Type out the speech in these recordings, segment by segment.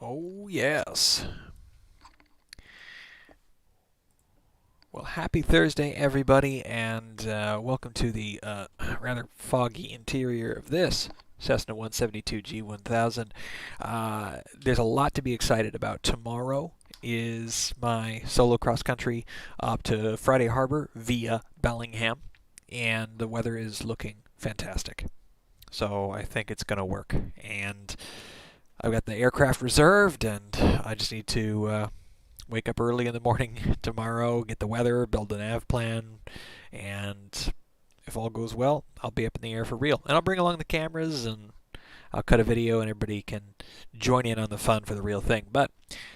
Oh, yes. Well, happy Thursday, everybody, and welcome to the rather foggy interior of this Cessna 172 G1000. There's a lot to be excited about. Tomorrow is my solo cross country up to Friday Harbor via Bellingham, and the weather is looking fantastic. So I think it's going to work. And I've got the aircraft reserved, and I just need to wake up early in the morning tomorrow, get the weather, build a nav plan, and if all goes well, I'll be up in the air for real. And I'll bring along the cameras, and I'll cut a video, and everybody can join in on the fun for the real thing. But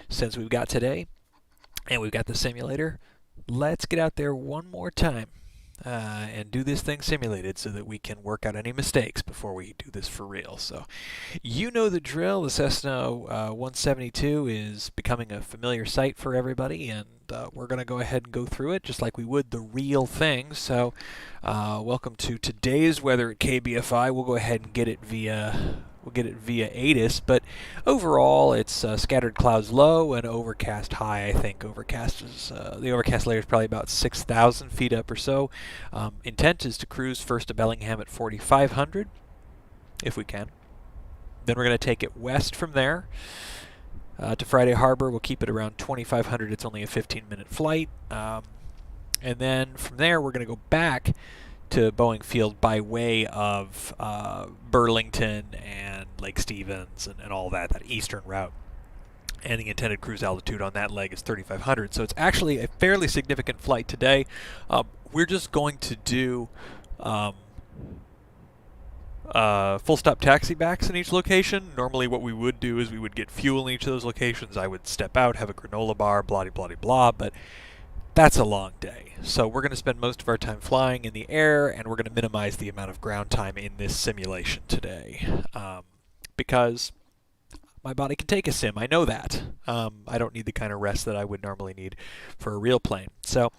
since we've got today, and we've got the simulator, let's get out there one more time and do this thing simulated so that we can work out any mistakes before we do this for real. So you know the drill. The Cessna 172 is becoming a familiar sight for everybody, and we're going to go ahead and go through it just like we would the real thing. So welcome to today's weather at Kbfi. We'll go ahead and get it via ATIS, but overall it's scattered clouds low and overcast high. I think overcast is the overcast layer is probably about 6,000 feet up or so. Intent is to cruise first to Bellingham at 4,500 if we can. Then we're going to take it west from there to Friday Harbor. We'll keep it around 2,500. It's only a 15-minute flight, and then from there we're going to go back to Boeing Field by way of Burlington and Lake Stevens and all that eastern route. And the intended cruise altitude on that leg is 3,500. So it's actually a fairly significant flight today. We're just going to do full stop taxi backs in each location. Normally what we would do is we would get fuel in each of those locations. I would step out, have a granola bar, blah, blah, blah, blah, but that's a long day. So we're going to spend most of our time flying in the air, and we're going to minimize the amount of ground time in this simulation today. Because my body can take a sim, I know that. I don't need the kind of rest that I would normally need for a real plane. So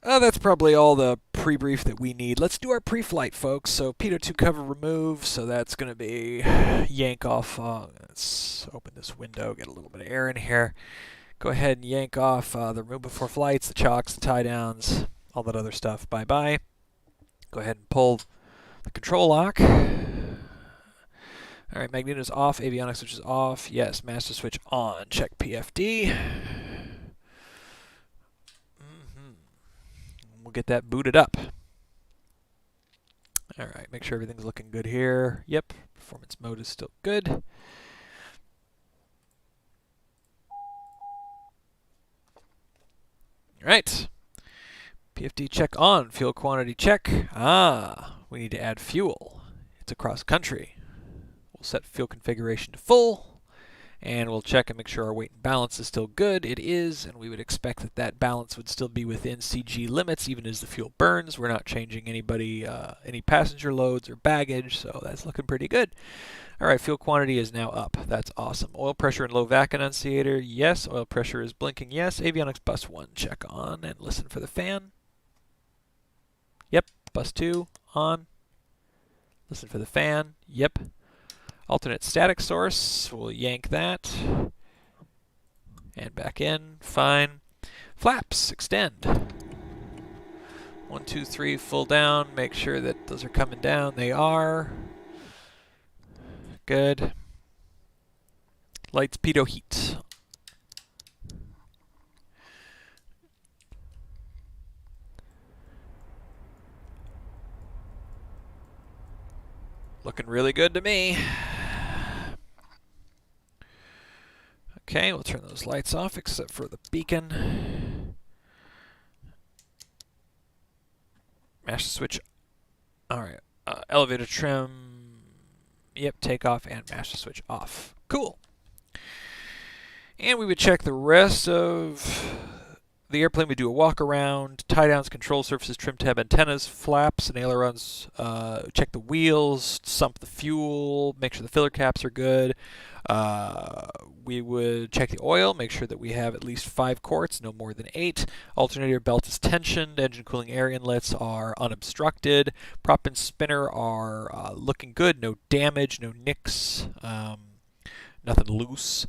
that's probably all the pre-brief that we need. Let's do our pre-flight, folks. So P2 cover remove, so that's going to be yank off. Let's open this window, get a little bit of air in here. Go ahead and yank off the remove before flights, the chocks, the tie downs, all that other stuff. Bye-bye. Go ahead and pull the control lock. All right, magneto is off, avionics switch is off. Yes, master switch on. Check PFD. We'll get that booted up. All right, make sure everything's looking good here. Yep, performance mode is still good. Right. PFD check on. Fuel quantity check. We need to add fuel. It's across country. We'll set fuel configuration to full, and we'll check and make sure our weight and balance is still good. It is, and we would expect that that balance would still be within CG limits even as the fuel burns. We're not changing any passenger loads or baggage, so that's looking pretty good. All right, fuel quantity is now up. That's awesome. Oil pressure and low vac annunciator, yes. Oil pressure is blinking, yes. Avionics bus 1, check on and listen for the fan. Yep, bus 2, on. Listen for the fan, yep. Alternate static source, we'll yank that. And back in, fine. Flaps, extend. 1, 2, 3, full down. Make sure that those are coming down. They are. Good. Lights, pitot heat. Looking really good to me. Okay, we'll turn those lights off except for the beacon. Master switch. All right. Elevator trim. Yep, takeoff and master switch off. Cool. And we would check the rest of the airplane. We do a walk around, tie downs, control surfaces, trim tab antennas, flaps, and ailerons. Check the wheels, sump the fuel, make sure the filler caps are good. We would check the oil, make sure that we have at least 5 quarts, no more than 8. Alternator belt is tensioned. Engine cooling air inlets are unobstructed. Prop and spinner are looking good. No damage, no nicks. nothing loose.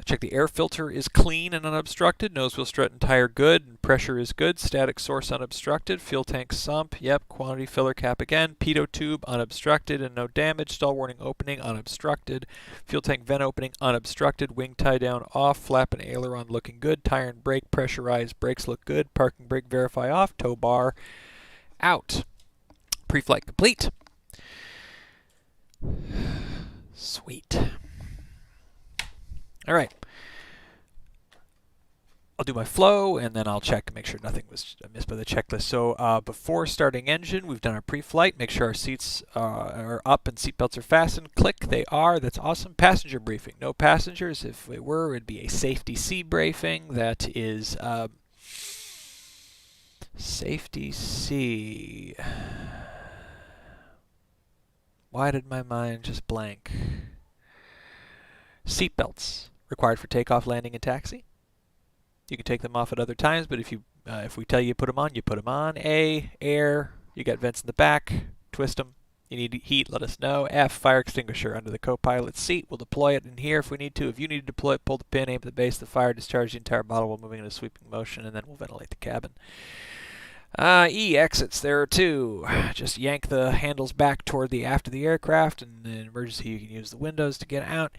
Check the air filter is clean and unobstructed. Nose wheel strut and tire good. And pressure is good. Static source unobstructed. Fuel tank sump. Yep. Quantity filler cap again. Pitot tube unobstructed and no damage. Stall warning opening unobstructed. Fuel tank vent opening unobstructed. Wing tie down off. Flap and aileron looking good. Tire and brake pressurized. Brakes look good. Parking brake verify off. Tow bar out. Pre-flight complete. Sweet. All right. I'll do my flow, and then I'll check and make sure nothing was missed by the checklist. So before starting engine, we've done our pre-flight. Make sure our seats are up and seatbelts are fastened. Click, they are. That's awesome. Passenger briefing. No passengers. If we were, it would be a safety C briefing. That is safety C. Why did my mind just blank? Seatbelts required for takeoff, landing, and taxi. You can take them off at other times, but if we tell you to put them on, you put them on. A, air. You got vents in the back. Twist them. You need heat, let us know. F, fire extinguisher under the co-pilot's seat. We'll deploy it in here if we need to. If you need to deploy it, pull the pin, aim at the base of the fire, discharge the entire bottle while moving in a sweeping motion, and then we'll ventilate the cabin. E, exits. There are two. Just yank the handles back toward the aft of the aircraft, and in an emergency you can use the windows to get out.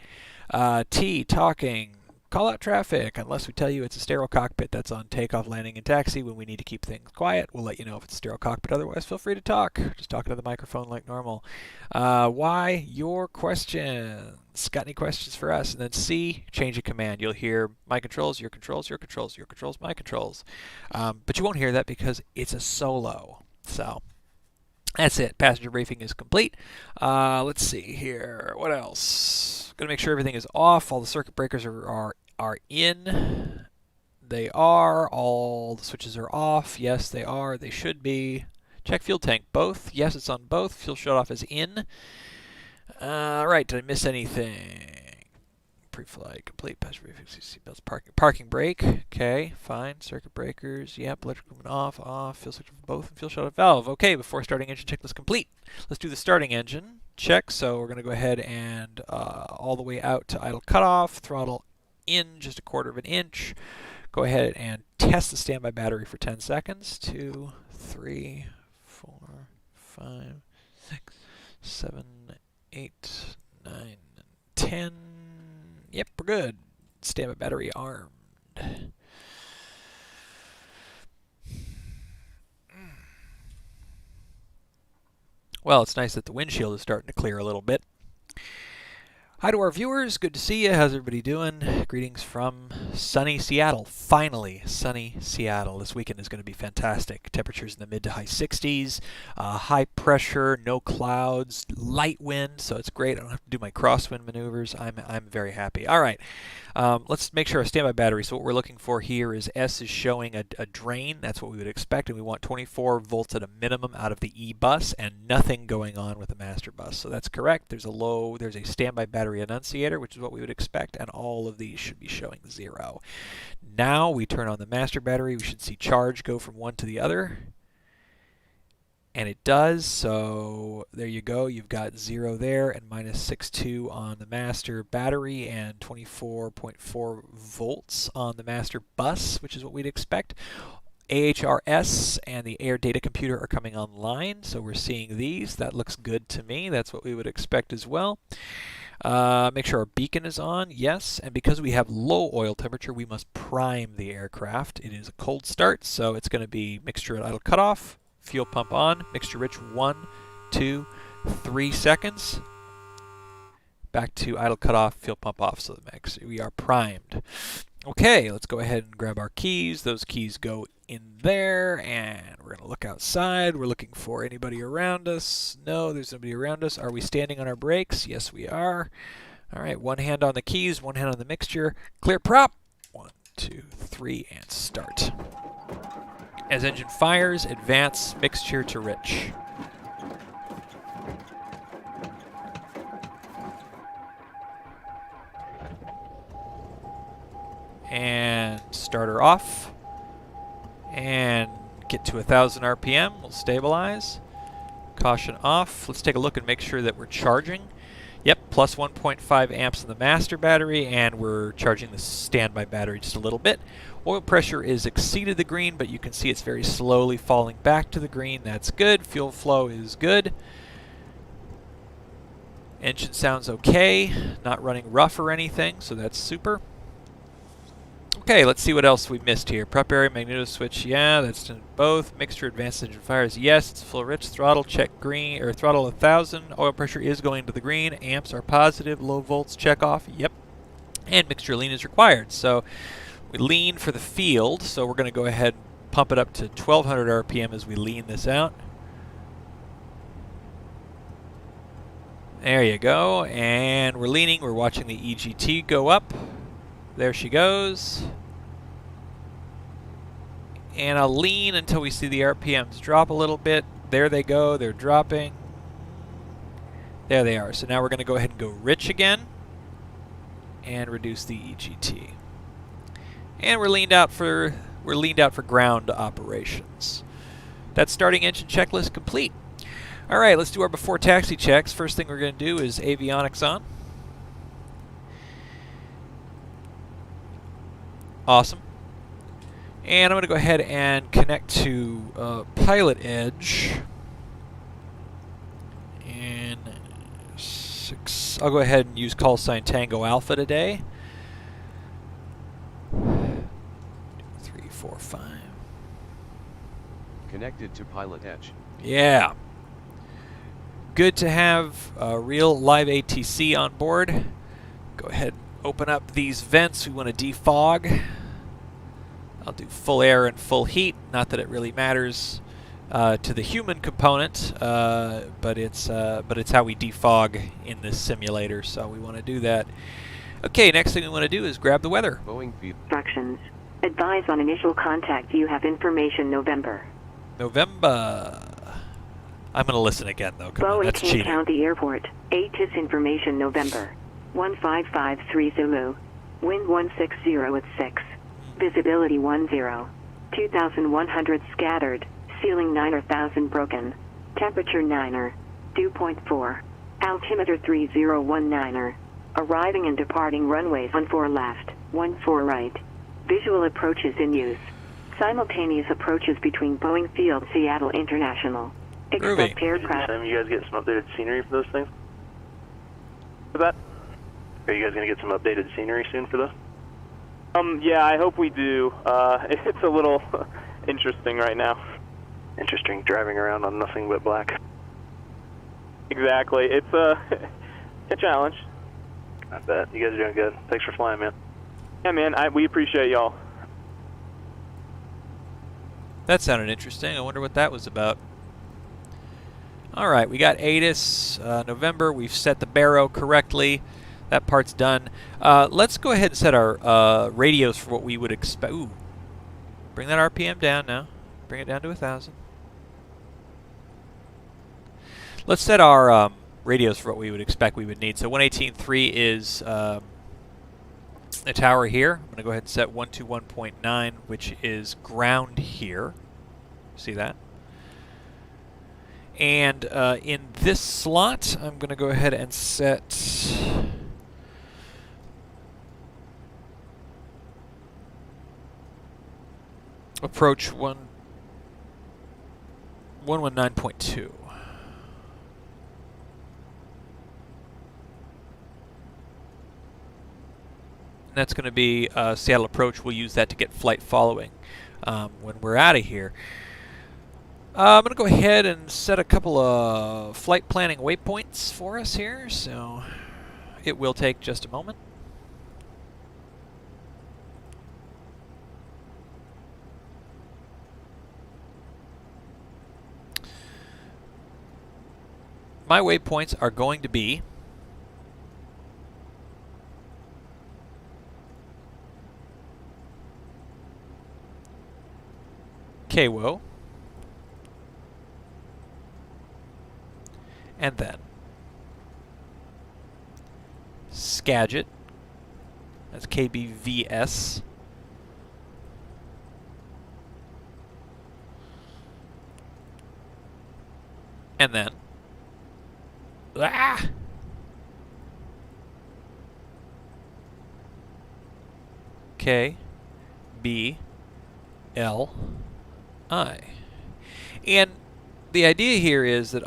T, talking. Call out traffic, unless we tell you it's a sterile cockpit. That's on takeoff, landing, and taxi. When we need to keep things quiet, we'll let you know if it's a sterile cockpit. Otherwise, feel free to talk. Just talking to the microphone like normal. Y, your questions. Got any questions for us? And then C, change of command. You'll hear my controls, your controls, your controls, your controls, my controls. But you won't hear that because it's a solo. So that's it. Passenger briefing is complete. Let's see here. What else? Going to make sure everything is off. All the circuit breakers are in. They are. All the switches are off. Yes, they are. They should be. Check fuel tank. Both. Yes, it's on both. Fuel shut off is in. Right. Did I miss anything? Pre-flight complete. Passenger briefing. Seatbelts. Parking brake. Okay. Fine. Circuit breakers. Yep. Electrical movement off. Off. Fuel switch for both. And fuel shut off valve. Okay. Before starting engine checklist complete. Let's do the starting engine check. So we're going to go ahead and all the way out to idle cutoff, throttle in just 1/4 of an inch. Go ahead and test the standby battery for 10 seconds. 2, 3, 4, 5, 6, 7, 8, 9, 10. Yep, we're good. Standby battery armed. Well, it's nice that the windshield is starting to clear a little bit. Hi to our viewers. Good to see you. How's everybody doing? Greetings from sunny Seattle. Finally, sunny Seattle. This weekend is going to be fantastic. Temperatures in the mid to high 60s. High pressure, no clouds, light wind, so it's great. I don't have to do my crosswind maneuvers. I'm very happy. All right. Let's make sure our standby battery. So what we're looking for here is S is showing a drain. That's what we would expect, and we want 24 volts at a minimum out of the E bus and nothing going on with the master bus. So that's correct. There's a standby battery annunciator, which is what we would expect, and all of these should be showing 0. Now we turn on the master battery. We should see charge go from one to the other. And it does, so there you go. You've got 0 there and -6.2 on the master battery and 24.4 volts on the master bus, which is what we'd expect. AHRS and the air data computer are coming online, so we're seeing these. That looks good to me. That's what we would expect as well. Make sure our beacon is on, yes, and because we have low oil temperature, we must prime the aircraft. It is a cold start, so it's going to be mixture at idle cutoff. Fuel pump on, mixture rich 1, 2, 3 seconds. Back to idle cutoff, fuel pump off, so we are primed. Okay, let's go ahead and grab our keys. Those keys go in there, and we're going to look outside. We're looking for anybody around us. No, there's nobody around us. Are we standing on our brakes? Yes, we are. All right, one hand on the keys, one hand on the mixture. Clear prop. 1, 2, 3, and start. As engine fires, advance mixture to rich. And starter off. And get to 1,000 RPM. We'll stabilize. Caution off. Let's take a look and make sure that we're charging. Yep, plus 1.5 amps in the master battery, and we're charging the standby battery just a little bit. Oil pressure is exceeded the green, but you can see it's very slowly falling back to the green. That's good. Fuel flow is good. Engine sounds okay. Not running rough or anything, so that's super. Okay, let's see what else we missed here. Prep area, magneto switch, yeah, that's done both. Mixture, advanced engine fires, yes, it's full rich. Throttle, check green, or throttle 1000. Oil pressure is going to the green. Amps are positive. Low volts, check off, yep. And mixture lean is required. So we lean for the field, so we're going to go ahead and pump it up to 1200 RPM as we lean this out. There you go, and we're leaning. We're watching the EGT go up. There she goes. And I'll lean until we see the RPMs drop a little bit. There they go. They're dropping. There they are. So now we're going to go ahead and go rich again and reduce the EGT. And we're leaned out for ground operations. That's starting engine checklist complete. All right, let's do our before taxi checks. First thing we're going to do is avionics on. Awesome. And I'm going to go ahead and connect to Pilot Edge. And I'll go ahead and use call sign Tango Alpha today. 3, 4, 5. Connected to Pilot Edge. Yeah. Good to have real live ATC on board. Go ahead and open up these vents. We want to defog. I'll do full air and full heat. Not that it really matters to the human component, but it's how we defog in this simulator. So we want to do that. Okay, next thing we want to do is grab the weather. Boeing feed. Instructions. Advise on initial contact. You have information November. November. I'm going to listen again, though. Come on, that's Boeing cheating. County Airport. ATIS information November. 1553 Zulu. Wind 160 at 6. Visibility 10. 2,100 scattered. Ceiling 9,000 broken. Temperature 9er. Dew point 4. Altimeter 3019er. Arriving and departing runways 14 left, 14 right. Visual approaches in use. Simultaneous approaches between Boeing Field, Seattle International. Expect aircraft. You guys get some updated scenery for those things? For that? Are you guys going to get some updated scenery soon for those? Yeah, I hope we do. It's a little interesting right now. Interesting, driving around on nothing but black. Exactly. It's a challenge. I bet. You guys are doing good. Thanks for flying, man. Yeah, man, we appreciate y'all. That sounded interesting. I wonder what that was about. All right, we got ATIS, November. We've set the baro correctly. That part's done. Let's go ahead and set our radios for what we would expect. Ooh, bring that RPM down now. Bring it down to 1,000. Let's set our radios for what we would expect we would need. So 118.3 is the tower here. I'm going to go ahead and set 121.9, which is ground here. See that? And in this slot, I'm going to go ahead and set approach 119.2. And that's going to be Seattle approach. We'll use that to get flight following when we're out of here. I'm going to go ahead and set a couple of flight planning waypoints for us here, so it will take just a moment. My waypoints are going to be KWO, and then Skagit, that's KBVS, and then K, B, L, I. And the idea here is that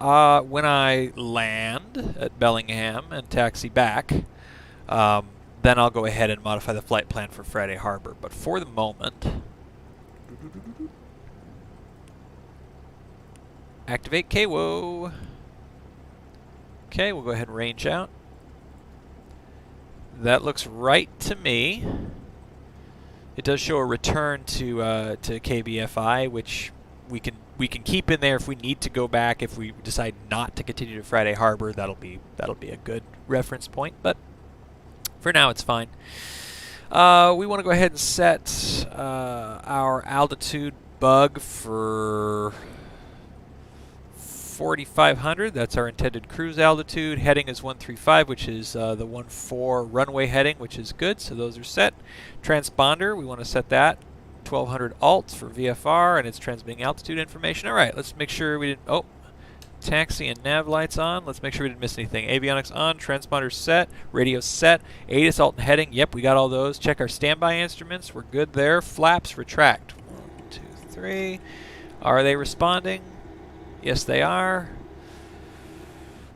when I land at Bellingham and taxi back, then I'll go ahead and modify the flight plan for Friday Harbor. But for the moment, activate KWO. Okay, we'll go ahead and range out. That looks right to me. It does show a return to Kbfi, which we can keep in there if we need to go back. If we decide not to continue to Friday Harbor, that'll be a good reference point. But for now, it's fine. We want to go ahead and set our altitude bug for 4,500. That's our intended cruise altitude. Heading is 135, which is the 14 runway heading, which is good. So those are set. Transponder, we want to set that 1,200 alts for VFR, and it's transmitting altitude information. All right, let's make sure we didn't. Oh, taxi and nav lights on. Let's make sure we didn't miss anything. Avionics on. Transponder set. Radio set. ATIS alt and heading. Yep, we got all those. Check our standby instruments. We're good there. Flaps retract. 1, 2, 3. Are they responding? Yes, they are.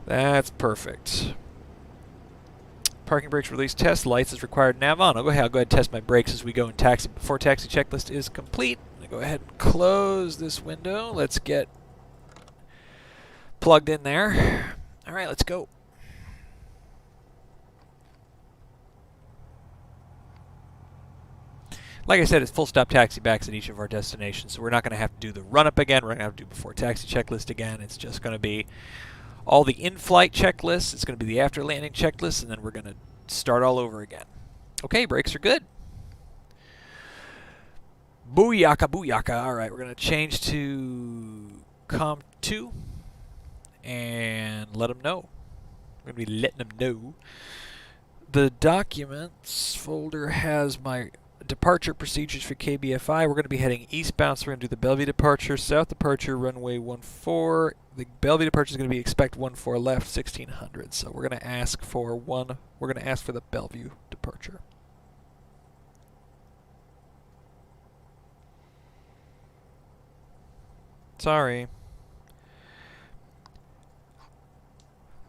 That's perfect. Parking brakes release test. Lights is required. Nav on. I'll go ahead and test my brakes as we go in taxi. Before taxi checklist is complete, I'm going to go ahead and close this window. Let's get plugged in there. All right, let's go. Like I said, it's full stop taxi backs at each of our destinations, so we're not going to have to do the run up again. We're going to have to do before taxi checklist again. It's just going to be all the in-flight checklists. It's going to be the after landing checklist, and then we're going to start all over again. Okay, brakes are good. Booyaka, booyaka. All right, we're going to change to COM 2 and let them know. We're going to be letting them know. The documents folder has my departure procedures for Kbfi. We're going to be heading eastbound, so we're going to do the Bellevue departure, south departure, runway 14. The Bellevue departure is going to be expect 14 left, 1600. So we're going to ask for the Bellevue departure. Sorry.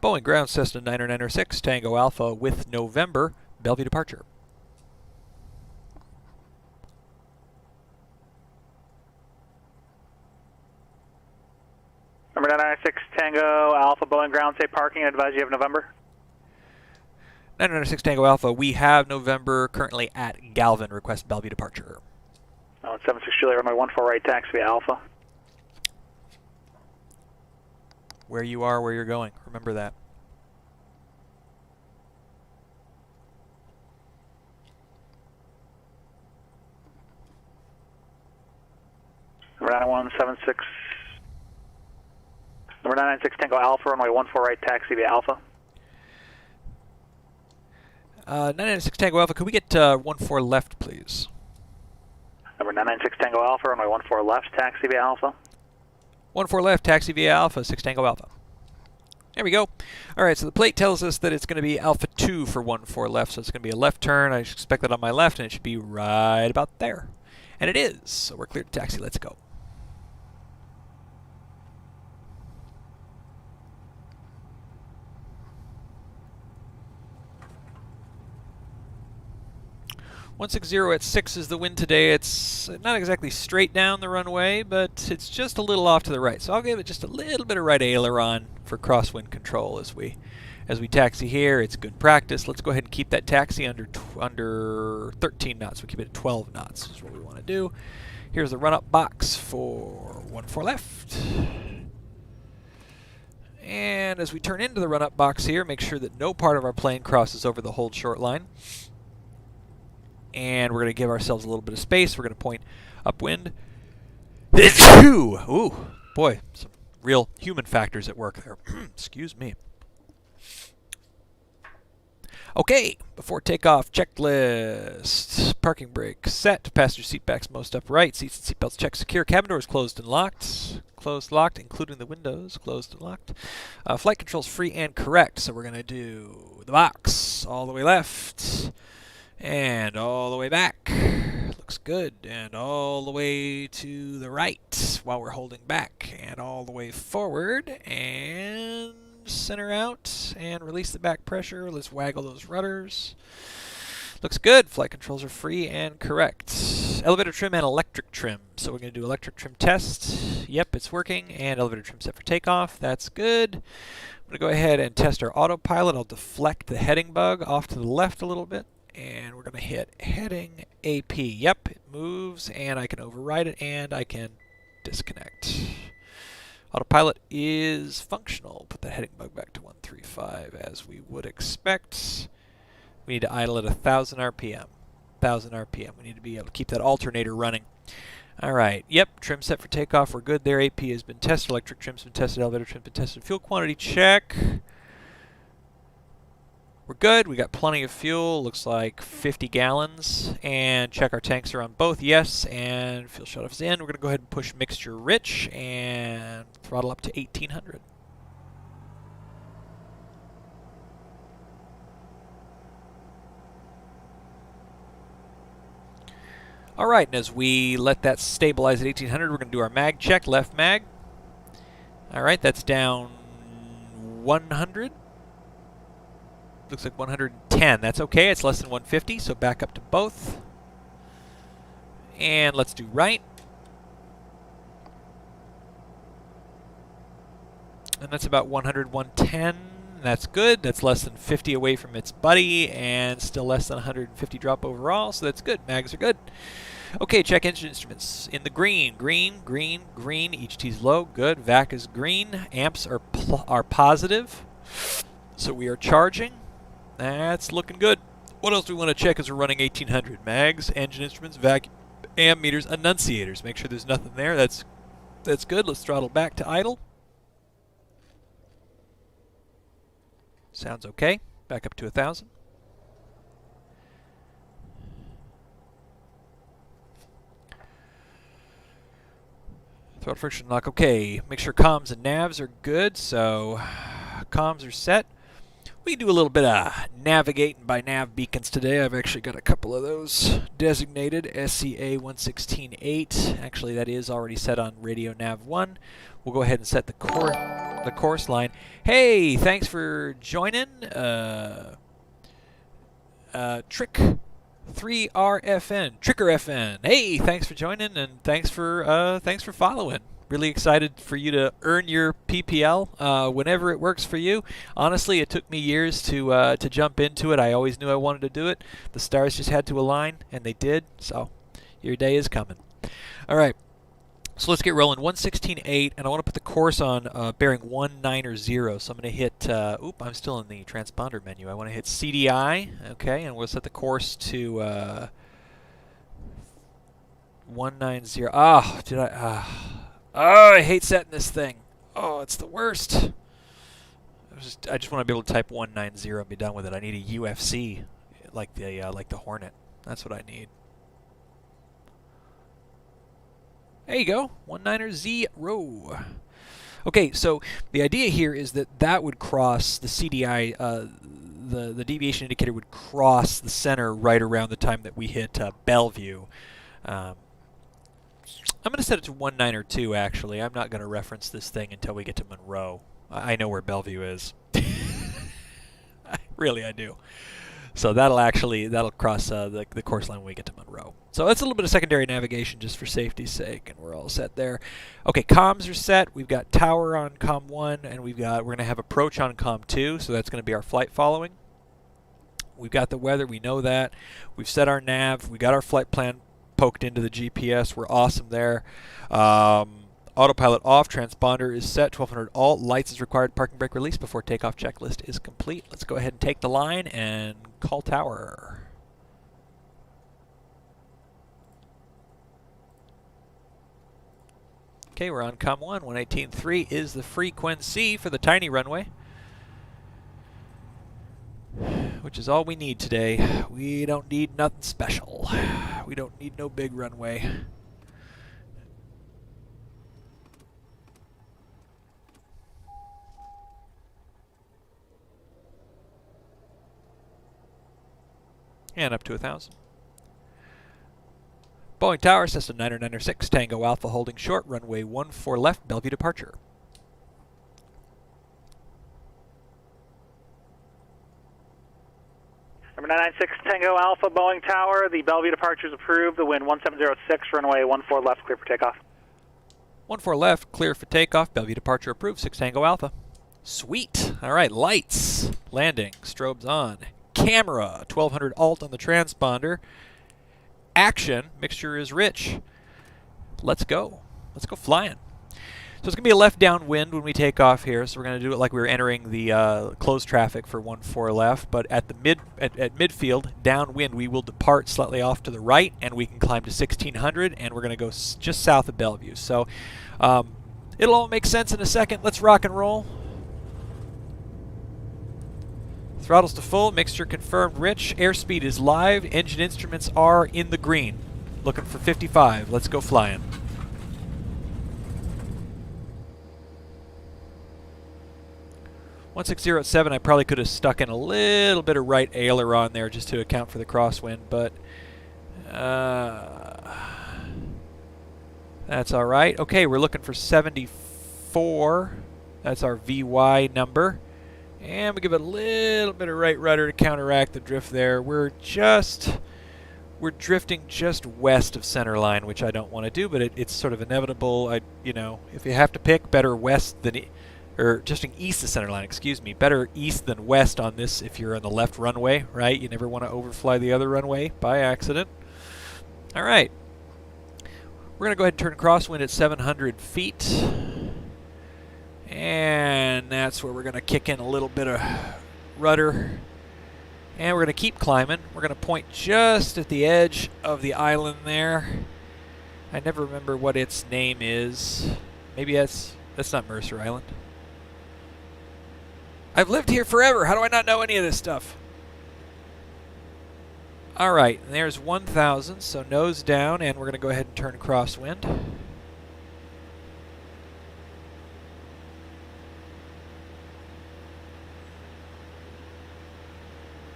Boeing ground Cessna 906 Tango Alpha with November Bellevue departure. Number 996 Tango Alpha, Boeing ground, say parking. I advise you have November. 996 Tango Alpha, we have November currently at Galvin. Request Bellevue departure. 76 Juliet, runway 14 right, taxi via Alpha. Where you are, where you're going. Remember that. Number 9176. Number 996 Tango Alpha, runway 14 right, taxi via Alpha. 996 Tango Alpha, could we get 14 left, please? Number 996 Tango Alpha, runway 14 left, taxi via Alpha. 14 left, taxi via Alpha, 6 Tango Alpha. There we go. All right, so the plate tells us that it's going to be Alpha 2 for 14 left, so it's going to be a left turn. I expect that on my left, and it should be right about there. And it is, so we're clear to taxi. Let's go. .160 at 6 is the wind today. It's not exactly straight down the runway, but it's just a little off to the right. So I'll give it just a little bit of right aileron for crosswind control as we taxi here. It's good practice. Let's go ahead and keep that taxi under 13 knots. We keep it at 12 knots is what we want to do. Here's the run-up box for 14 left. And as we turn into the run-up box here, make sure that no part of our plane crosses over the hold short line. And we're going to give ourselves a little bit of space. We're going to point upwind. Ooh, boy, some real human factors at work there. Excuse me. Okay, before takeoff, checklist. Parking brake set. Passenger seat backs most upright. Seats and seatbelts checked secure. Cabin doors closed and locked. Closed, locked, including the windows. Closed and locked. Flight controls free and correct. So we're going to do the box all the way left. And all the way back. Looks good. And all the way to the right while we're holding back. And all the way forward. And center out. And release the back pressure. Let's waggle those rudders. Looks good. Flight controls are free and correct. Elevator trim and electric trim. So we're going to do electric trim test. Yep, it's working. And elevator trim set for takeoff. That's good. I'm going to go ahead and test our autopilot. I'll deflect the heading bug off to the left a little bit. And we're going to hit heading AP. Yep, it moves, and I can override it, and I can disconnect. Autopilot is functional. Put the heading bug back to 135 as we would expect. We need to idle at 1,000 RPM. 1,000 RPM. We need to be able to keep that alternator running. All right. Yep. Trim set for takeoff. We're good there. AP has been tested. Electric trim's been tested. Elevator trim's been tested. Fuel quantity check. We're good. We got plenty of fuel. Looks like 50 gallons. And check our tanks are on both. Yes. And fuel shut-off is in. We're going to go ahead and push mixture rich and throttle up to 1,800. All right, and as we let that stabilize at 1,800, we're going to do our mag check, left mag. All right, that's down 100. Looks like 110. That's okay. It's less than 150, so back up to both. And let's do right. And that's about 100, 110. That's good. That's less than 50 away from its buddy, and still less than 150 drop overall, so that's good. Mags are good. Okay, check engine instruments. In the green, green, green, green. HT's low, good. VAC is green. Amps are positive, so we are charging. That's looking good. What else do we want to check as we're running 1,800? Mags, engine instruments, VAC, amp meters, annunciators. Make sure there's nothing there. That's good. Let's throttle back to idle. Sounds okay. Back up to 1,000. Throttle friction lock, okay. Make sure comms and navs are good, so comms are set. We can do a little bit of navigating by nav beacons today. I've actually got a couple of those designated, SCA 116.8. Actually, that is already set on radio nav 1. We'll go ahead and set the course line. Hey, thanks for joining. Trick 3RFN, Tricker FN. Hey, thanks for joining and thanks for following. Really excited for you to earn your PPL whenever it works for you. Honestly, it took me years to jump into it. I always knew I wanted to do it. The stars just had to align, and they did. So your day is coming. All right. So let's get rolling. 116.8, and I want to put the course on bearing 190. So I'm going to hit, I'm still in the transponder menu. I want to hit CDI, okay, and we'll set the course to 190. I hate setting this thing. Oh, it's the worst. I just want to be able to type 190 and be done with it. I need a UFC like the Hornet. That's what I need. There you go, 190. Okay, so the idea here is that would cross the CDI, the deviation indicator would cross the center right around the time that we hit Bellevue. I'm going to set it to 192, actually. I'm not going to reference this thing until we get to Monroe. I know where Bellevue is. Really, I do. So that'll cross the course line when we get to Monroe. So that's a little bit of secondary navigation just for safety's sake, and we're all set there. Okay, comms are set. We've got tower on comm 1, and we're going to have approach on comm 2, so that's going to be our flight following. We've got the weather. We know that. We've set our nav. We got our flight plan poked into the GPS. We're awesome there. Autopilot off. Transponder is set. 1200 alt. Lights is required. Parking brake release before takeoff checklist is complete. Let's go ahead and take the line and call tower. Okay, we're on comm 1. 118.3 is the frequency for the tiny runway, which is all we need today. We don't need nothing special. We don't need no big runway. And up to 1,000. Boeing Tower, Cessna 996, Tango Alpha holding short, runway 14 left, Bellevue departure. Number 996 Tango Alpha, Boeing Tower. The Bellevue departure is approved. The wind 1706, runway 14 left, clear for takeoff. 14 left, clear for takeoff, Bellevue departure approved, 6 Tango Alpha. Sweet. All right, lights, landing, strobes on. Camera, 1200 alt on the transponder. Action, mixture is rich. Let's go. Let's go flying. So it's going to be a left downwind when we take off here, so we're going to do it like we were entering the closed traffic for 14 left, but at the midfield, downwind, we will depart slightly off to the right, and we can climb to 1600, and we're going to go just south of Bellevue. So it'll all make sense in a second. Let's rock and roll. Throttles to full, mixture confirmed rich, airspeed is live, engine instruments are in the green. Looking for 55, let's go flying. .1607, I probably could have stuck in a little bit of right aileron there just to account for the crosswind, but that's all right. Okay, we're looking for 74. That's our VY number. And we give it a little bit of right rudder to counteract the drift there. We're drifting just west of center line, which I don't want to do, but it's sort of inevitable. You know, if you have to pick, better west than, or just east of center line, excuse me. Better east than west on this if you're on the left runway, right? You never want to overfly the other runway by accident. All right. We're going to go ahead and turn crosswind at 700 feet. And that's where we're going to kick in a little bit of rudder. And we're going to keep climbing. We're going to point just at the edge of the island there. I never remember what its name is. Maybe that's not Mercer Island. I've lived here forever. How do I not know any of this stuff? All right, and there's 1,000, so nose down, and we're going to go ahead and turn crosswind.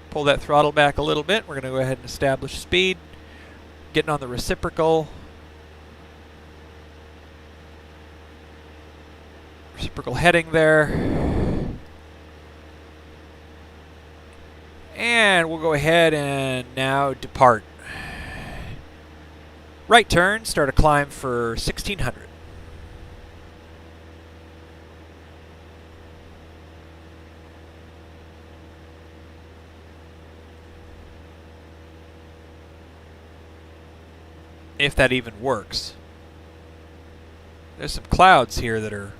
Pull that throttle back a little bit. We're going to go ahead and establish speed. Getting on the reciprocal. Reciprocal heading there. And we'll go ahead and now depart. Right turn, start a climb for 1600. If that even works. There's some clouds here that are...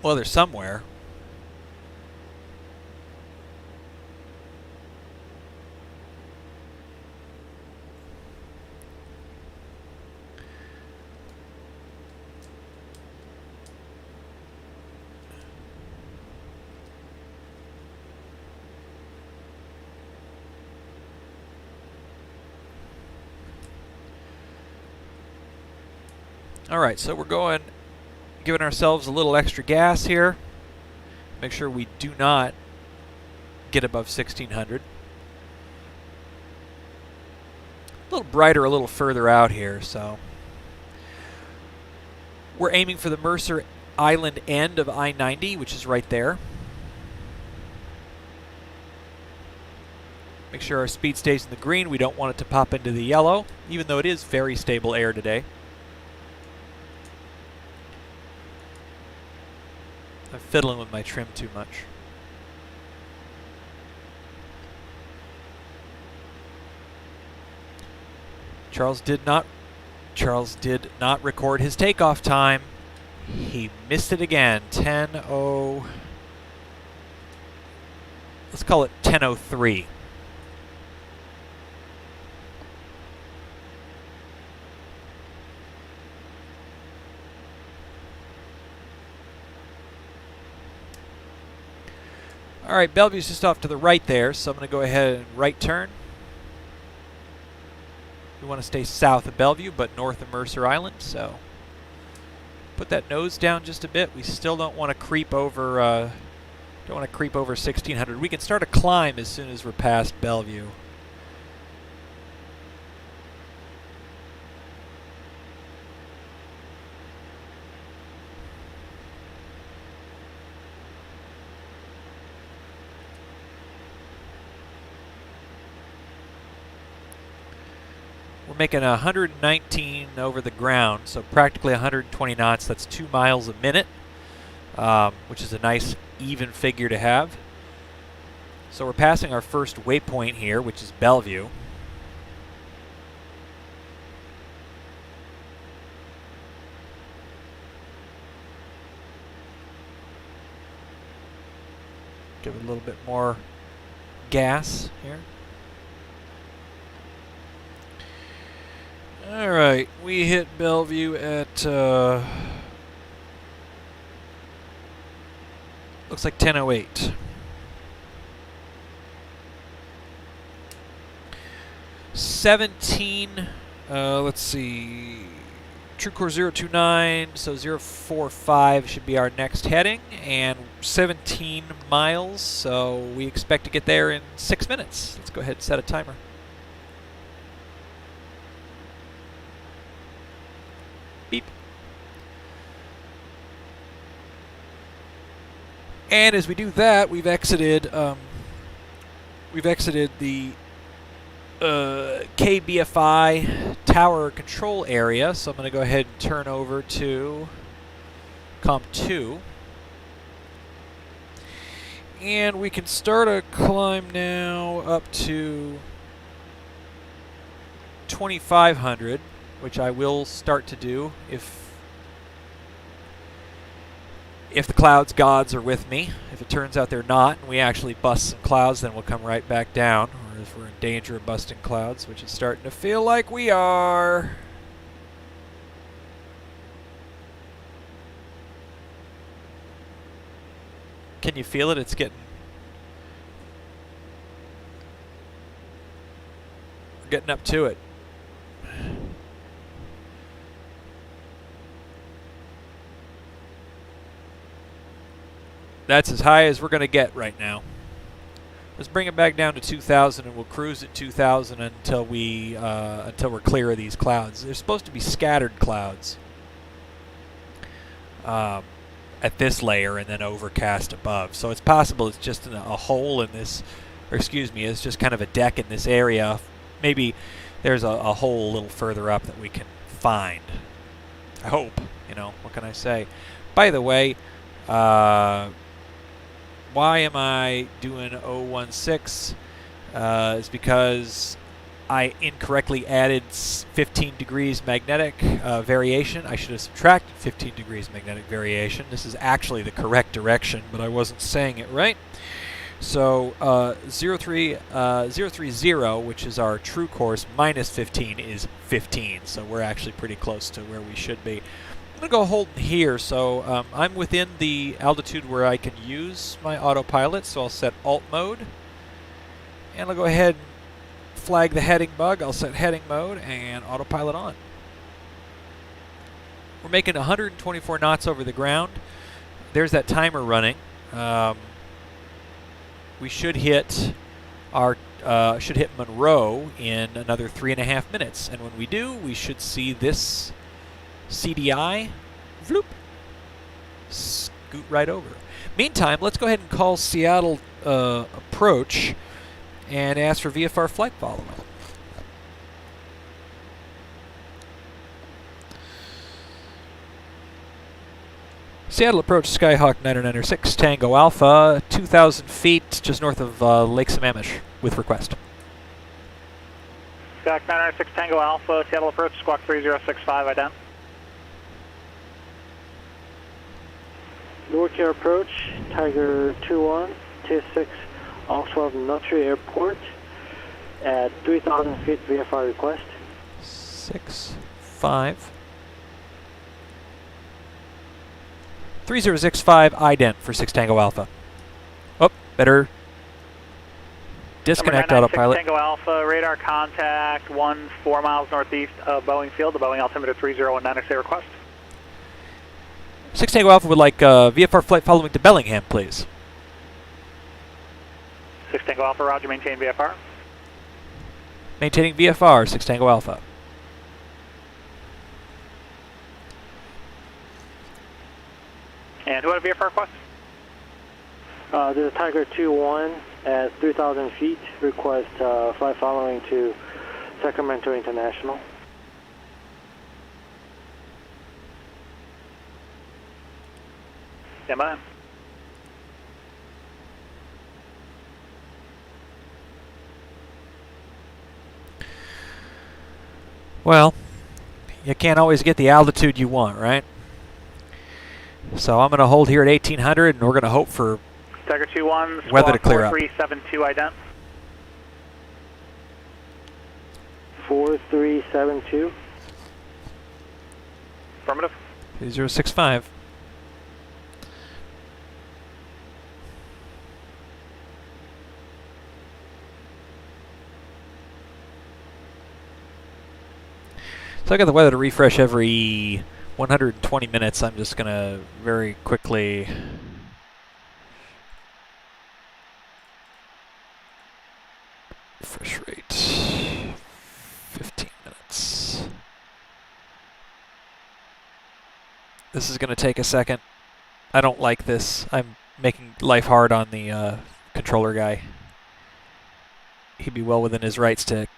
Well, they're somewhere. Alright, so we're giving ourselves a little extra gas here. Make sure we do not get above 1600. A little brighter a little further out here, so. We're aiming for the Mercer Island end of I-90, which is right there. Make sure our speed stays in the green. We don't want it to pop into the yellow, even though it is very stable air today. I'm fiddling with my trim too much. Charles did not record his takeoff time. He missed it again. 10:0. Let's call it 10:03. All right, Bellevue's just off to the right there, so I'm going to go ahead and right turn. We want to stay south of Bellevue, but north of Mercer Island, so put that nose down just a bit. We still don't want to creep over Don't want to creep over 1600. We can start a climb as soon as we're past Bellevue. We're making 119 over the ground, so practically 120 knots. That's 2 miles a minute, which is a nice even figure to have. So we're passing our first waypoint here, which is Bellevue. Give it a little bit more gas here. All right, we hit Bellevue at looks like 10:08. Let's see. True Core 029, so 045 should be our next heading, and 17 miles, so we expect to get there in 6 minutes. Let's go ahead and set a timer. Beep. And as we do that, we've exited the Kbfi tower control area. So I'm going to go ahead and turn over to Comp 2. And we can start a climb now up to 2500, which I will start to do if the clouds gods are with me. If it turns out they're not, and we actually bust some clouds, then we'll come right back down. Or if we're in danger of busting clouds, which is starting to feel like we are. Can you feel it? It's getting... We're getting up to it. That's as high as we're going to get right now. Let's bring it back down to 2,000, and we'll cruise at 2,000 until we're clear of these clouds. They're supposed to be scattered clouds at this layer, and then overcast above. So it's possible it's just a hole in this, or excuse me, it's just kind of a deck in this area. Maybe there's a hole a little further up that we can find. I hope. You know, what can I say? By the way, why am I doing 016? Is because I incorrectly added 15 degrees magnetic variation. I should have subtracted 15 degrees magnetic variation. This is actually the correct direction, but I wasn't saying it right. So 030, which is our true course, minus 15 is 15. So we're actually pretty close to where we should be. I'm going to go hold here, so I'm within the altitude where I can use my autopilot, so I'll set Alt mode. And I'll go ahead and flag the heading bug. I'll set heading mode and autopilot on. We're making 124 knots over the ground. There's that timer running. We should hit our Monroe in another 3.5 minutes, and when we do, we should see this CDI, vloop, scoot right over. Meantime, let's go ahead and call Seattle approach and ask for VFR flight follow-up. Seattle approach, Skyhawk 996, Tango Alpha, 2,000 feet just north of Lake Sammamish with request. Skyhawk 996, Tango Alpha, Seattle approach, squawk 3065, ident. Newark Air approach, Tiger 21, Tier 6, Oxford Nutry Airport at 3,000 feet VFR request. 65. 3065 ident for 6 Tango Alpha. Oh, better disconnect autopilot. Tango Alpha, radar contact 4 miles northeast of Boeing Field, the Boeing altimeter 3019, XA request. 6 Tango Alpha would like VFR flight following to Bellingham, please. 6 Tango Alpha, roger, maintain VFR. Maintaining VFR, 6 Tango Alpha. And who had a VFR request? This is Tiger 2-1 at 3,000 feet. Request flight following to Sacramento International. Stand by. Well, you can't always get the altitude you want, right? So I'm going to hold here at 1800, and we're going to hope for Tiger 2-1, weather to clear up. 4372 ident. 4372. Affirmative. 3065. So I got the weather to refresh every 120 minutes. I'm just going to very quickly refresh rate 15 minutes. This is going to take a second. I don't like this. I'm making life hard on the controller guy. He'd be well within his rights to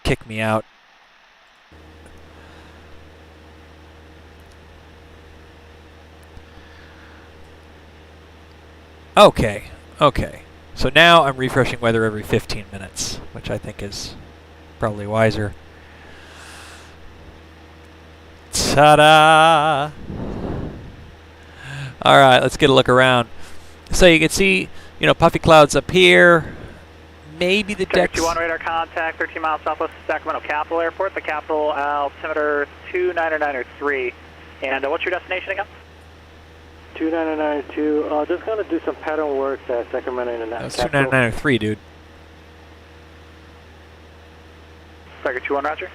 kick me out. Okay, okay. So now I'm refreshing weather every 15 minutes, which I think is probably wiser. Ta-da! All right, let's get a look around. So you can see, you know, puffy clouds up here. Maybe the Tiger decks. 2-1 radar contact, 13 miles southwest of Sacramento Capital Airport. The capital altimeter 2993. And what's your destination again? 2992. Just going to do some pattern work at Sacramento International. That's 2993, dude. Tiger 2-1, roger.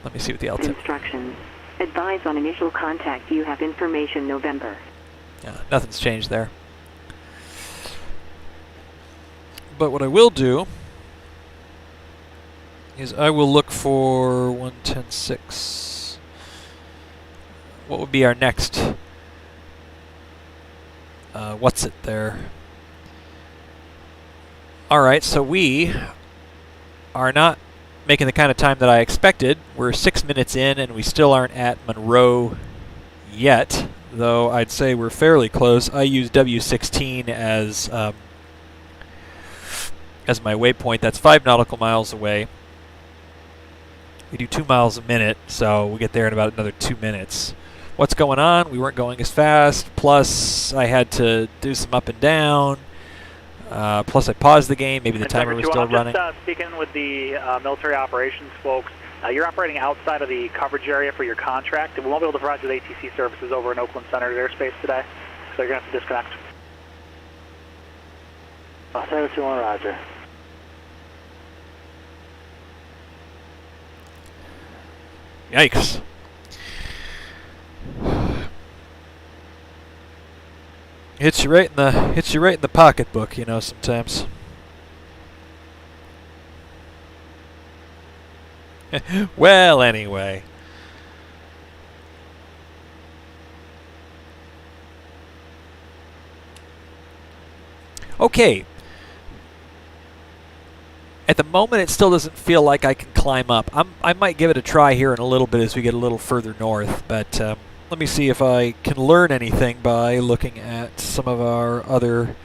Let me see what the altimeter. Instructions. Advise on initial contact. You have information November. Yeah, nothing's changed there. But what I will do is I will look for 110.6. What would be our next? What's it there? Alright, so we are not making the kind of time that I expected. We're 6 minutes in and we still aren't at Monroe yet, though I'd say we're fairly close. I use W16 as my waypoint. That's 5 nautical miles away. We do 2 miles a minute, so we get there in about another 2 minutes. What's going on? We weren't going as fast, plus I had to do some up and down, plus I paused the game, maybe the timer was still running. Just speaking with the military operations folks, you're operating outside of the coverage area for your contract, and we won't be able to provide you with ATC services over in Oakland Center airspace today, so you're going to have to disconnect. Tiger 2-1, roger. Yikes. Hits you right in the pocketbook, you know, sometimes. Well, anyway. Okay. At the moment, it still doesn't feel like I can climb up. I might give it a try here in a little bit as we get a little further north, but let me see if I can learn anything by looking at some of our other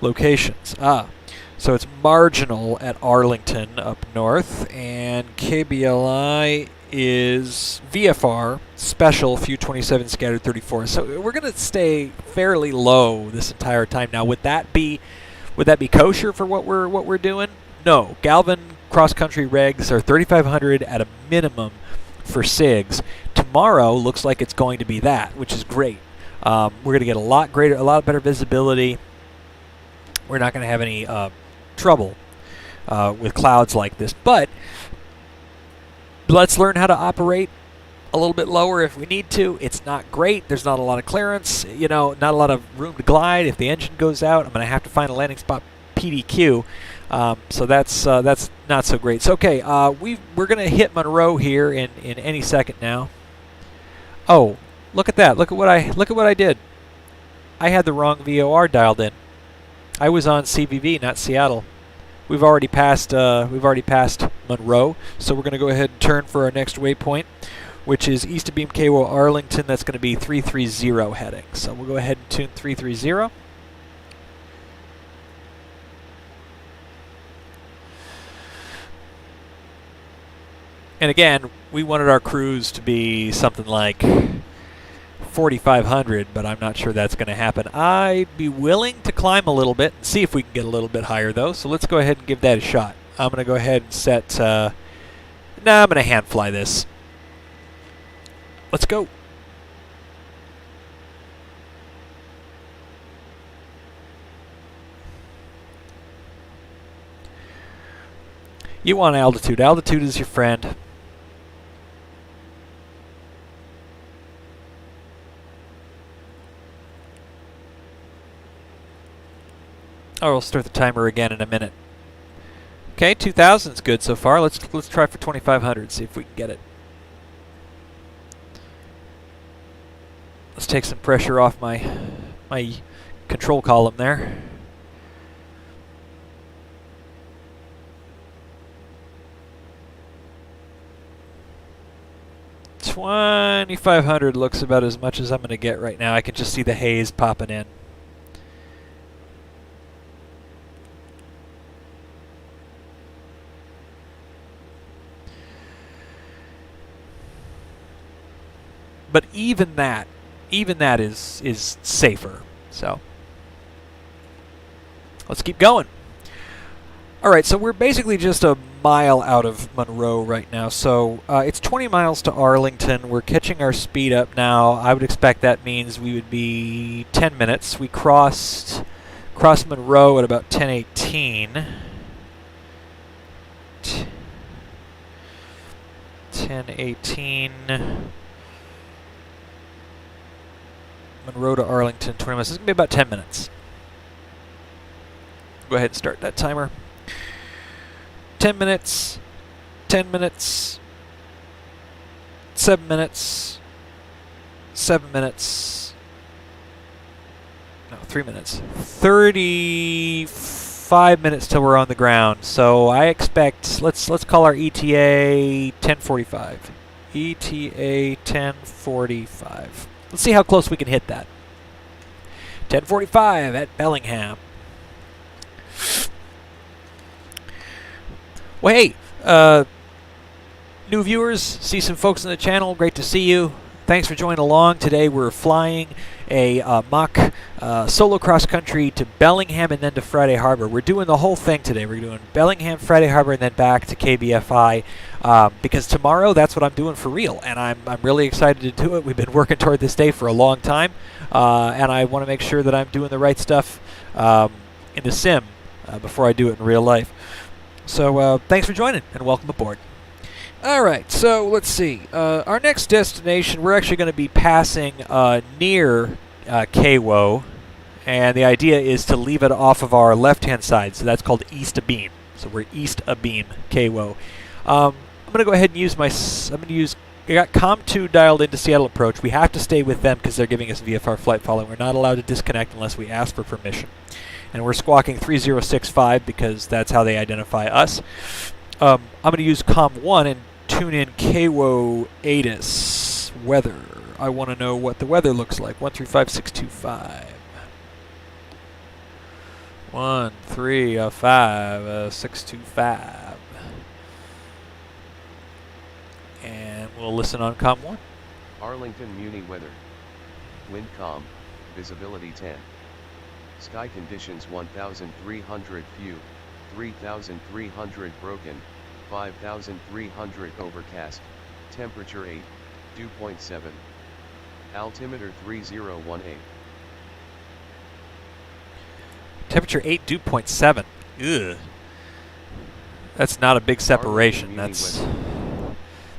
locations. So it's marginal at Arlington up north, and KBLI is VFR, special, few 27 scattered 34. So we're going to stay fairly low this entire time. Now, would that be kosher for what we're doing? No. Galvin cross-country regs are 3,500 at a minimum for SIGs. Tomorrow looks like it's going to be that, which is great. We're going to get a lot better visibility. We're not going to have any trouble with clouds like this. But let's learn how to operate a little bit lower if we need to. It's not great. There's not a lot of clearance. You know, not a lot of room to glide. If the engine goes out, I'm going to have to find a landing spot PDQ. So that's not so great. So okay, we're going to hit Monroe here in any second now. Oh, look at that! Look at what I did. I had the wrong VOR dialed in. I was on CVV, not Seattle. We've already passed Monroe, so we're going to go ahead and turn for our next waypoint, which is east of Beam KWO Arlington. That's going to be 330 heading. So we'll go ahead and tune 330. And again, we wanted our cruise to be something like 4,500, but I'm not sure that's going to happen. I'd be willing to climb a little bit and see if we can get a little bit higher, though. So let's go ahead and give that a shot. I'm going to go ahead and set... I'm going to hand fly this. Let's go. You want altitude. Altitude is your friend. Oh, we'll start the timer again in a minute. Okay, 2,000's good so far. Let's try for 2,500. See if we can get it. Let's take some pressure off my control column there. $2,500 looks about as much as I'm going to get right now. I can just see the haze popping in. But even that is safer. So let's keep going. All right, so we're basically just a mile out of Monroe right now. So it's 20 miles to Arlington. We're catching our speed up now. I would expect that means we would be 10 minutes. We crossed Monroe at about 10:18. 10:18. Monroe to Arlington, 20 minutes. This is going to be about 10 minutes. Go ahead and start that timer. 10 minutes, 10 minutes, 7 minutes, 7 minutes, no, 3 minutes. 35 minutes till we're on the ground. So I expect, let's call our ETA 10:45. ETA 10:45. Let's see how close we can hit that. 10:45 at Bellingham. Well, hey, new viewers, see some folks on the channel. Great to see you. Thanks for joining along. Today we're flying a mock solo cross country to Bellingham and then to Friday Harbor. We're doing the whole thing today. We're doing Bellingham, Friday Harbor, and then back to Kbfi because tomorrow that's what I'm doing for real, and I'm really excited to do it. We've been working toward this day for a long time, and I want to make sure that I'm doing the right stuff in the sim before I do it in real life. So thanks for joining and welcome aboard. Alright, so let's see. Our next destination, we're actually going to be passing near KWO, and the idea is to leave it off of our left-hand side, so that's called east of beam. So we're east of beam, KWO. I'm going to go ahead and use I got COM2 dialed into Seattle Approach. We have to stay with them because they're giving us VFR flight following. We're not allowed to disconnect unless we ask for permission. And we're squawking 3065 because that's how they identify us. I'm going to use COM1 and tune in KWO ATIS weather. I want to know what the weather looks like. 135625. 135625. And we'll listen on COM1. Arlington Muni weather. Wind calm, visibility 10. Sky conditions 1,300 few, 3,300 broken, 5,300 overcast, temperature 8, dew point 7. Altimeter 3018. Temperature 8, dew point 7. Ugh. That's not a big separation.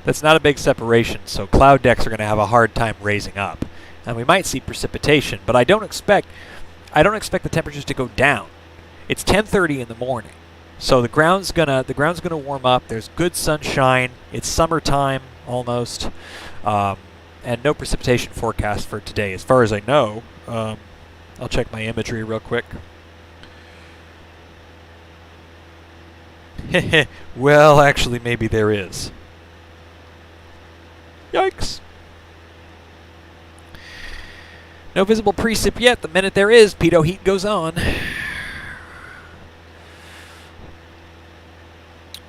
That's not a big separation, so cloud decks are going to have a hard time raising up. And we might see precipitation, but I don't expect the temperatures to go down. It's 10:30 in the morning. So the ground's gonna warm up. There's good sunshine. It's summertime almost, and no precipitation forecast for today, as far as I know. I'll check my imagery real quick. Well, actually, maybe there is. Yikes! No visible precip yet. The minute there is, pitot heat goes on.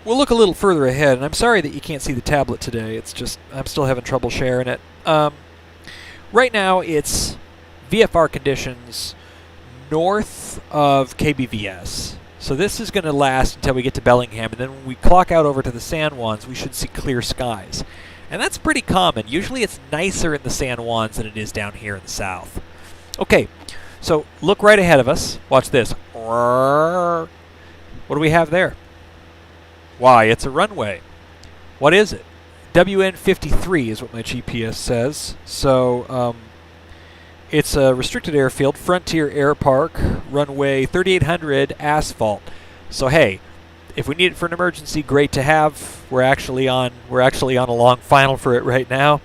We'll look a little further ahead, and I'm sorry that you can't see the tablet today. It's just, I'm still having trouble sharing it. Right now, it's VFR conditions north of KBVS. So this is going to last until we get to Bellingham, and then when we clock out over to the San Juans, we should see clear skies. And that's pretty common. Usually it's nicer in the San Juans than it is down here in the south. Okay, so look right ahead of us. Watch this. What do we have there? Why, it's a runway. What is it? WN53 is what my GPS says. So it's a restricted airfield, Frontier Air Park, runway 3800, asphalt. So hey, if we need it for an emergency, great to have. We're actually on a long final for it right now.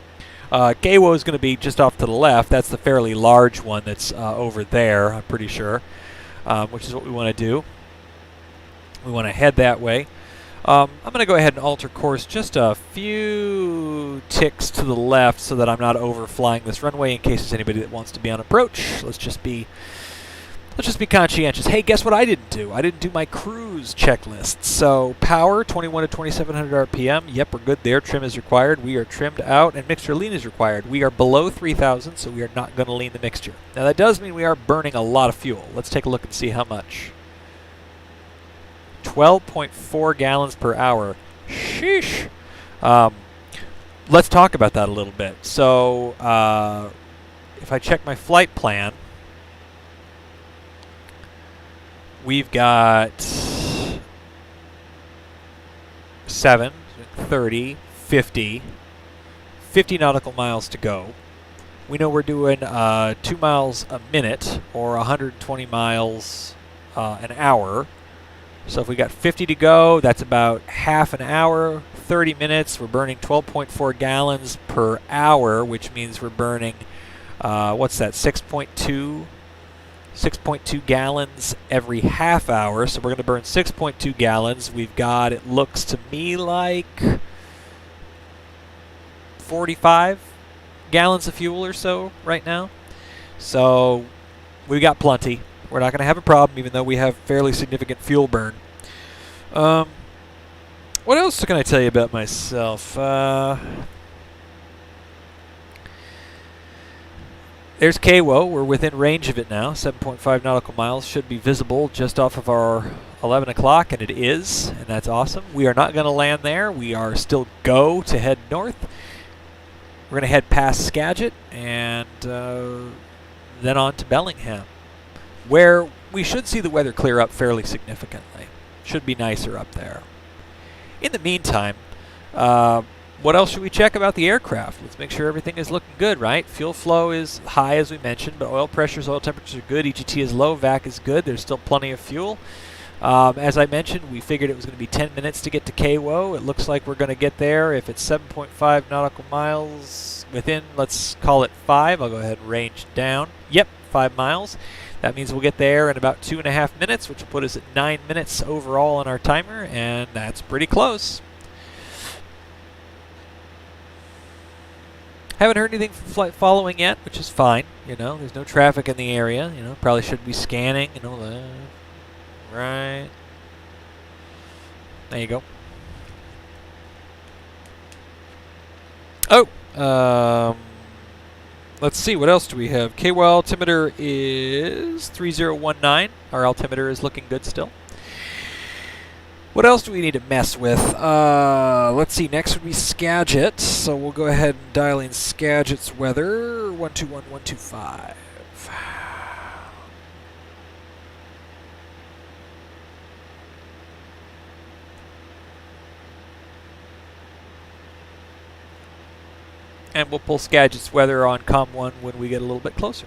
KWO is going to be just off to the left. That's the fairly large one that's over there, I'm pretty sure, which is what we want to do. We want to head that way. I'm going to go ahead and alter course just a few ticks to the left so that I'm not overflying this runway in case there's anybody that wants to be on approach. Let's just be conscientious. Hey, guess what I didn't do? I didn't do my cruise checklist. So power, 21 to 2700 RPM. Yep, we're good there. Trim is required. We are trimmed out, and mixture lean is required. We are below 3,000, so we are not going to lean the mixture. Now that does mean we are burning a lot of fuel. Let's take a look and see how much. 12.4 gallons per hour. Sheesh. Let's talk about that a little bit. So if I check my flight plan, we've got 7, 30, 50 nautical miles to go. We know we're doing 2 miles a minute, or 120 miles an hour. So if we got 50 to go, that's about half an hour, 30 minutes. We're burning 12.4 gallons per hour, which means we're burning, what's that, 6.2 gallons every half hour. So we're going to burn 6.2 gallons. We've got, it looks to me like 45 gallons of fuel or so right now. So we've got plenty. We're not going to have a problem, even though we have fairly significant fuel burn. What else can I tell you about myself? There's KWO. We're within range of it now. 7.5 nautical miles should be visible just off of our 11 o'clock, and it is, and that's awesome. We are not going to land there. We are still go to head north. We're going to head past Skagit and then on to Bellingham, where we should see the weather clear up fairly significantly. Should be nicer up there. In the meantime, what else should we check about the aircraft? Let's make sure everything is looking good, right? Fuel flow is high, as we mentioned, but oil pressures, oil temperatures are good. EGT is low, VAC is good. There's still plenty of fuel. As I mentioned, we figured it was going to be 10 minutes to get to KWO. It looks like we're going to get there. If it's 7.5 nautical miles within, let's call it 5. I'll go ahead and range down. Yep, 5 miles. That means we'll get there in about 2.5 minutes, which will put us at 9 minutes overall on our timer, and that's pretty close. Haven't heard anything from flight following yet, which is fine. You know, there's no traffic in the area. You know, probably should be scanning. You know, left, right. There you go. Oh, let's see, what else do we have? KWO altimeter is 3019. Our altimeter is looking good still. What else do we need to mess with? Let's see, next would be Skagit. So we'll go ahead and dial in Skagit's weather. 121125. And we'll pull Skagit's weather on COM1 when we get a little bit closer.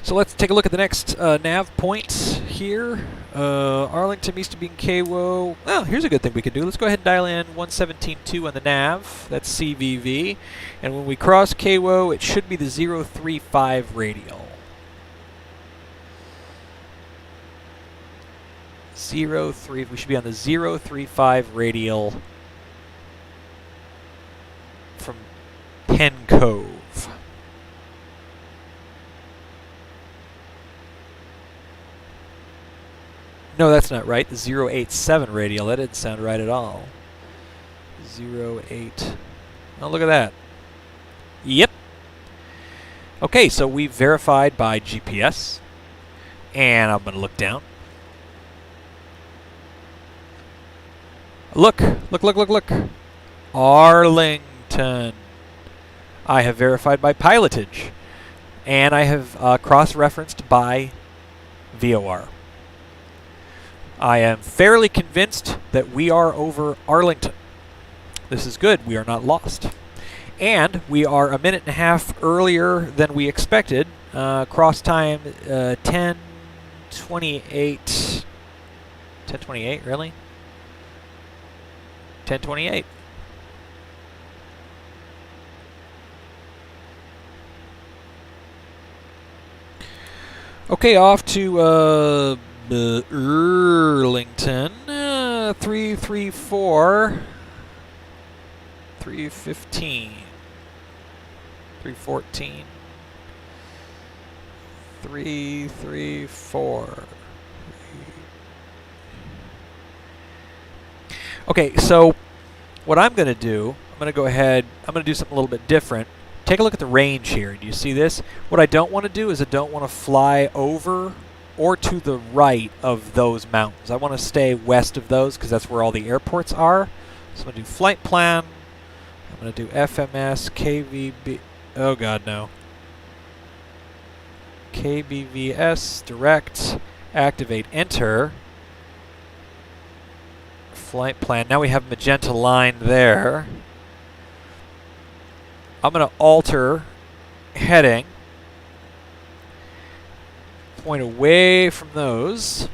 So let's take a look at the next nav point here. Arlington east of being KWO. Oh, here's a good thing we can do. Let's go ahead and dial in 117.2 on the nav. That's CVV. And when we cross KWO, it should be the 035 radial. 03. We should be on the 035 radial from Penn Cove. No, that's not right. The 087 radial. That didn't sound right at all. 08. Oh, look at that. Yep. Okay, so we've verified by GPS. And I'm going to look down. Look. Arlington. I have verified by pilotage. And I have cross-referenced by VOR. I am fairly convinced that we are over Arlington. This is good. We are not lost. And we are a minute and a half earlier than we expected. Cross time 10:28. 10:28, really? 10:28. Okay, off to Arlington. 334. 315. 314. 334. Okay, so what I'm going to do, I'm going to go ahead, I'm going to do something a little bit different. Take a look at the range here. Do you see this? What I don't want to do is I don't want to fly over or to the right of those mountains. I want to stay west of those because that's where all the airports are. So I'm going to do flight plan. I'm going to do FMS, KVB. Oh, God, no. KBVS, direct, activate, enter. Flight plan. Now we have magenta line there. I'm going to alter heading. Point away from those.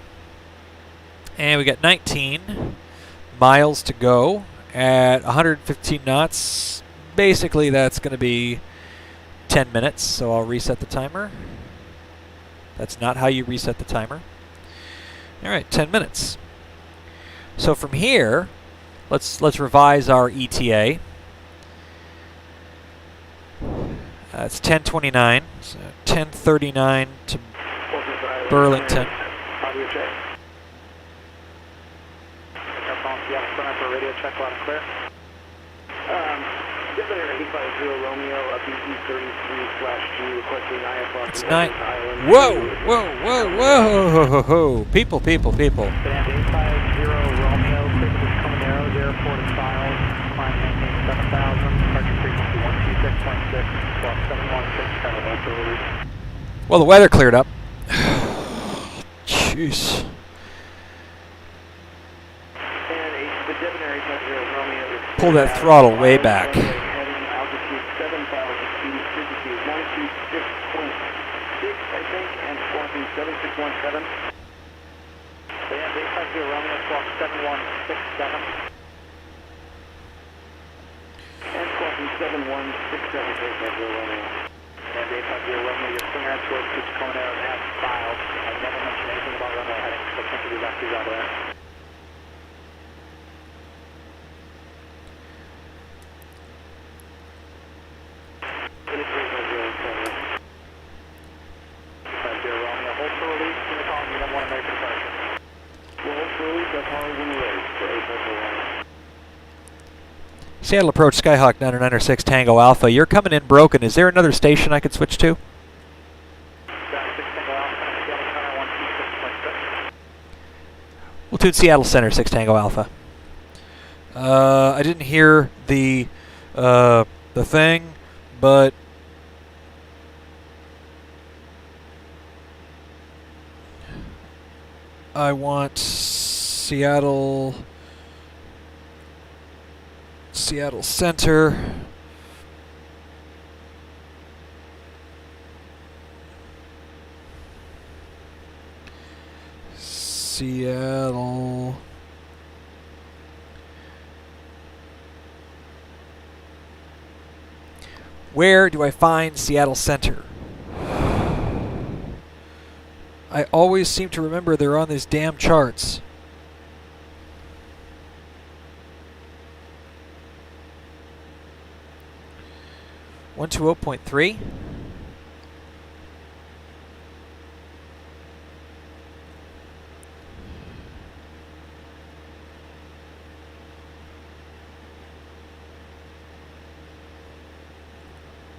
And we got 19 miles to go at 115 knots. Basically, that's going to be 10 minutes, so I'll reset the timer. That's not how you reset the timer. All right, 10 minutes. So from here, let's revise our ETA. It's 10:29, so 10:39 to Burlington. Radio check, loud and clear. It's 9. Whoa! People. Band 850 Romeo, signal is coming narrow, airport is filed, climb maintain 7000, departure frequency 126.6, squawk 716, kind of after release. Well, the weather cleared up. Jeez. Pull that throttle way back. Seattle approach Skyhawk 996 Tango Alpha. You're coming in broken. Is there another station I could switch to? We'll tune Seattle Center 6 Tango Alpha. I didn't hear the thing, but I want Seattle Center Seattle. Where do I find Seattle Center? I always seem to remember they're on these damn charts. One 120.3.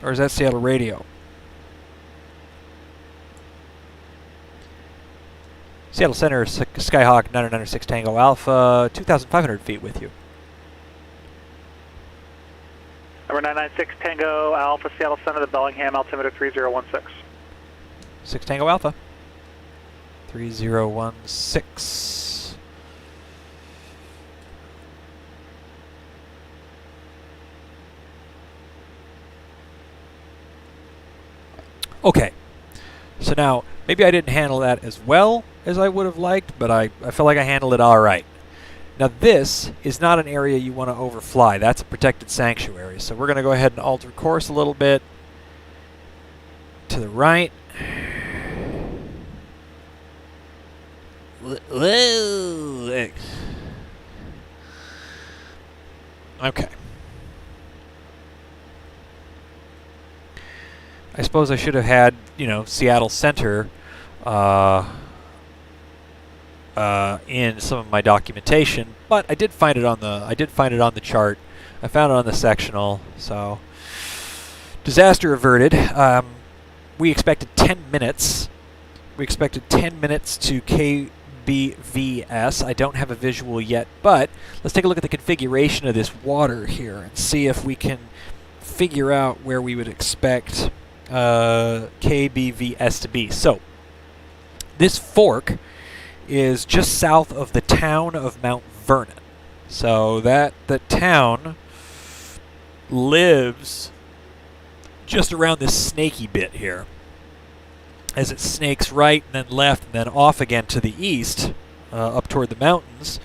Or is that Seattle Radio? Seattle Center, Skyhawk 996 Tango Alpha, 2,500 feet with you. Number 996 Tango Alpha, Seattle Center, the Bellingham, altimeter 3016. 6 Tango Alpha, 3016. Okay, so now maybe I didn't handle that as well as I would have liked, but I feel like I handled it all right. Now this is not an area you want to overfly. That's a protected sanctuary. So we're going to go ahead and alter course a little bit to the right. Whoa. Okay. I suppose I should have had, Seattle Center in some of my documentation, but I did find it on the chart. I found it on the sectional, so disaster averted. We expected 10 minutes. We expected 10 minutes to KBVS. I don't have a visual yet, but let's take a look at the configuration of this water here and see if we can figure out where we would expect KBVS to be. So this fork is just south of the town of Mount Vernon. So the town lives just around this snaky bit here. As it snakes right and then left and then off again to the east, up toward the mountains,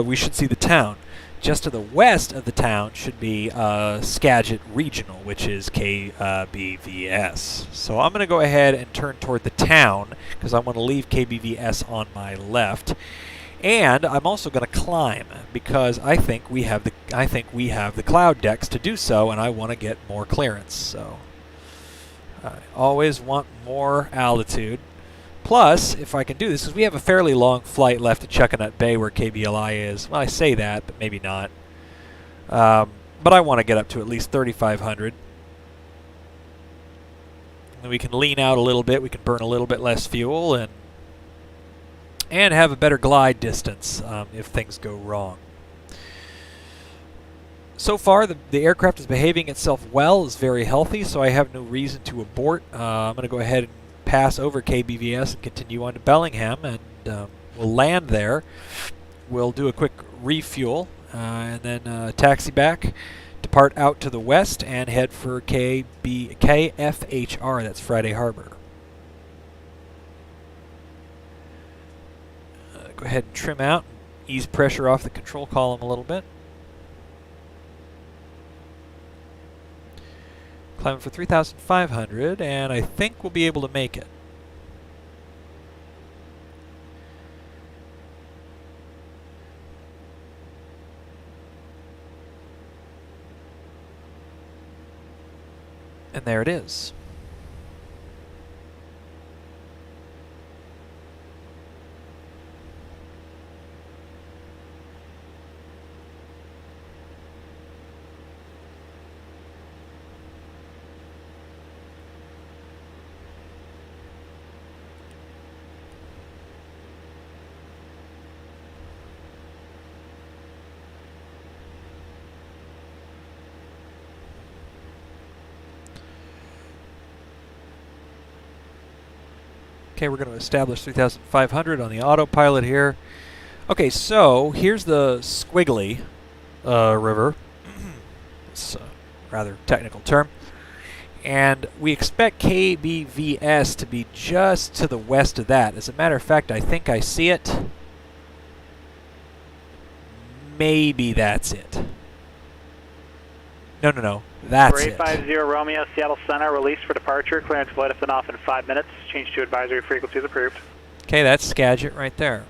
we should see the town. Just to the west of the town should be Skagit Regional, which is KBVS. So I'm going to go ahead and turn toward the town because I want to leave KBVS on my left, and I'm also going to climb because I think we have the cloud decks to do so, and I want to get more clearance. So I always want more altitude. Plus, if I can do this, because we have a fairly long flight left to Chuckanut Bay where KBLI is. Well, I say that, but maybe not. But I want to get up to at least 3,500. And we can lean out a little bit. We can burn a little bit less fuel and have a better glide distance if things go wrong. So far, the aircraft is behaving itself well. It's very healthy, so I have no reason to abort. I'm going to go ahead and pass over KBVS and continue on to Bellingham, and we'll land there. We'll do a quick refuel and then taxi back, depart out to the west, and head for Kfhr. That's Friday Harbor. Go ahead and trim out, ease pressure off the control column a little bit. Climbing for 3,500, and I think we'll be able to make it. And there it is. Okay, we're going to establish 3,500 on the autopilot here. Okay, so here's the Squiggly River. It's a rather technical term. And we expect KBVS to be just to the west of that. As a matter of fact, I think I see it. Maybe that's it. No. That's it. 850 Romeo, Seattle Center, release for departure. Clearance flight if off in 5 minutes. Change to advisory frequencies approved. Okay, that's Skagit right there.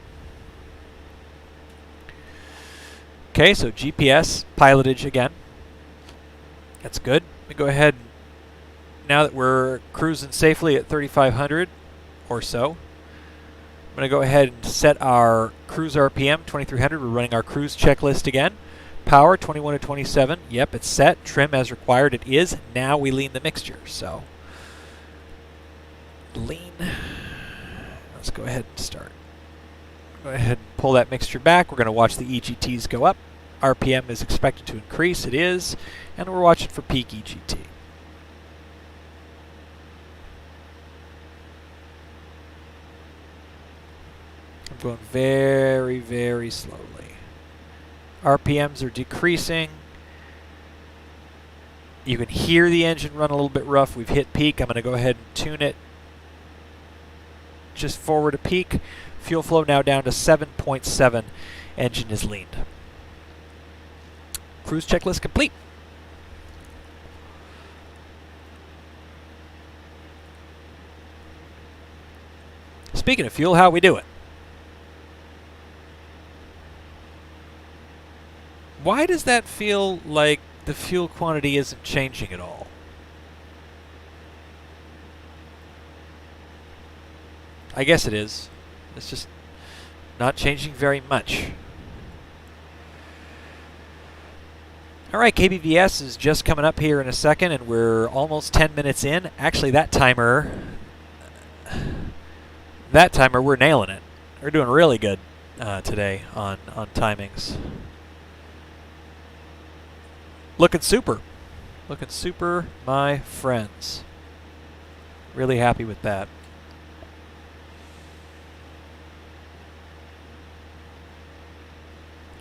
Okay, so GPS, pilotage again. That's good. We go ahead, now that we're cruising safely at 3,500 or so, I'm going to go ahead and set our cruise RPM, 2,300. We're running our cruise checklist again. Power, 21 to 27. Yep, it's set. Trim as required. It is. Now we lean the mixture. So, lean. Let's go ahead and start. Go ahead and pull that mixture back. We're going to watch the EGTs go up. RPM is expected to increase. It is. And we're watching for peak EGT. I'm going very, very slowly. RPMs are decreasing. You can hear the engine run a little bit rough. We've hit peak. I'm going to go ahead and tune it just forward to peak. Fuel flow now down to 7.7. Engine is leaned. Cruise checklist complete. Speaking of fuel, how we do it? Why does that feel like the fuel quantity isn't changing at all? I guess it is. It's just not changing very much. Alright, KBVS is just coming up here in a second, and we're almost 10 minutes in. Actually, that timer, we're nailing it. We're doing really good today on timings. Looking super. Looking super, my friends. Really happy with that.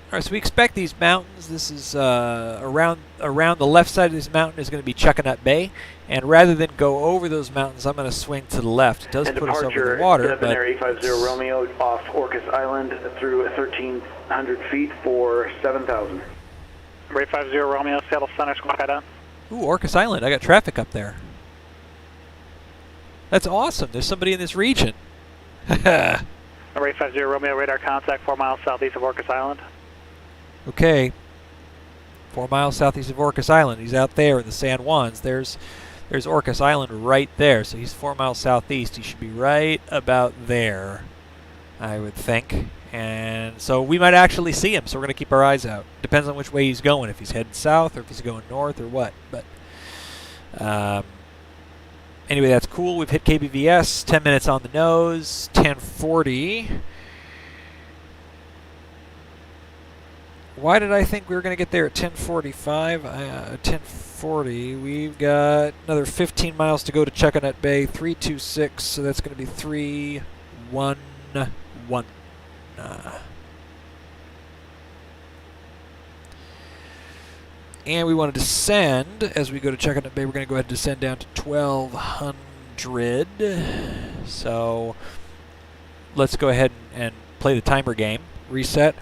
Alright, so we expect these mountains. This is around the left side of this mountain is going to be Chuckanut Bay. And rather than go over those mountains, I'm going to swing to the left. It does put us over the water. But 850 Romeo off Orcas Island through 1,300 feet for 7,000. 850 Romeo, Seattle Center, squawk head on. Ooh, Orcas Island. I got traffic up there. That's awesome. There's somebody in this region. 850 Romeo, radar contact 4 miles southeast of Orcas Island. Okay. 4 miles southeast of Orcas Island. He's out there in the San Juans. There's Orcas Island right there. So he's 4 miles southeast. He should be right about there, I would think. And so we might actually see him, so we're going to keep our eyes out. Depends on which way he's going, if he's heading south or if he's going north or what. But anyway, that's cool. We've hit KBVS, 10 minutes on the nose, 1040. Why did I think we were going to get there at 10:45? 10:40. We've got another 15 miles to go to Chuckanut Bay. 326. So that's going to be 311. And we want to descend as we go to Chuckanut Bay. We're going to go ahead and descend down to 1,200. So let's go ahead and play the timer game. Reset.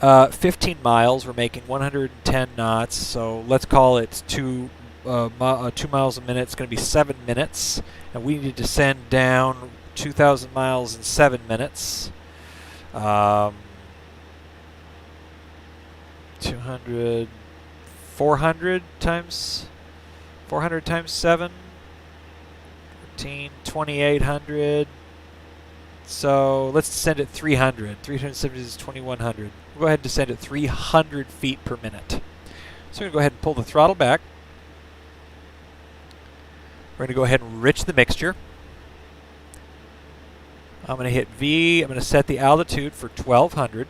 15 miles, we're making 110 knots, so let's call it 2 miles a minute. It's going to be 7 minutes, and we need to descend down 2,000 miles in 7 minutes. 200, 400 times 7, 14, 2,800. So let's descend at 300. 370 is 2,100. We'll go ahead and descend at 300 feet per minute. So we're going to go ahead and pull the throttle back. We're going to go ahead and enrich the mixture. I'm going to hit V. I'm going to set the altitude for 1,200.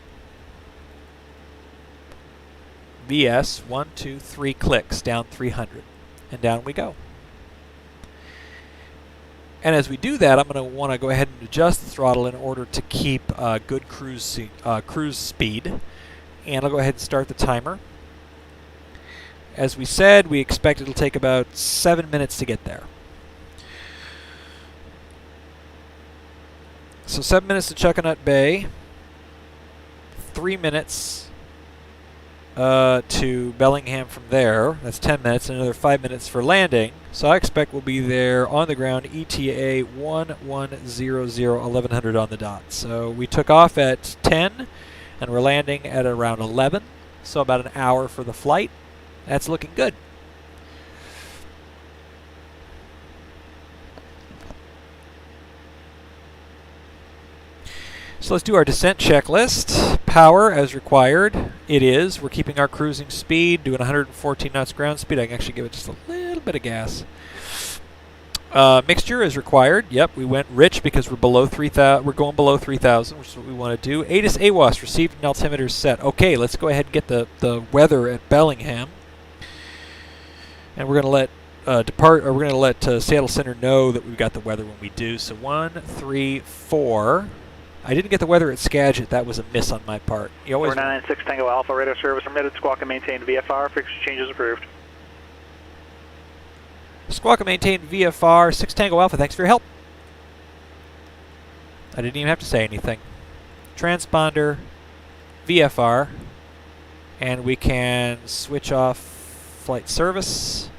VS, 1, 2, 3 clicks, down 300. And down we go. And as we do that, I'm going to want to go ahead and adjust the throttle in order to keep good cruise speed. And I'll go ahead and start the timer. As we said, we expect it'll take about 7 minutes to get there. So 7 minutes to Chuckanut Bay, 3 minutes to Bellingham from there. That's 10 minutes, and another 5 minutes for landing. So I expect we'll be there on the ground, ETA 1100, 1100 on the dot. So we took off at 10, and we're landing at around 11. So about an hour for the flight. That's looking good. So let's do our descent checklist. Power as required. It is. We're keeping our cruising speed, doing 114 knots ground speed. I can actually give it just a little bit of gas. Mixture is required. Yep, we went rich because we're below 3,000. We're going below 3,000, which is what we want to do. ATIS AWOS received and altimeters set. Okay, let's go ahead and get the weather at Bellingham, and we're going to let Seattle Center know that we've got the weather when we do. So 1, 3, 4. I didn't get the weather at Skagit. That was a miss on my part. You always 4996 Tango Alpha, radar service permitted, squawk and maintain VFR, fixture changes approved. Squawk and maintain VFR, 6 Tango Alpha, thanks for your help. I didn't even have to say anything. Transponder, VFR, and we can switch off flight service.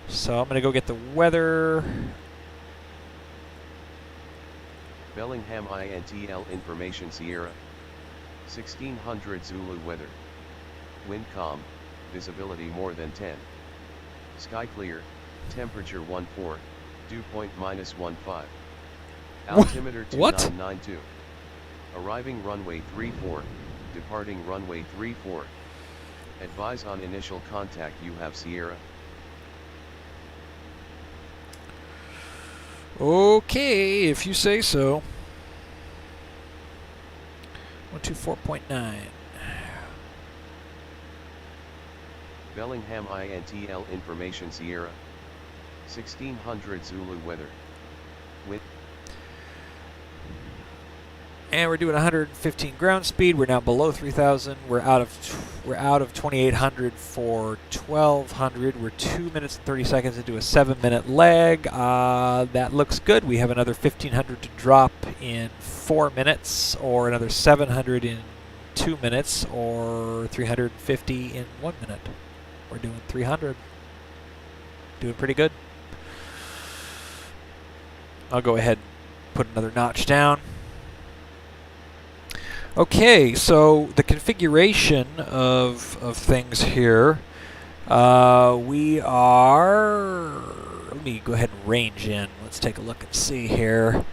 So I'm going to go get the weather. Bellingham INTL information Sierra 1600 Zulu weather. Wind calm, visibility more than 10. Sky clear, temperature 14, dew point -15. Altimeter 2992. Arriving runway 34, departing runway 34. Advise on initial contact you have Sierra. Okay, if you say so. 124.9. Bellingham INTL information Sierra 1600 Zulu weather. Wind. And we're doing 115 ground speed. We're now below 3,000. We're out of 2,800 for 1,200. We're 2 minutes and 30 seconds into a 7-minute leg. That looks good. We have another 1,500 to drop in 4 minutes, or another 700 in 2 minutes, or 350 in 1 minute. We're doing 300. Doing pretty good. I'll go ahead and put another notch down. Okay, so the configuration of things here, we are, let me go ahead and range in. Let's take a look and see here.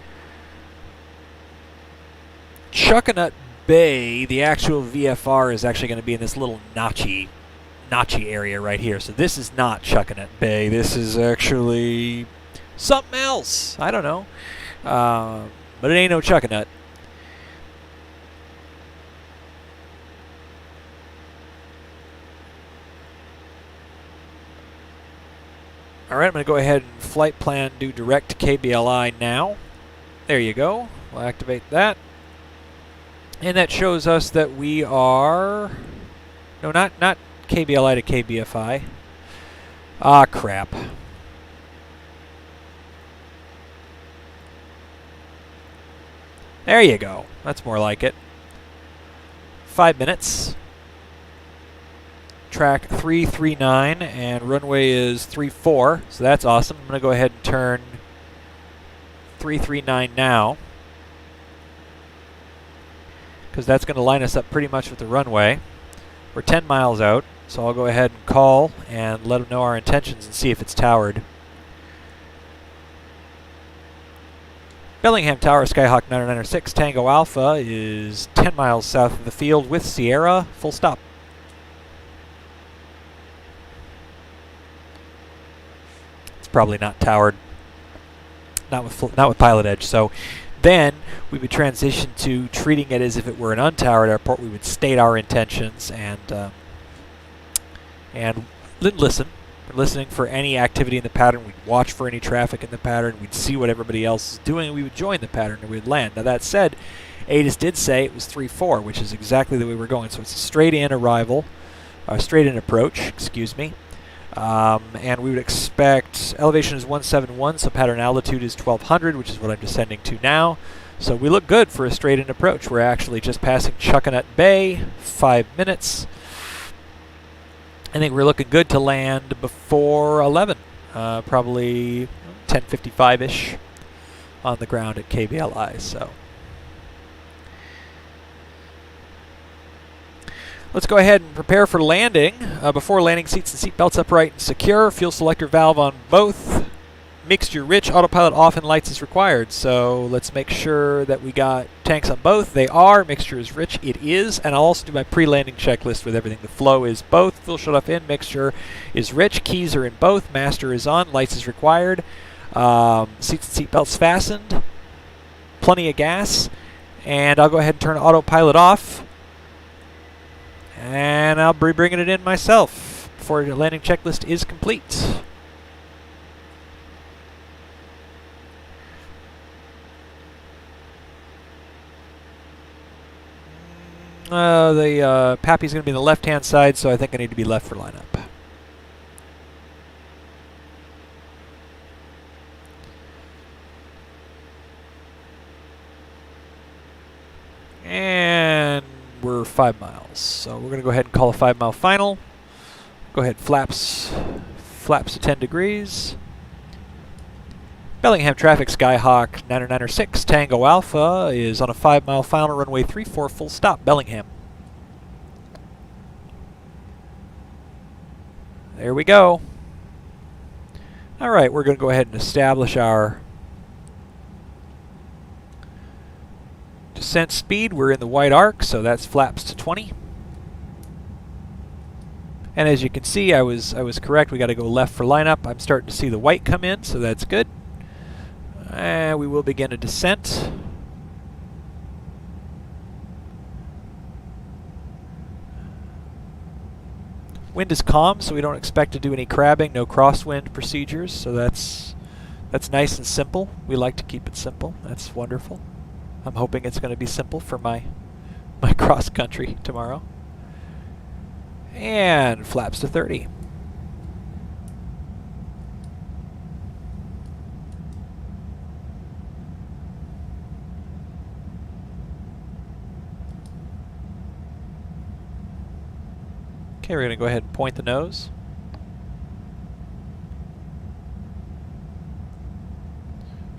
Chuckanut Bay, the actual VFR is actually going to be in this little notchy area right here. So this is not Chuckanut Bay. This is actually something else. I don't know. But it ain't no Chuckanut. Alright, I'm going to go ahead and flight plan do direct to KBLI now. There you go. We'll activate that. And that shows us that we are... No, not KBLI to KBFI. Ah, crap. There you go. That's more like it. 5 minutes. Track 339 and runway is 34, so that's awesome. I'm going to go ahead and turn 339 now, because that's going to line us up pretty much with the runway. We're 10 miles out, so I'll go ahead and call and let them know our intentions and see if it's towered. Bellingham Tower, Skyhawk 996 Tango Alpha is 10 miles south of the field with Sierra, full stop. Probably not towered, not with pilot edge. So then we would transition to treating it as if it were an untowered airport. We would state our intentions and listen. We're listening for any activity in the pattern. We'd watch for any traffic in the pattern. We'd see what everybody else is doing, and we would join the pattern and we'd land. Now that said, ATIS did say it was 3-4, which is exactly the way we're going. So it's a straight in arrival, straight in approach. Excuse me. And we would expect elevation is 171, so pattern altitude is 1200, which is what I'm descending to now. So we look good for a straight-in approach. We're actually just passing Chuckanut Bay, 5 minutes. I think we're looking good to land before 11, probably 10:55-ish on the ground at KBLI. So let's go ahead and prepare for landing. Before landing, seats and seat belts upright and secure. Fuel selector valve on both. Mixture rich, autopilot off, and lights is required. So let's make sure that we got tanks on both. They are. Mixture is rich. It is. And I'll also do my pre-landing checklist with everything. The flow is both. Fuel shut off in. Mixture is rich. Keys are in both. Master is on. Lights is required. Seats and seat belts fastened. Plenty of gas. And I'll go ahead and turn autopilot off. And I'll be bringing it in myself before the landing checklist is complete. The Pappy's going to be on the left-hand side, so I think I need to be left for lineup. And we're 5 miles, so we're going to go ahead and call a 5-mile final. Go ahead, flaps to 10 degrees. Bellingham traffic, Skyhawk 9906 Tango Alpha is on a 5-mile final, runway 34, full stop, Bellingham. There we go. All right, we're going to go ahead and establish our descent speed. We're in the white arc, so that's flaps to 20. And as you can see, I was correct. We got to go left for lineup. I'm starting to see the white come in, so that's good. And we will begin a descent. Wind is calm, so we don't expect to do any crabbing, no crosswind procedures, so that's nice and simple. We like to keep it simple. That's wonderful. I'm hoping it's going to be simple for my cross country tomorrow. And flaps to 30. Okay, we're going to go ahead and point the nose.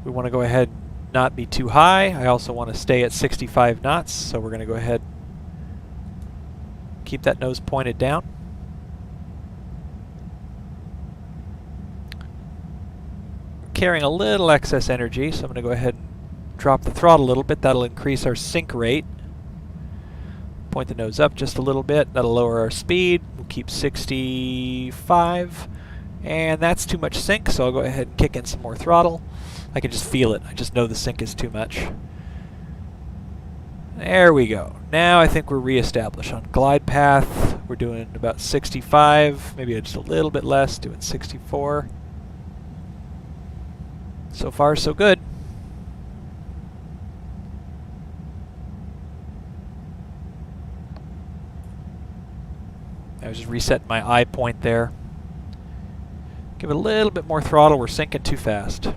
We want to go ahead and not be too high. I also want to stay at 65 knots, so we're going to go ahead and keep that nose pointed down. Carrying a little excess energy, so I'm going to go ahead and drop the throttle a little bit. That'll increase our sink rate. Point the nose up just a little bit. That'll lower our speed. We'll keep 65. And that's too much sink, so I'll go ahead and kick in some more throttle. I can just feel it. I just know the sink is too much. There we go. Now I think we're reestablished on glide path. We're doing about 65, maybe just a little bit less, doing 64. So far, so good. I was just resetting my eye point there. Give it a little bit more throttle. We're sinking too fast.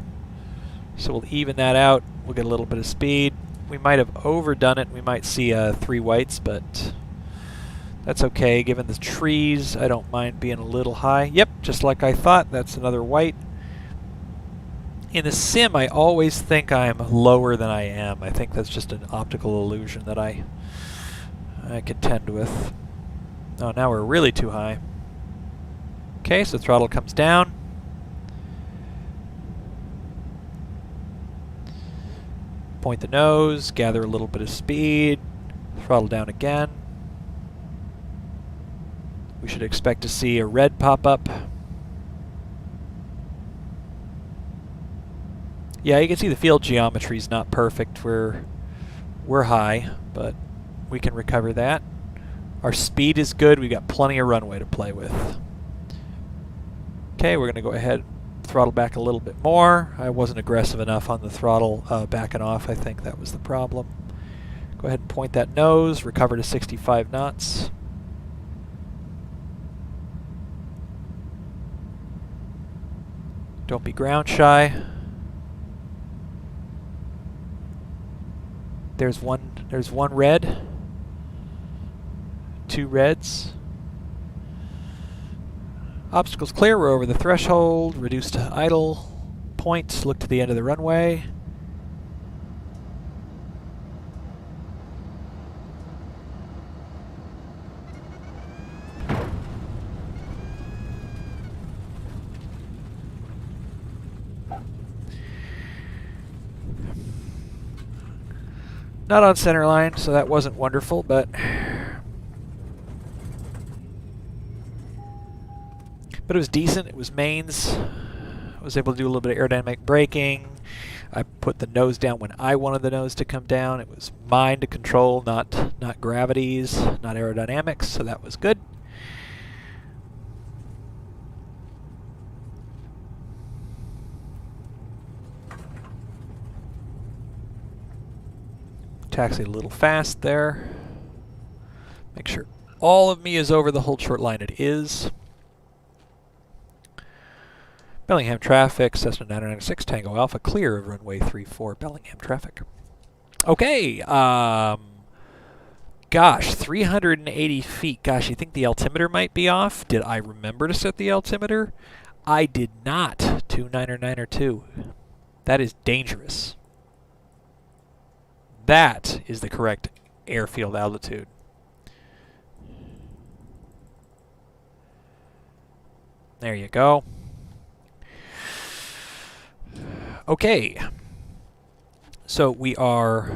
So we'll even that out. We'll get a little bit of speed. We might have overdone it. We might see 3 whites, but that's okay. Given the trees, I don't mind being a little high. Yep, just like I thought. That's another white. In the sim, I always think I'm lower than I am. I think that's just an optical illusion that I contend with. Oh, now we're really too high. Okay, so throttle comes down. Point the nose, gather a little bit of speed, throttle down again. We should expect to see a red pop up. Yeah, you can see the field geometry is not perfect. We're high, but we can recover that. Our speed is good. We've got plenty of runway to play with. Okay, we're going to go ahead and throttle back a little bit more. I wasn't aggressive enough on the throttle backing off. I think that was the problem. Go ahead and point that nose, recover to 65 knots. Don't be ground shy. There's one red. 2 reds. Obstacles clear, we're over the threshold. Reduce to idle. Points, look to the end of the runway. Not on center line, so that wasn't wonderful, but it was decent. It was mains. I was able to do a little bit of aerodynamic braking. I put the nose down when I wanted the nose to come down. It was mine to control, not gravity's, not aerodynamics, so that was good. Taxi a little fast there. Make sure all of me is over the hold short line. It is. Bellingham traffic, Cessna 996 Tango Alpha, clear of runway 34, Bellingham traffic. Okay, gosh, 380 feet. Gosh, you think the altimeter might be off? Did I remember to set the altimeter? I did not. 29902. That is dangerous. That is the correct airfield altitude. There you go. Okay. So we are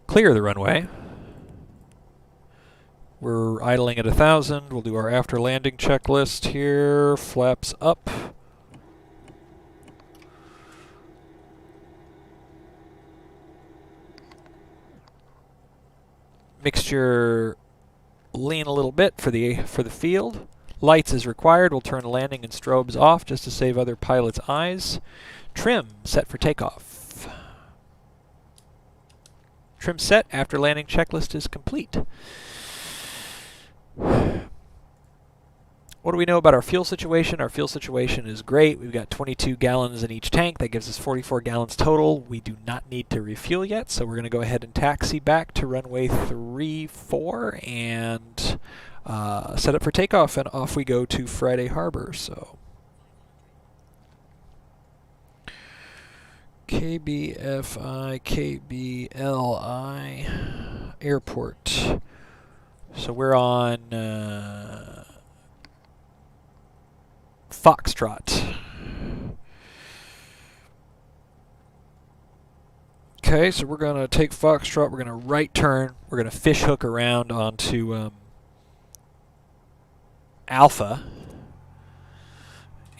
clear of the runway. We're idling at 1,000. We'll do our after landing checklist here. Flaps up. Mixture lean a little bit for the field. Lights is required. We'll turn landing and strobes off just to save other pilots' eyes. Trim set for takeoff. Trim set after landing checklist is complete. What do we know about our fuel situation? Our fuel situation is great. We've got 22 gallons in each tank. That gives us 44 gallons total. We do not need to refuel yet, so we're going to go ahead and taxi back to runway 34 and set up for takeoff, and off we go to Friday Harbor. So Kbfi, KBLI Airport. So we're on Foxtrot. Okay, so we're going to take Foxtrot, we're going to right turn, we're going to fish hook around onto Alpha,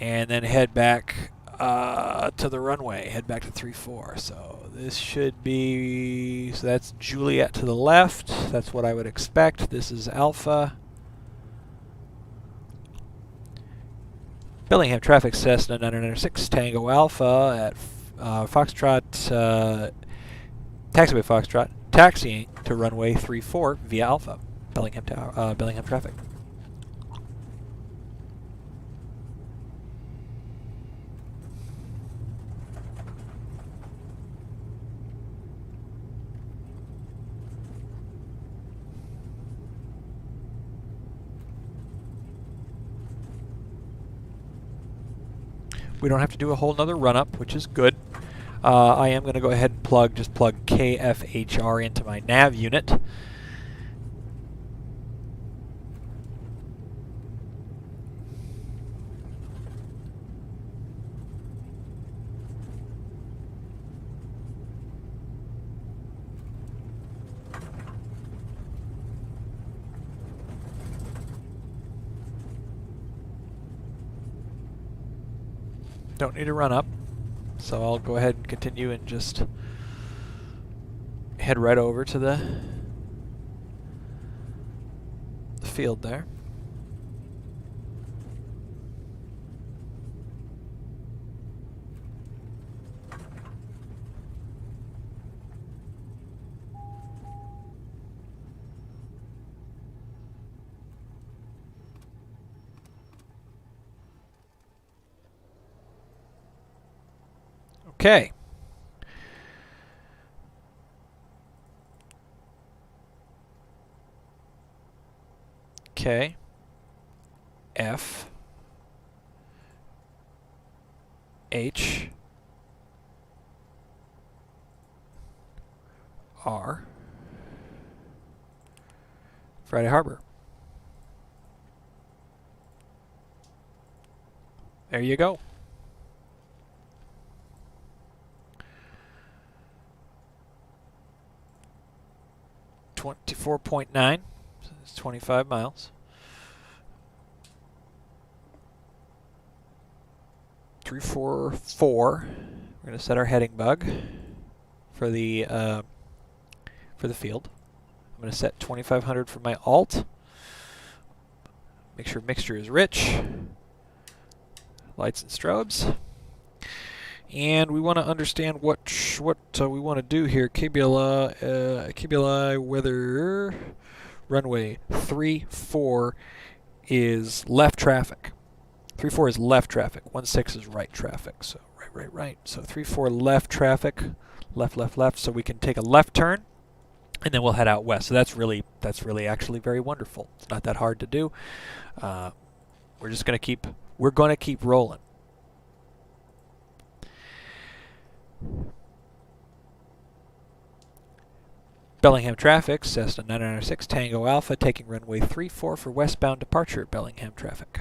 and then head back to the runway, head back to 3-4. So this should be, so that's Juliet to the left, that's what I would expect. This is Alpha. Bellingham traffic, Cessna 996 Tango Alpha at Foxtrot, taxiway Foxtrot, taxiing to runway 34 via Alpha, Bellingham traffic. We don't have to do a whole nother run-up, which is good. I am going to go ahead and plug Kfhr into my nav unit. Don't need to run up, so I'll go ahead and continue and just head right over to the field there. Okay. K, F, H, R, Friday Harbor. There you go. $24.9, so it's 25 miles. 344. We're going to set our heading bug for the field. I'm going to set 2500 for my alt. Make sure mixture is rich. Lights and strobes. And we want to understand what we want to do here. Kbfi weather runway 34 is left traffic. 34 is left traffic. 16 is right traffic. So right. So 34 left traffic. Left. So we can take a left turn, and then we'll head out west. So that's really actually very wonderful. It's not that hard to do. We're going to keep rolling. Bellingham traffic, Cessna 996 Tango Alpha, taking runway 34 for westbound departure. Bellingham traffic.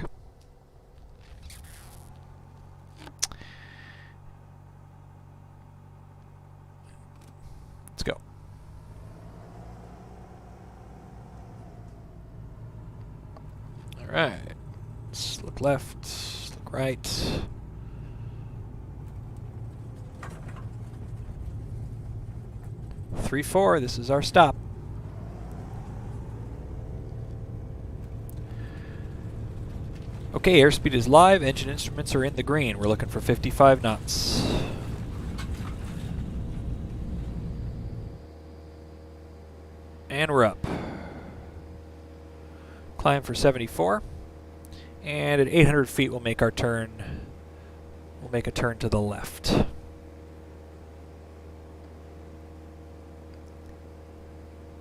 Let's go. All right. Let's look left, let's look right. Three, 4, this is our stop. Okay, airspeed is live, engine instruments are in the green. We're looking for 55 knots. And we're up. Climb for 74. And at 800 feet we'll make our turn. We'll make a turn to the left.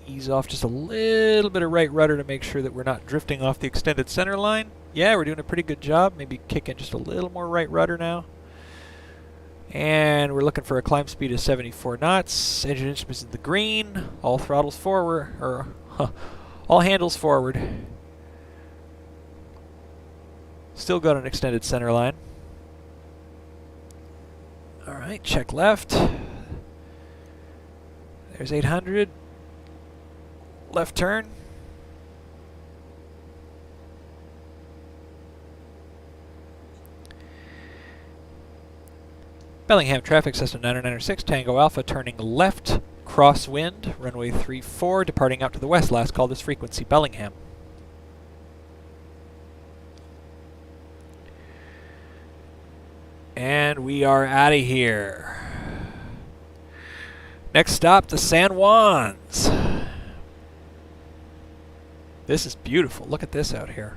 Ease off just a little bit of right rudder to make sure that we're not drifting off the extended center line. Yeah, we're doing a pretty good job. Maybe kick in just a little more right rudder now. And we're looking for a climb speed of 74 knots. Engine instruments in the green. All throttles forward, or all handles forward. Still got an extended center line. All right, check left. There's 800. Left turn. Bellingham traffic, Cessna 996 Tango Alpha, turning left, crosswind, runway 34, departing out to the west. Last call this frequency, Bellingham. And we are out of here. Next stop, the San Juans. This is beautiful. Look at this out here.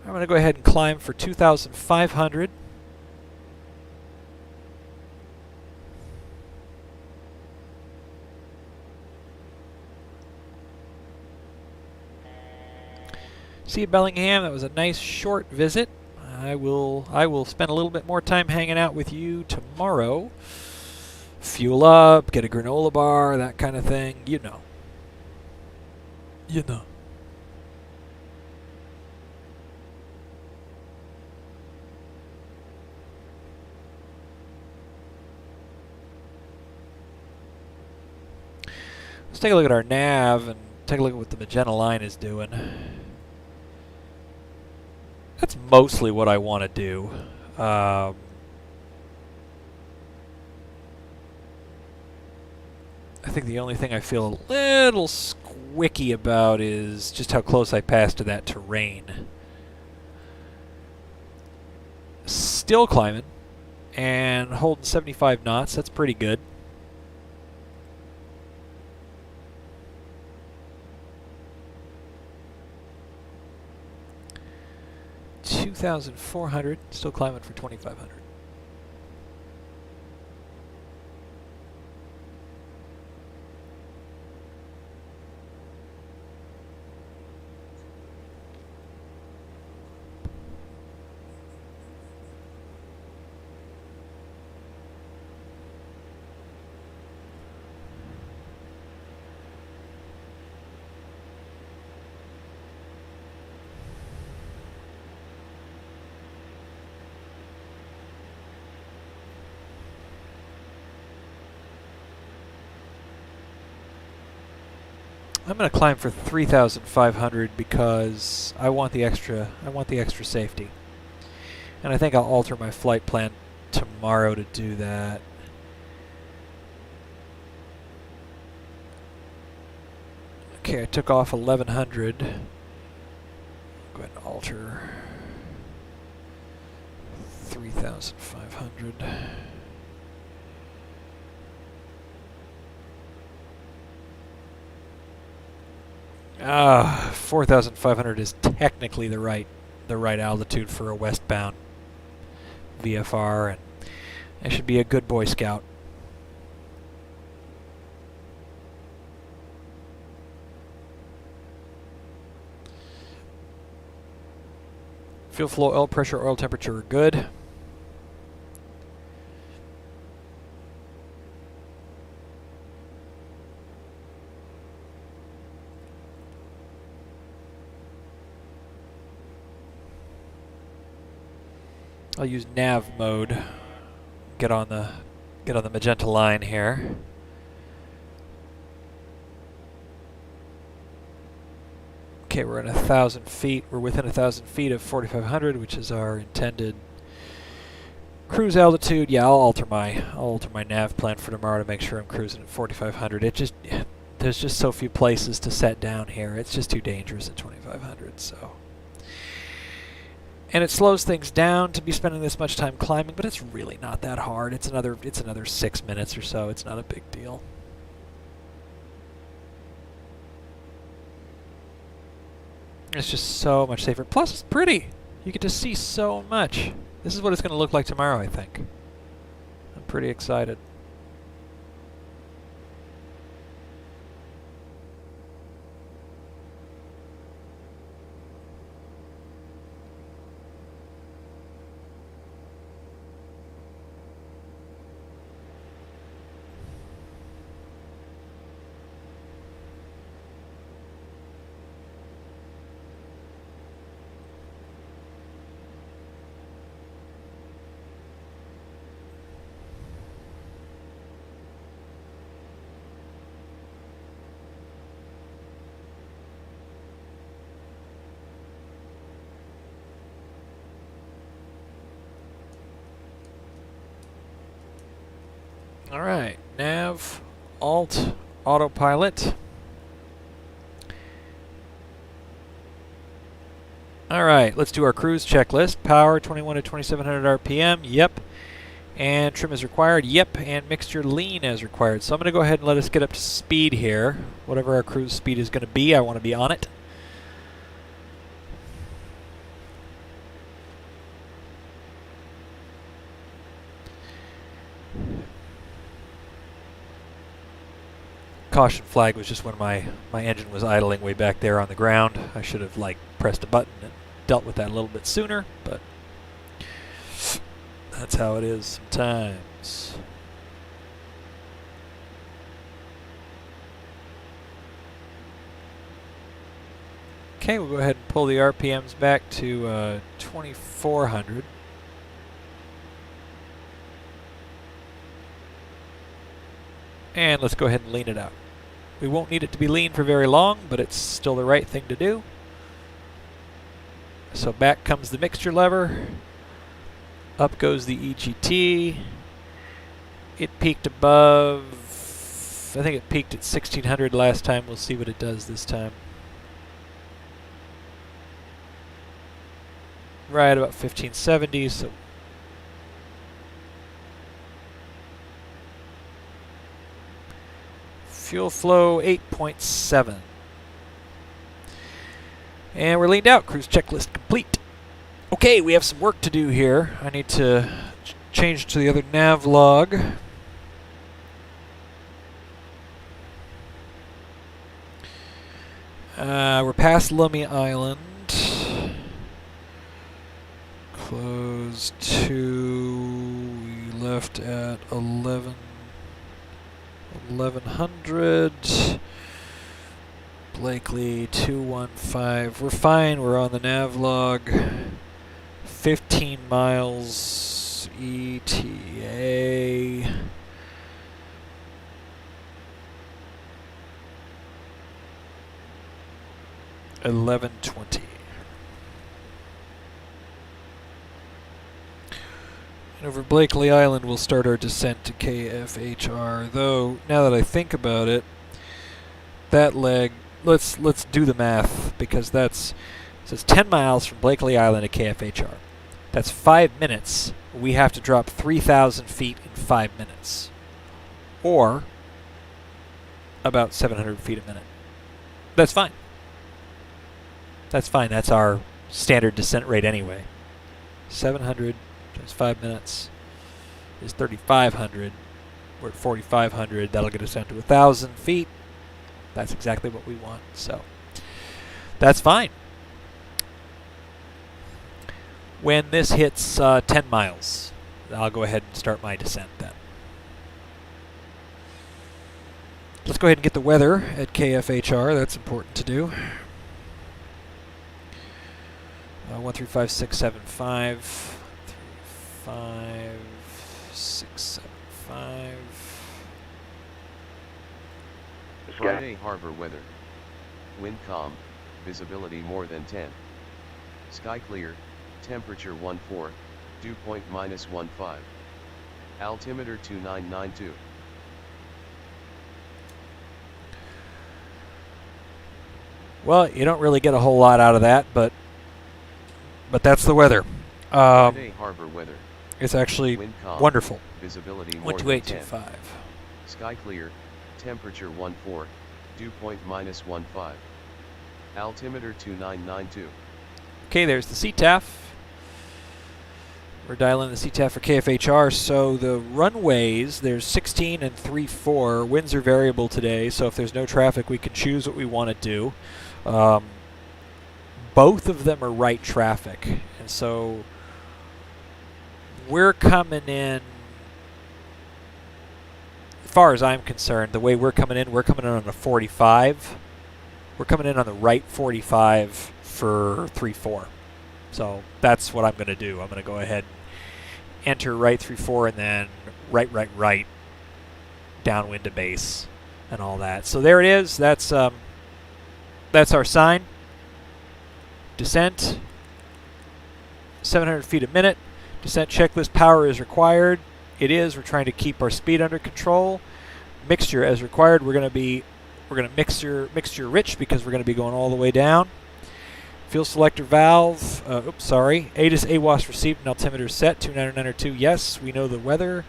I'm going to go ahead and climb for 2,500. See you, Bellingham. That was a nice short visit. I will spend a little bit more time hanging out with you tomorrow. Fuel up, get a granola bar, that kind of thing. You know. Let's take a look at our nav and take a look at what the magenta line is doing. That's mostly what I want to do. I think the only thing I feel a little squicky about is just how close I pass to that terrain. Still climbing and holding 75 knots. That's pretty good. $2,400. Still climbing for 2,500. I'm going to climb for 3,500 because I want the extra safety. And I think I'll alter my flight plan tomorrow to do that. Okay, I took off 1,100. Go ahead and alter 3,500. Ah, 4,500 is technically the right altitude for a westbound VFR, and I should be a good Boy Scout. Fuel flow, oil pressure, oil temperature are good. I'll use nav mode. Get on the magenta line here. Okay, we're at 1,000 feet. We're within 1,000 feet of 4,500, which is our intended cruise altitude. Yeah, I'll alter my nav plan for tomorrow to make sure I'm cruising at 4,500. There's just so few places to set down here. It's just too dangerous at 2,500. So. And it slows things down to be spending this much time climbing, but it's really not that hard. It's another 6 minutes or so. It's not a big deal. It's just so much safer. Plus, it's pretty. You get to see so much. This is what it's going to look like tomorrow, I think. I'm pretty excited. Alright, nav, alt, autopilot. Alright, let's do our cruise checklist. Power 21 to 2700 RPM, yep. And trim is required, yep. And mixture lean as required. So I'm going to go ahead and let us get up to speed here. Whatever our cruise speed is going to be, I want to be on it. Caution flag was just when my engine was idling way back there on the ground. I should have pressed a button and dealt with that a little bit sooner, but that's how it is sometimes. Okay, we'll go ahead and pull the RPMs back to 2,400. And let's go ahead and lean it out. We won't need it to be lean for very long, but it's still the right thing to do. So back comes the mixture lever. Up goes the EGT. It peaked above, I think it peaked at 1,600 last time. We'll see what it does this time. Right about 1,570, so fuel flow 8.7. And we're leaned out. Cruise checklist complete. Okay, we have some work to do here. I need to change to the other nav log. We're past Lummi Island. Close to, we left at 1100. Blakely 215. We're fine. We're on the nav log. 15 miles ETA. 11:20. And over Blakely Island, we'll start our descent to Kfhr. Though, now that I think about it, that leg, let's do the math, because that's, so it's 10 miles from Blakely Island to Kfhr. That's 5 minutes. We have to drop 3,000 feet in 5 minutes. Or about 700 feet a minute. That's fine. That's fine. That's our standard descent rate anyway. 700 times 5 minutes is 3,500. We're at 4,500. That'll get us down to 1,000 feet. That's exactly what we want. So that's fine. When this hits 10 miles, I'll go ahead and start my descent then. Let's go ahead and get the weather at Kfhr. That's important to do. 135.675. 5.675. Friday harbor weather. Wind calm, visibility more than 10. Sky clear, temperature 14, dew point -15. Altimeter 2992. Well, you don't really get a whole lot out of that, but that's the weather. Friday harbor weather. It's actually Wind calm, wonderful. visibility more than 10. 12825. Sky clear, temperature 14, dew point -15. Altimeter 2992. Okay, there's the CTAF. We're dialing the CTAF for Kfhr. So the runways, there's 16 and 3-4. Winds are variable today, so if there's no traffic, we can choose what we want to do. Both of them are right traffic, and so we're coming in, as far as I'm concerned, the way we're coming in on a 45. We're coming in on the right 45 for 3-4. So that's what I'm going to do. I'm going to go ahead and enter right 3-4 and then right, downwind to base and all that. So there it is. That's our sign. Descent, 700 feet a minute. Descent checklist power is required. It is. We're trying to keep our speed under control. Mixture as required. We're going to mixture rich because we're going to be going all the way down. Fuel selector valve. ATIS AWAS received and altimeter set. 29902. Yes, we know the weather.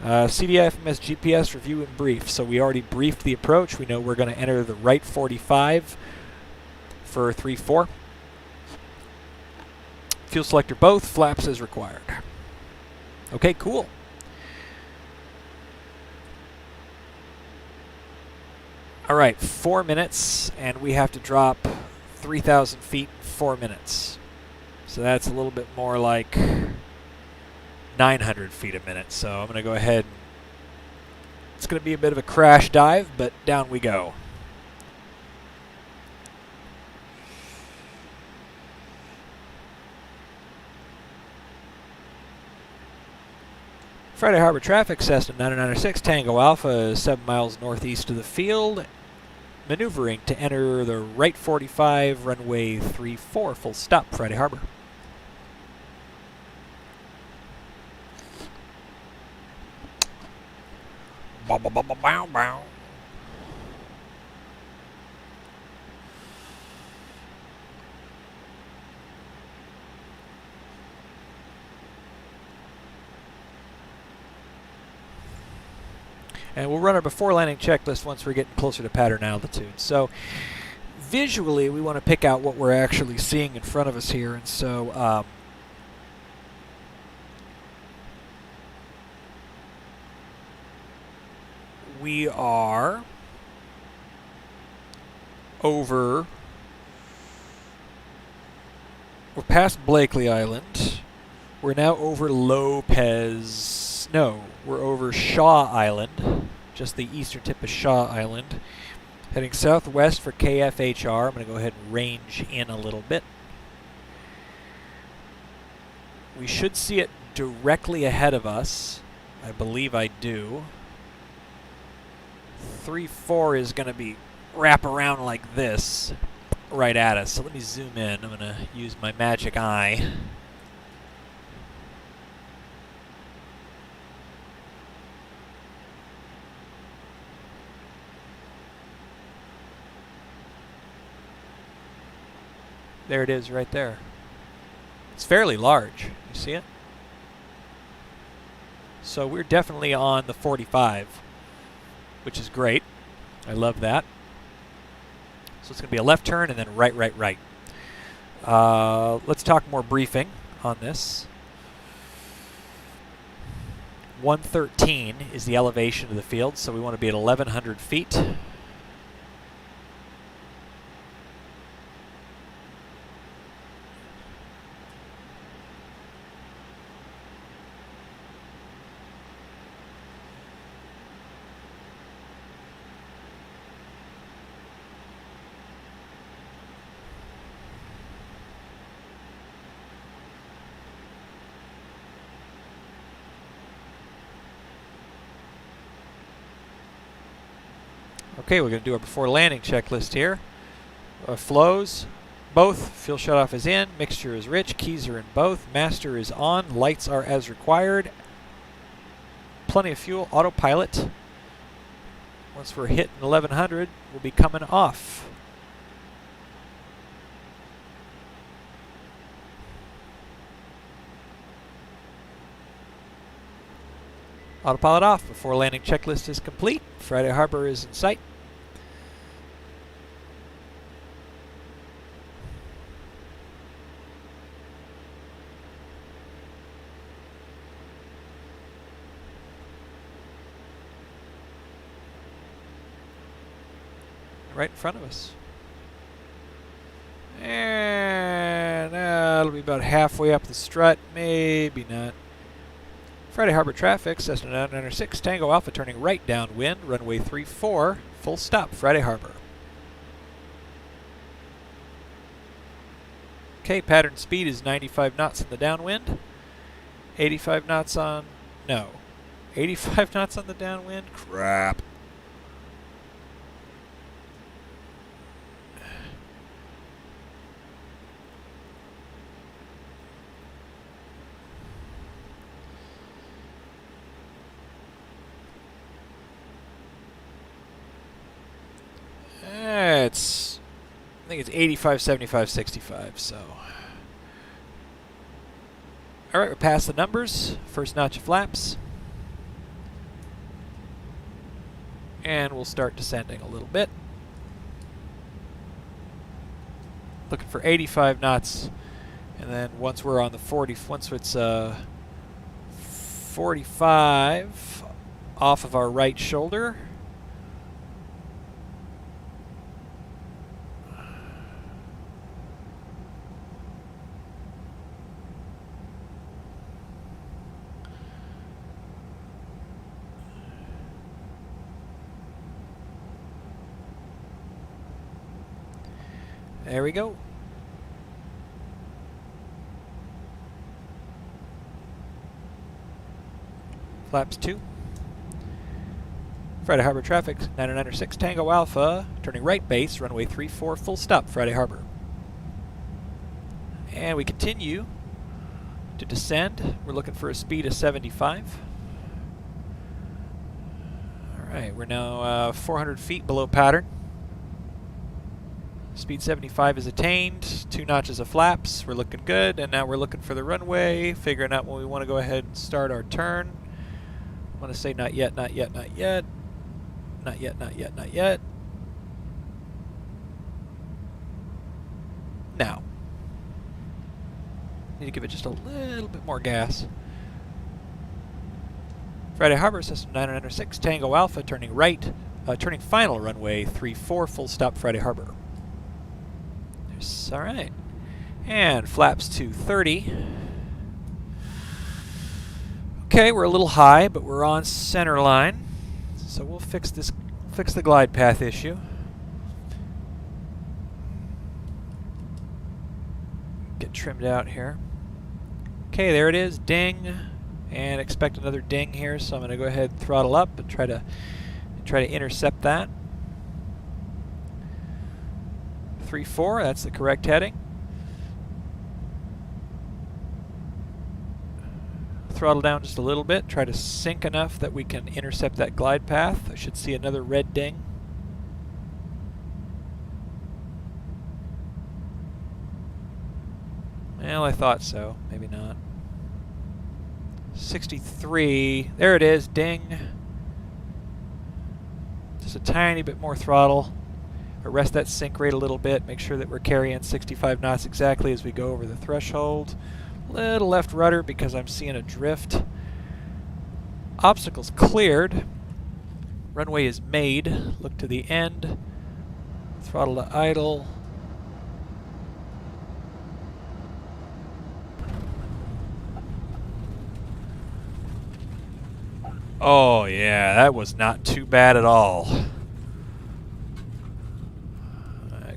CDI FMS GPS review and brief. So we already briefed the approach. We know we're going to enter the right 45 for 3-4. Fuel selector both, flaps as required. Okay, cool. All right, 4 minutes, and we have to drop 3,000 feet in 4 minutes. So that's a little bit more like 900 feet a minute. So I'm going to go ahead. It's going to be a bit of a crash dive, but down we go. Friday Harbor traffic, Cessna 996, Tango Alpha, 7 miles northeast of the field. Maneuvering to enter the right 45, runway 34, full stop, Friday Harbor. Bow, bow, bow, bow, bow, bow. And we'll run our before landing checklist once we're getting closer to pattern altitude. So visually, we want to pick out what we're actually seeing in front of us here. And so we are we're past Blakely Island. We're now over we're over Shaw Island, just the eastern tip of Shaw Island. Heading southwest for Kfhr. I'm going to go ahead and range in a little bit. We should see it directly ahead of us. I believe I do. 3-4 is going to be wrap around like this. right at us. So let me zoom in. I'm going to use my magic eye. There it is right there. It's fairly large. You see it? So we're definitely on the 45, which is great. I love that. So it's going to be a left turn and then right, right, right. Let's talk more briefing on this. 113 is the elevation of the field, so we want to be at 1,100 feet. Okay, we're going to do our before landing checklist here. Flows, both. Fuel shutoff is in. Mixture is rich. Keys are in both. Master is on. Lights are as required. Plenty of fuel. Autopilot. Once we're hitting 1100, we'll be coming off. Autopilot off. Before landing checklist is complete. Friday Harbor is in sight. Right in front of us. And it'll be about halfway up the strut, maybe not. Friday Harbor traffic, Cessna 996, Tango Alpha turning right downwind, runway 34, full stop, Friday Harbor. Okay, pattern speed is 95 knots in the downwind, 85 knots on, no, 85 knots on the downwind, crap. I think it's 85, 75, 65, so. All right, we're past the numbers. First notch of flaps. And we'll start descending a little bit. Looking for 85 knots. And then once we're on the 40, once it's 45 off of our right shoulder, there we go. Flaps 2. Friday Harbor traffic, 996 Tango Alpha, turning right base, runway 34, full stop, Friday Harbor. And we continue to descend. We're looking for a speed of 75. All right, we're now 400 feet below pattern. Speed 75 is attained, 2 notches of flaps, we're looking good, and now we're looking for the runway, figuring out when we want to go ahead and start our turn. I want to say not yet, not yet, not yet, not yet, not yet, not yet. Now. Need to give it just a little bit more gas. Friday Harbor, System 996, Tango Alpha, turning right, turning final runway 34, full stop, Friday Harbor. All right, and flaps to 30. Okay, we're a little high, but we're on center line, so we'll fix the glide path issue. Get trimmed out here. Okay, there it is, ding, and expect another ding here. So I'm going to go ahead and throttle up and try to intercept that. 34, that's the correct heading. Throttle down just a little bit, try to sink enough that we can intercept that glide path. I should see another red ding. Well, I thought so. Maybe not. 63. There it is. Ding. Just a tiny bit more throttle. Arrest that sink rate a little bit. Make sure that we're carrying 65 knots exactly as we go over the threshold. Little left rudder because I'm seeing a drift. Obstacles cleared. Runway is made. Look to the end. Throttle to idle. Oh yeah, that was not too bad at all.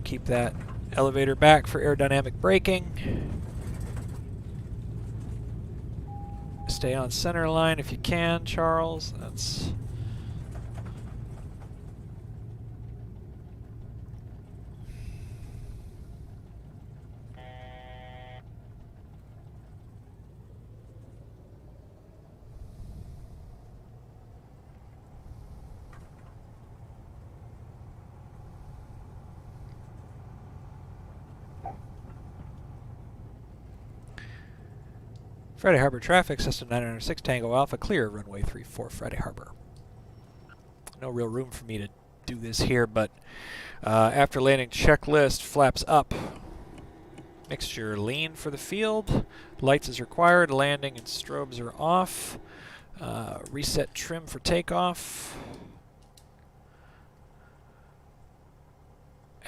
Keep that elevator back for aerodynamic braking. Stay on center line if you can, Charles. That's... Friday Harbor traffic, system 906 Tango Alpha, clear runway 34 Friday Harbor. No real room for me to do this here, but after landing checklist, flaps up. Mixture lean for the field. Lights is required, landing and strobes are off. Reset trim for takeoff.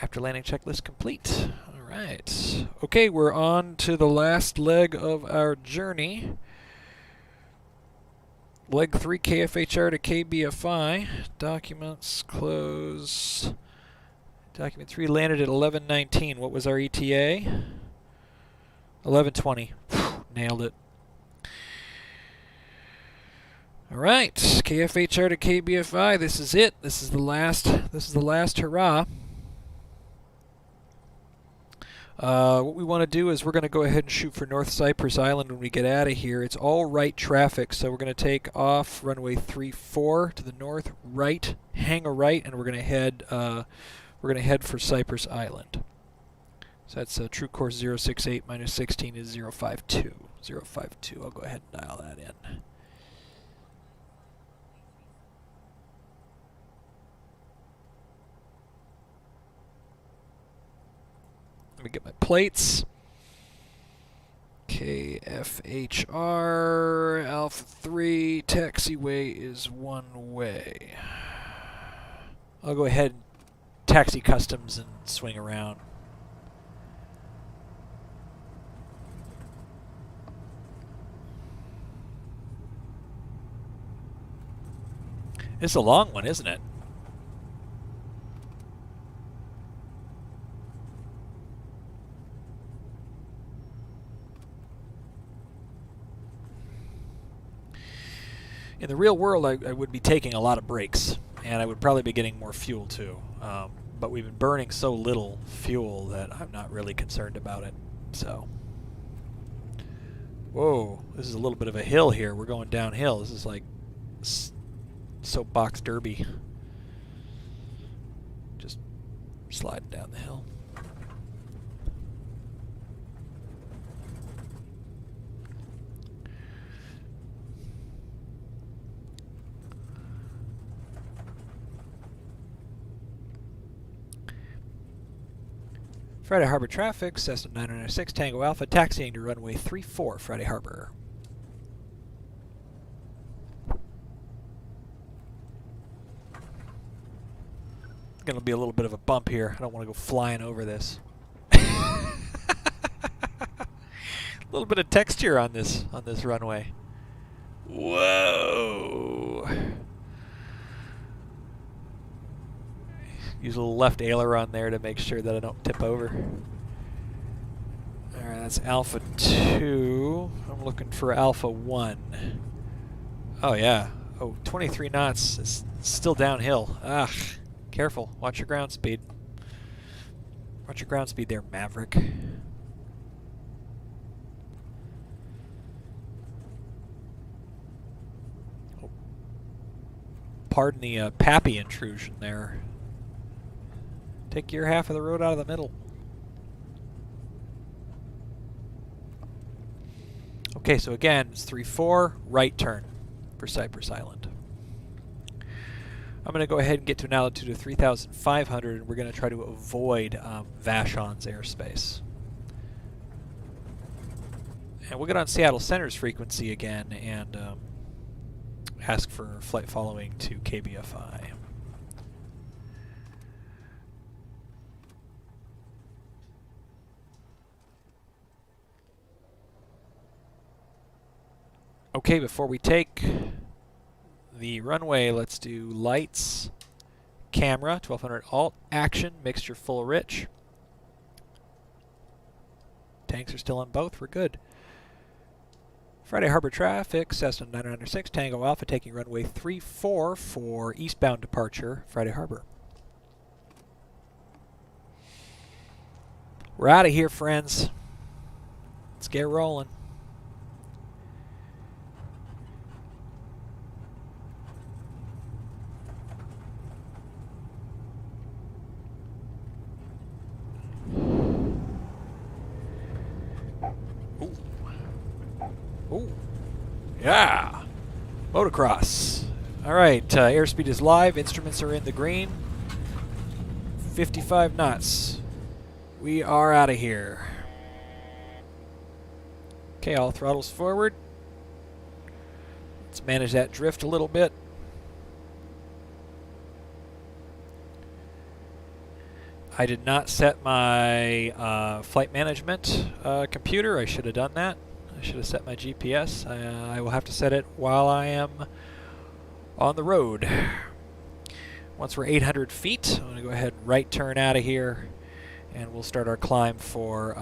After landing checklist complete. Alright. Okay, we're on to the last leg of our journey. Leg 3, Kfhr to Kbfi. Documents, close. Document 3 landed at 11:19. What was our ETA? 11:20. Nailed it. Alright, Kfhr to Kbfi. This is it. This is the last hurrah. What we want to do is we're going to go ahead and shoot for North Cypress Island when we get out of here. It's all right traffic, so we're going to take off runway 34 to the north, right, hang a right, and we're going to head for Cypress Island. So that's true course 068 minus 16 is 052. 052. I'll go ahead and dial that in. Let me get my plates. Kfhr Alpha 3 taxiway is one way. I'll go ahead and taxi customs and swing around. It's a long one, isn't it? In the real world, I would be taking a lot of breaks, and I would probably be getting more fuel too. But we've been burning so little fuel that I'm not really concerned about it. So, whoa, this is a little bit of a hill here. We're going downhill. This is like soapbox derby. Just sliding down the hill. Friday Harbor traffic, Cessna 906 Tango Alpha, taxiing to runway 34 Friday Harbor. Gonna be a little bit of a bump here. I don't want to go flying over this. A little bit of texture on this runway. Whoa! Use a little left aileron there to make sure that I don't tip over. Alright, that's Alpha 2. I'm looking for Alpha 1. Oh yeah. Oh, 23 knots. It's still downhill. Ugh. Careful. Watch your ground speed. What's your ground speed there, Maverick? Oh. Pardon the Pappy intrusion there. Take your half of the road out of the middle. Okay, so again, it's 3-4, right turn for Cypress Island. I'm going to go ahead and get to an altitude of 3,500, and we're going to try to avoid Vashon's airspace. And we'll get on Seattle Center's frequency again and ask for flight following to Kbfi. Okay, before we take the runway, let's do lights, camera, 1200 alt, action, mixture full rich. Tanks are still on both, we're good. Friday Harbor traffic, Cessna 996, Tango Alpha taking runway 34 for eastbound departure, Friday Harbor. We're out of here, friends. Let's get rolling. Ooh. Yeah! Motocross. Alright, airspeed is live. Instruments are in the green. 55 knots. We are out of here. Okay, all throttles forward. Let's manage that drift a little bit. I did not set my flight management computer. I should have done that. I should have set my GPS. I will have to set it while I am on the road. Once we're 800 feet, I'm going to go ahead and right turn out of here, and we'll start our climb for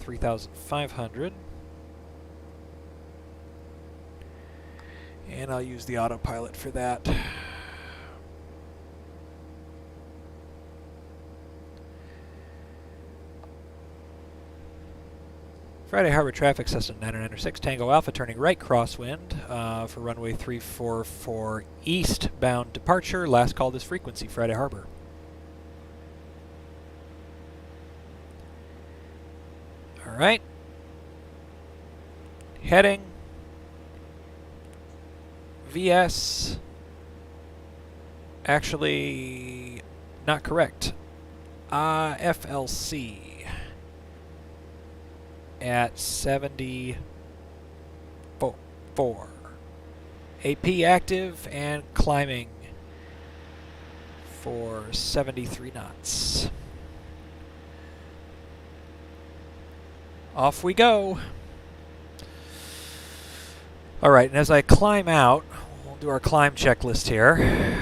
3,500. And I'll use the autopilot for that. Friday Harbor traffic, Cessna 996, Tango Alpha turning right crosswind for runway 34 for eastbound departure. Last call this frequency, Friday Harbor. All right. Heading. VS. Actually, not correct. FLC. At 74. AP active and climbing for 73 knots. Off we go. Alright, and as I climb out, we'll do our climb checklist here.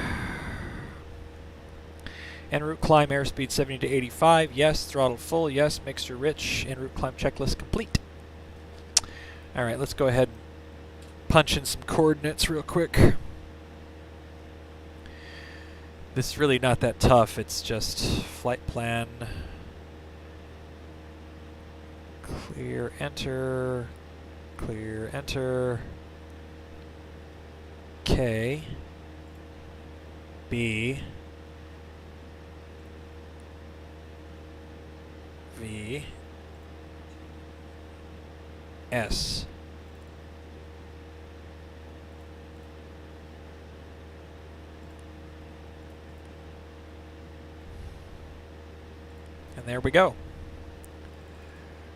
En route climb airspeed 70 to 85. Yes. Throttle full. Yes. Mixture rich. En route climb checklist complete. All right, let's go ahead and punch in some coordinates real quick. This is really not that tough. It's just flight plan. Clear, enter. Clear, enter. K. B. V. S. And there we go.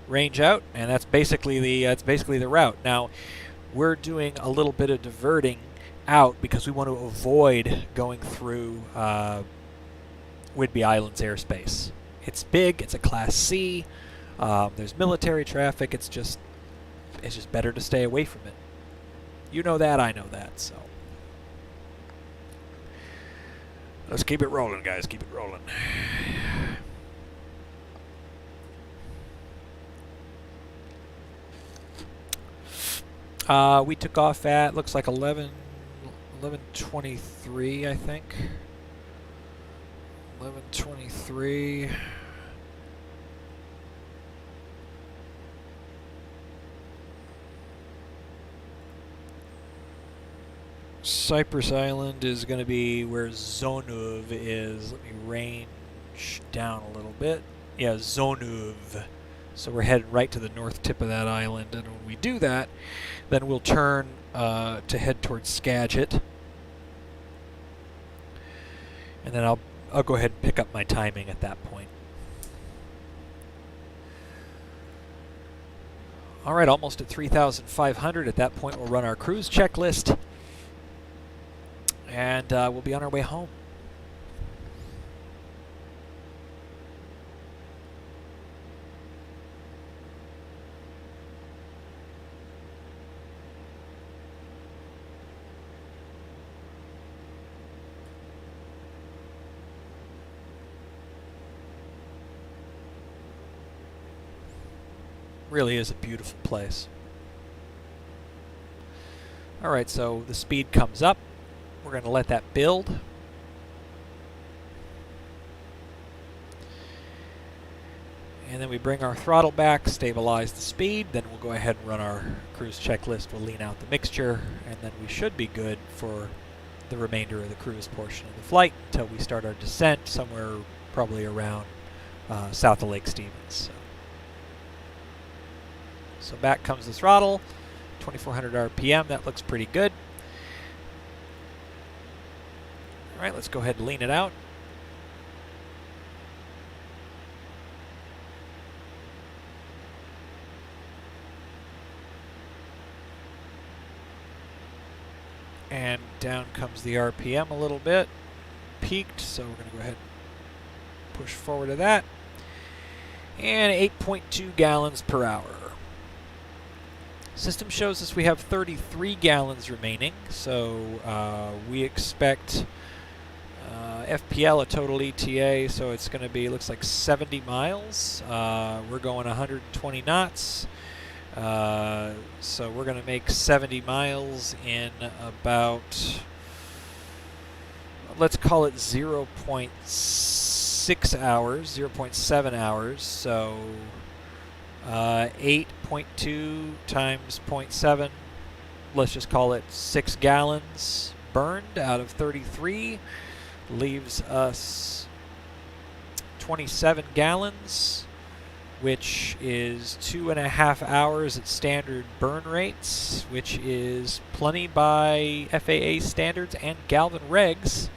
Range out, and that's basically the route. Now, we're doing a little bit of diverting out because we want to avoid going through Whidbey Island's airspace. It's big. It's a Class C. There's military traffic. It's just better to stay away from it. You know that. I know that. So let's keep it rolling, guys. Keep it rolling. We took off at looks like 11:23, I think. 11:23. Cypress Island is going to be where Zonuv is. Let me range down a little bit. Yeah, Zonuv. So we're heading right to the north tip of that island, and when we do that, then we'll turn to head towards Skagit. And then I'll go ahead and pick up my timing at that point. All right, almost at 3,500. At that point, we'll run our cruise checklist, and we'll be on our way home. Really is a beautiful place. All right, so the speed comes up. We're going to let that build. And then we bring our throttle back, stabilize the speed, then we'll go ahead and run our cruise checklist. We'll lean out the mixture, and then we should be good for the remainder of the cruise portion of the flight until we start our descent somewhere probably around south of Lake Stevens. So back comes the throttle, 2,400 RPM, that looks pretty good. All right, let's go ahead and lean it out. And down comes the RPM a little bit, peaked, so we're going to go ahead and push forward to that. And 8.2 gallons per hour. System shows us we have 33 gallons remaining, so we expect FPL, a total ETA, so it's going to be, looks like 70 miles. We're going 120 knots, so we're going to make 70 miles in about, let's call it 0.6 hours, 0.7 hours, so 8.2 times 0.7, let's just call it 6 gallons burned out of 33, leaves us 27 gallons, which is 2.5 hours at standard burn rates, which is plenty by FAA standards and Galvin regs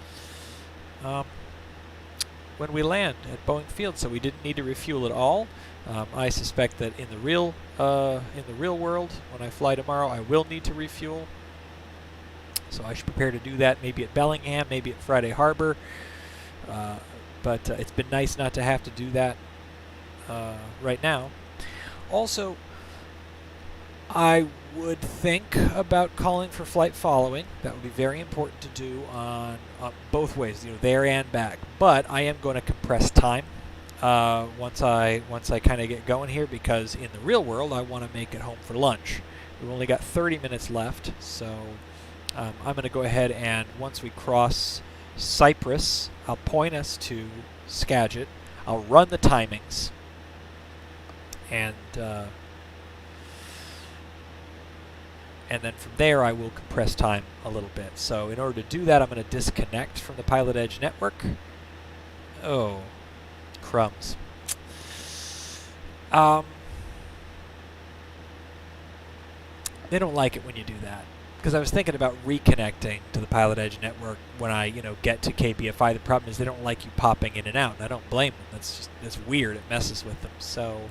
when we land at Boeing Field, so we didn't need to refuel at all. I suspect that in the real world, when I fly tomorrow, I will need to refuel. So I should prepare to do that maybe at Bellingham, maybe at Friday Harbor. But it's been nice not to have to do that right now. Also, I would think about calling for flight following. That would be very important to do on both ways, there and back. But I am going to compress time once I kind of get going here, because in the real world I want to make it home for lunch. We've only got 30 minutes left, so I'm going to go ahead and once we cross Cyprus, I'll point us to Skagit. I'll run the timings, and then from there I will compress time a little bit. So in order to do that, I'm going to disconnect from the Pilot Edge network. Oh, crumbs. They don't like it when you do that, because I was thinking about reconnecting to the Pilot Edge network when I, get to Kbfi. The problem is they don't like you popping in and out, and I don't blame them. That's weird. It messes with them. So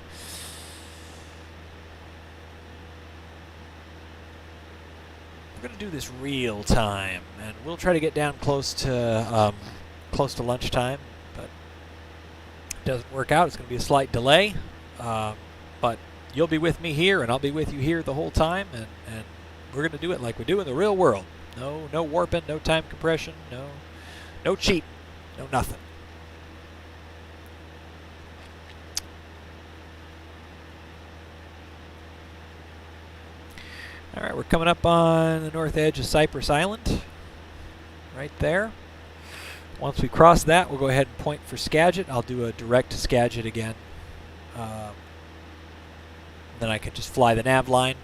we're going to do this real time, and we'll try to get down close to lunchtime, but if it doesn't work out, it's going to be a slight delay. But you'll be with me here, and I'll be with you here the whole time, and we're going to do it like we do in the real world. No warping, no time compression, no cheat, no nothing. All right, we're coming up on the north edge of Cypress Island, right there. Once we cross that, we'll go ahead and point for Skagit. I'll do a direct to Skagit again. Then I can just fly the nav line.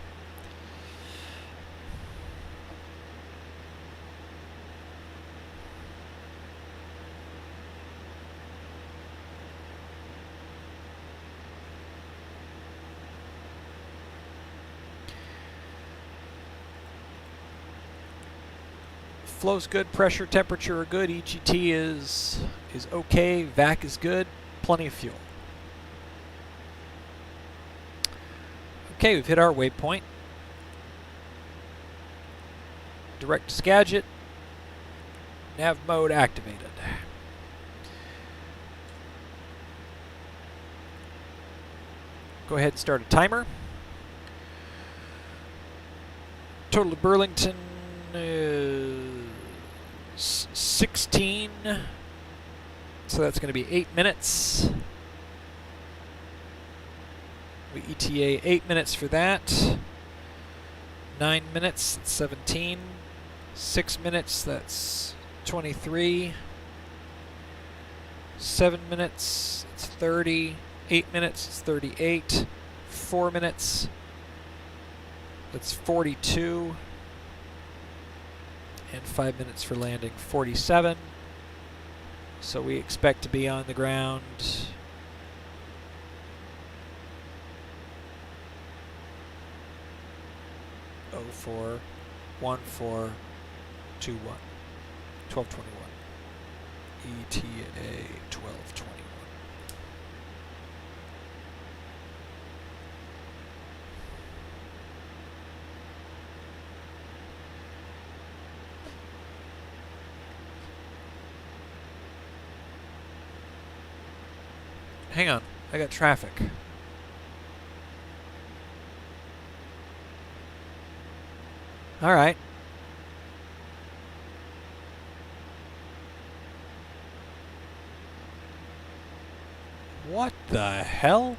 Flow's good, pressure, temperature are good, EGT is okay, vac is good, plenty of fuel. Okay, we've hit our waypoint. Direct to Skagit. Nav mode activated. Go ahead and start a timer. Total to Burlington is 16. So that's going to be 8 minutes. We ETA 8 minutes for that. 9 minutes, that's 17. 6 minutes, that's 23. 7 minutes, it's 30. 8 minutes, it's 38. 4 minutes, that's 42. And 5 minutes for landing, 47. So we expect to be on the ground .041421 1221 ETA 1221. Hang on, I got traffic. All right. What the hell?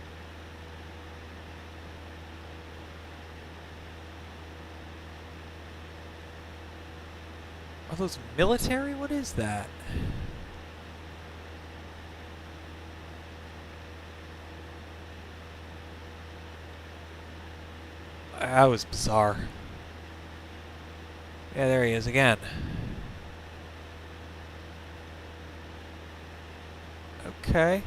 Are those military? What is that? That was bizarre. Yeah, there he is again. Okay.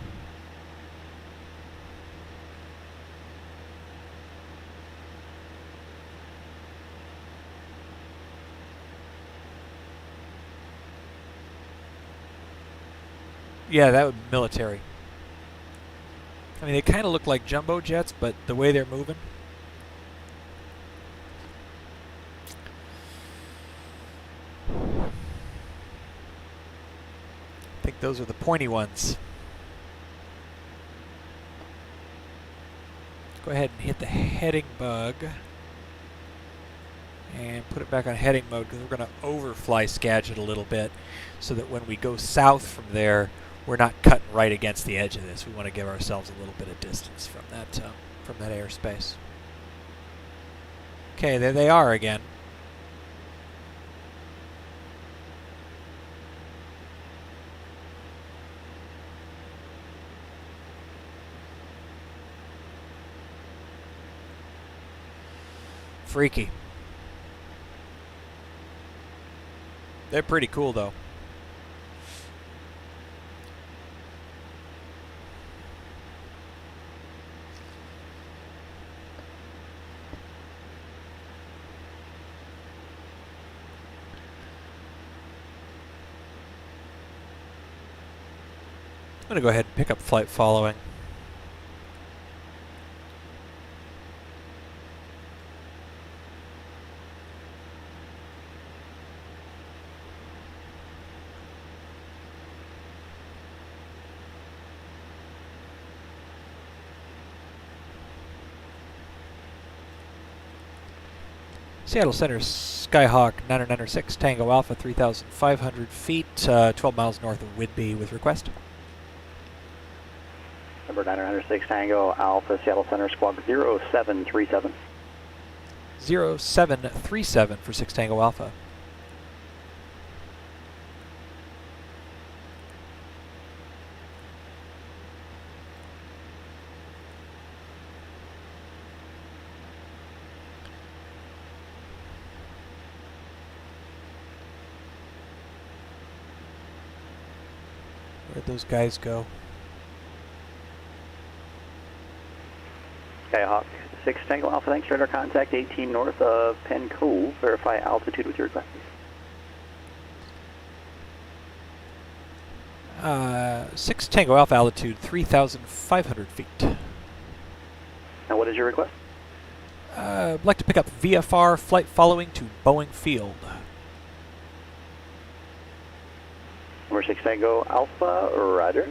Yeah, that would be military. I mean, they kind of look like jumbo jets, but the way they're moving. I think those are the pointy ones. Go ahead and hit the heading bug. And put it back on heading mode because we're going to overfly Skagit a little bit so that when we go south from there, we're not cutting right against the edge of this. We want to give ourselves a little bit of distance from that airspace. Okay, there they are again. Freaky. They're pretty cool though. I'm going to go ahead and pick up flight following. Seattle Center, Skyhawk 996, Tango Alpha, 3,500 feet, 12 miles north of Whidbey with request. Number 996 Tango Alpha, Seattle Center, squawk 0737. 0737 for 6 Tango Alpha. Where'd those guys go? Skyhawk 6 Tango Alpha, thanks. Radar contact 18 north of Penn Cove. Verify altitude with your request. 6 Tango Alpha, altitude 3,500 feet. And what is your request? I'd like to pick up VFR flight following to Boeing Field. Number 6 Tango Alpha, Ryder.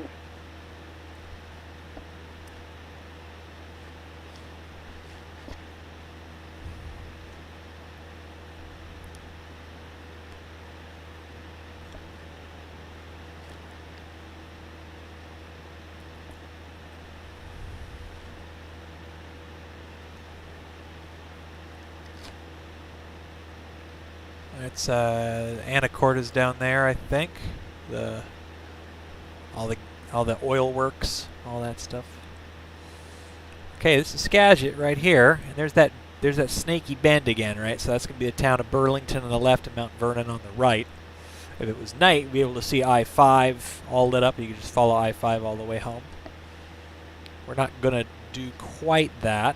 It's Anacortes down there, I think. All the oil works, all that stuff. Okay, this is Skagit right here, and there's that snaky bend again, right? So that's going to be the town of Burlington on the left and Mount Vernon on the right. If it was night, we'd be able to see I-5 all lit up. You could just follow I-5 all the way home. We're not going to do quite that.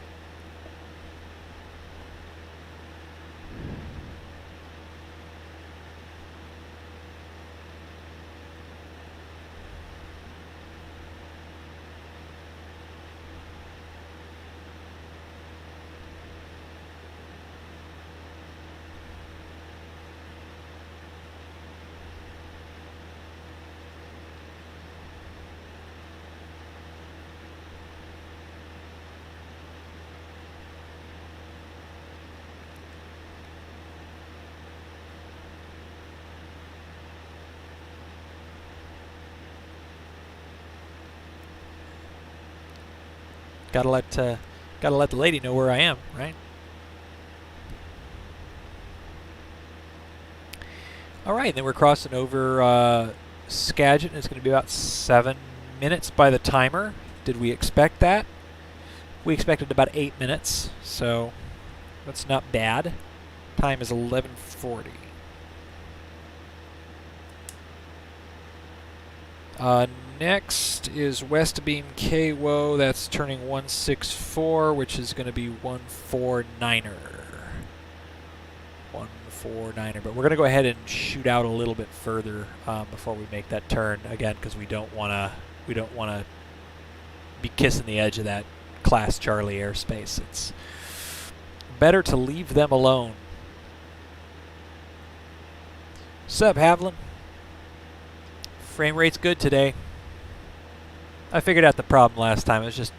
Gotta let the lady know where I am, right? All right, then we're crossing over Skagit, and it's going to be about 7 minutes by the timer. Did we expect that? We expected about 8 minutes, so that's not bad. Time is 11:40. Next is West Beam KWO. That's turning 164, which is going to be 149er. 149er. But we're going to go ahead and shoot out a little bit further before we make that turn again, because we don't want to be kissing the edge of that Class Charlie airspace. It's better to leave them alone. Sup, Havlin? Frame rate's good today. I figured out the problem last time. It was just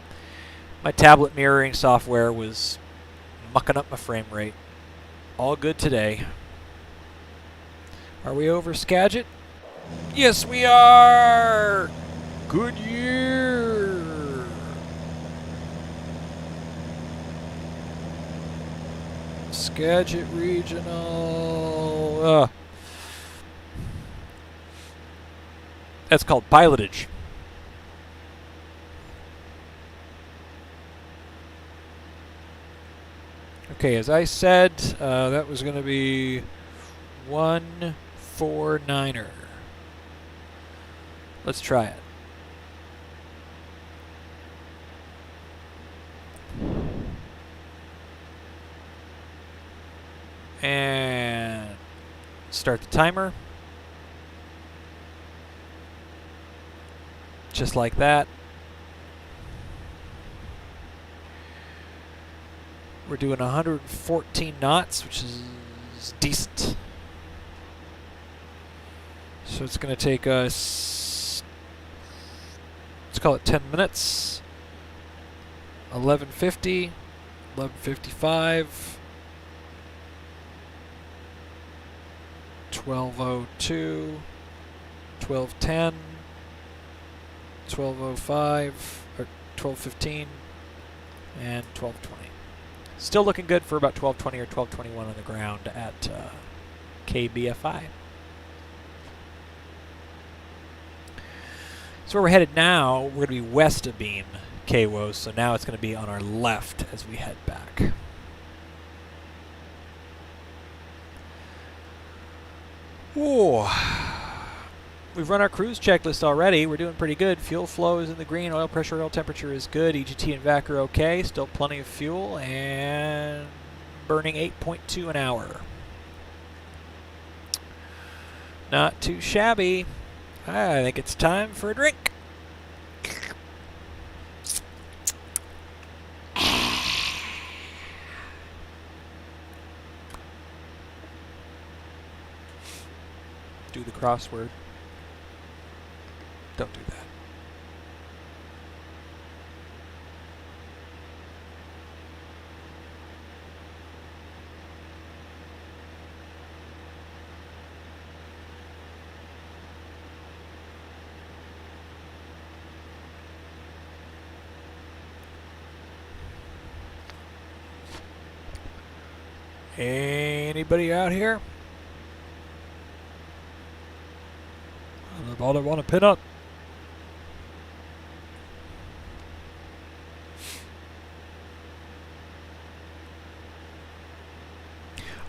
my tablet mirroring software was mucking up my frame rate. All good today. Are we over Skagit? Yes, we are! Good year! Skagit Regional. That's called pilotage. Okay, as I said, that was going to be 149er. Let's try it. And start the timer. Just like that. We're doing 114 knots, which is decent. So it's going to take us, let's call it 10 minutes. 11:50, 11:55, 12:02, 12:10, 12:05, or 12:15, and 12:20. Still looking good for about 12:20 or 12:21 on the ground at Kbfi. So where we're headed now, we're going to be west of Beam KWO, so now it's going to be on our left as we head back. Ooh. We've run our cruise checklist already. We're doing pretty good. Fuel flow is in the green. Oil pressure, oil temperature is good. EGT and VAC are okay. Still plenty of fuel and burning 8.2 an hour. Not too shabby. I think it's time for a drink. Do the crossword. Don't do that. Anybody out here? I want to pin up.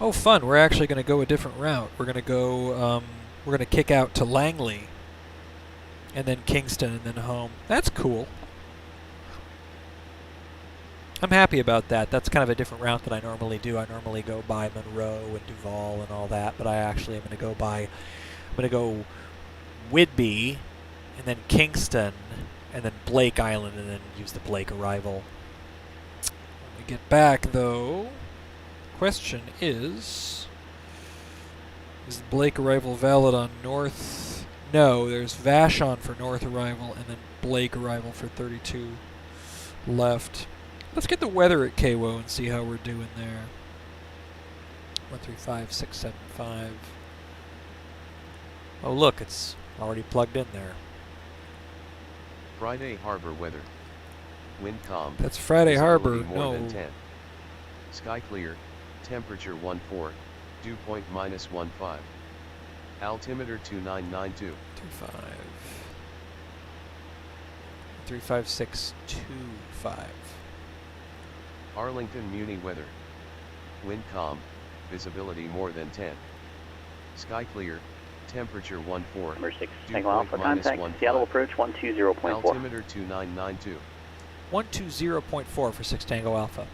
Oh, fun! We're actually going to go a different route. We're going to go. We're going to kick out to Langley, and then Kingston, and then home. That's cool. I'm happy about that. That's kind of a different route than I normally do. I normally go by Monroe and Duval and all that, but I actually am going to go by. I'm going to go Whidbey, and then Kingston, and then Blake Island, and then use the Blake arrival. When we get back, though, question is the Blake arrival valid on north? No, there's Vashon for north arrival, and then Blake arrival for 32 left. Let's get the weather at KWO and see how we're doing there. 135675. Oh, look, it's already plugged in there. Friday harbor weather. Wind calm. That's Friday harbor. More than No. 10. Sky clear. Temperature 14. Dew point -15. Altimeter 2992. 35625. Arlington Muni weather. Wind calm. Visibility more than 10. Sky clear. Temperature 14. Number 6, Dew Tango point Alpha, contact -15. Seattle approach 120.4. Altimeter 2992. 120.4 for 6 Tango Alpha.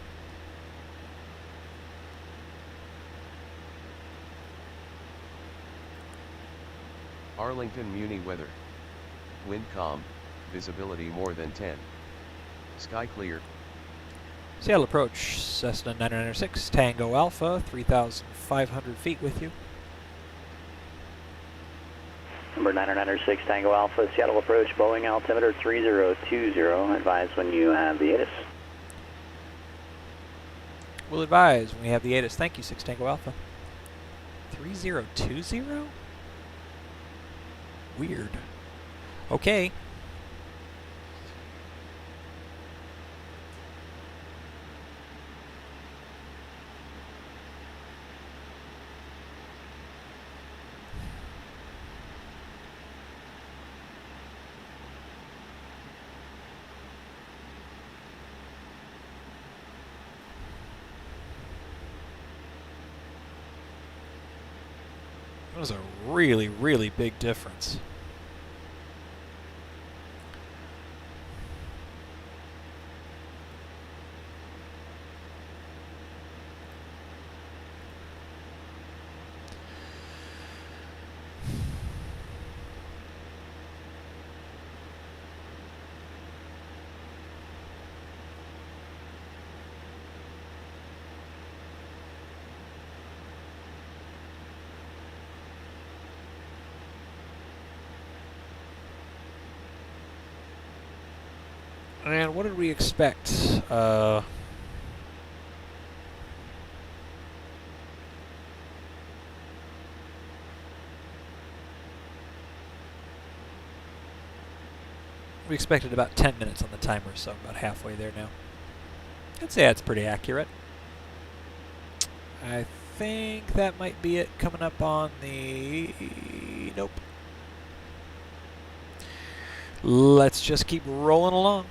Arlington Muni weather. Wind calm. Visibility more than 10. Sky clear. Seattle approach, Cessna 996, Tango Alpha, 3,500 feet with you. Number 996, Tango Alpha, Seattle approach, Boeing altimeter 3020. Advise when you have the ATIS. We'll advise when we have the ATIS. Thank you, 6 Tango Alpha. 3020? Weird. Okay. That was a really, really big difference. And what did we expect? We expected about 10 minutes on the timer, so about halfway there now. I'd say that's pretty accurate. I think that might be it coming up on the... Nope. Let's just keep rolling along.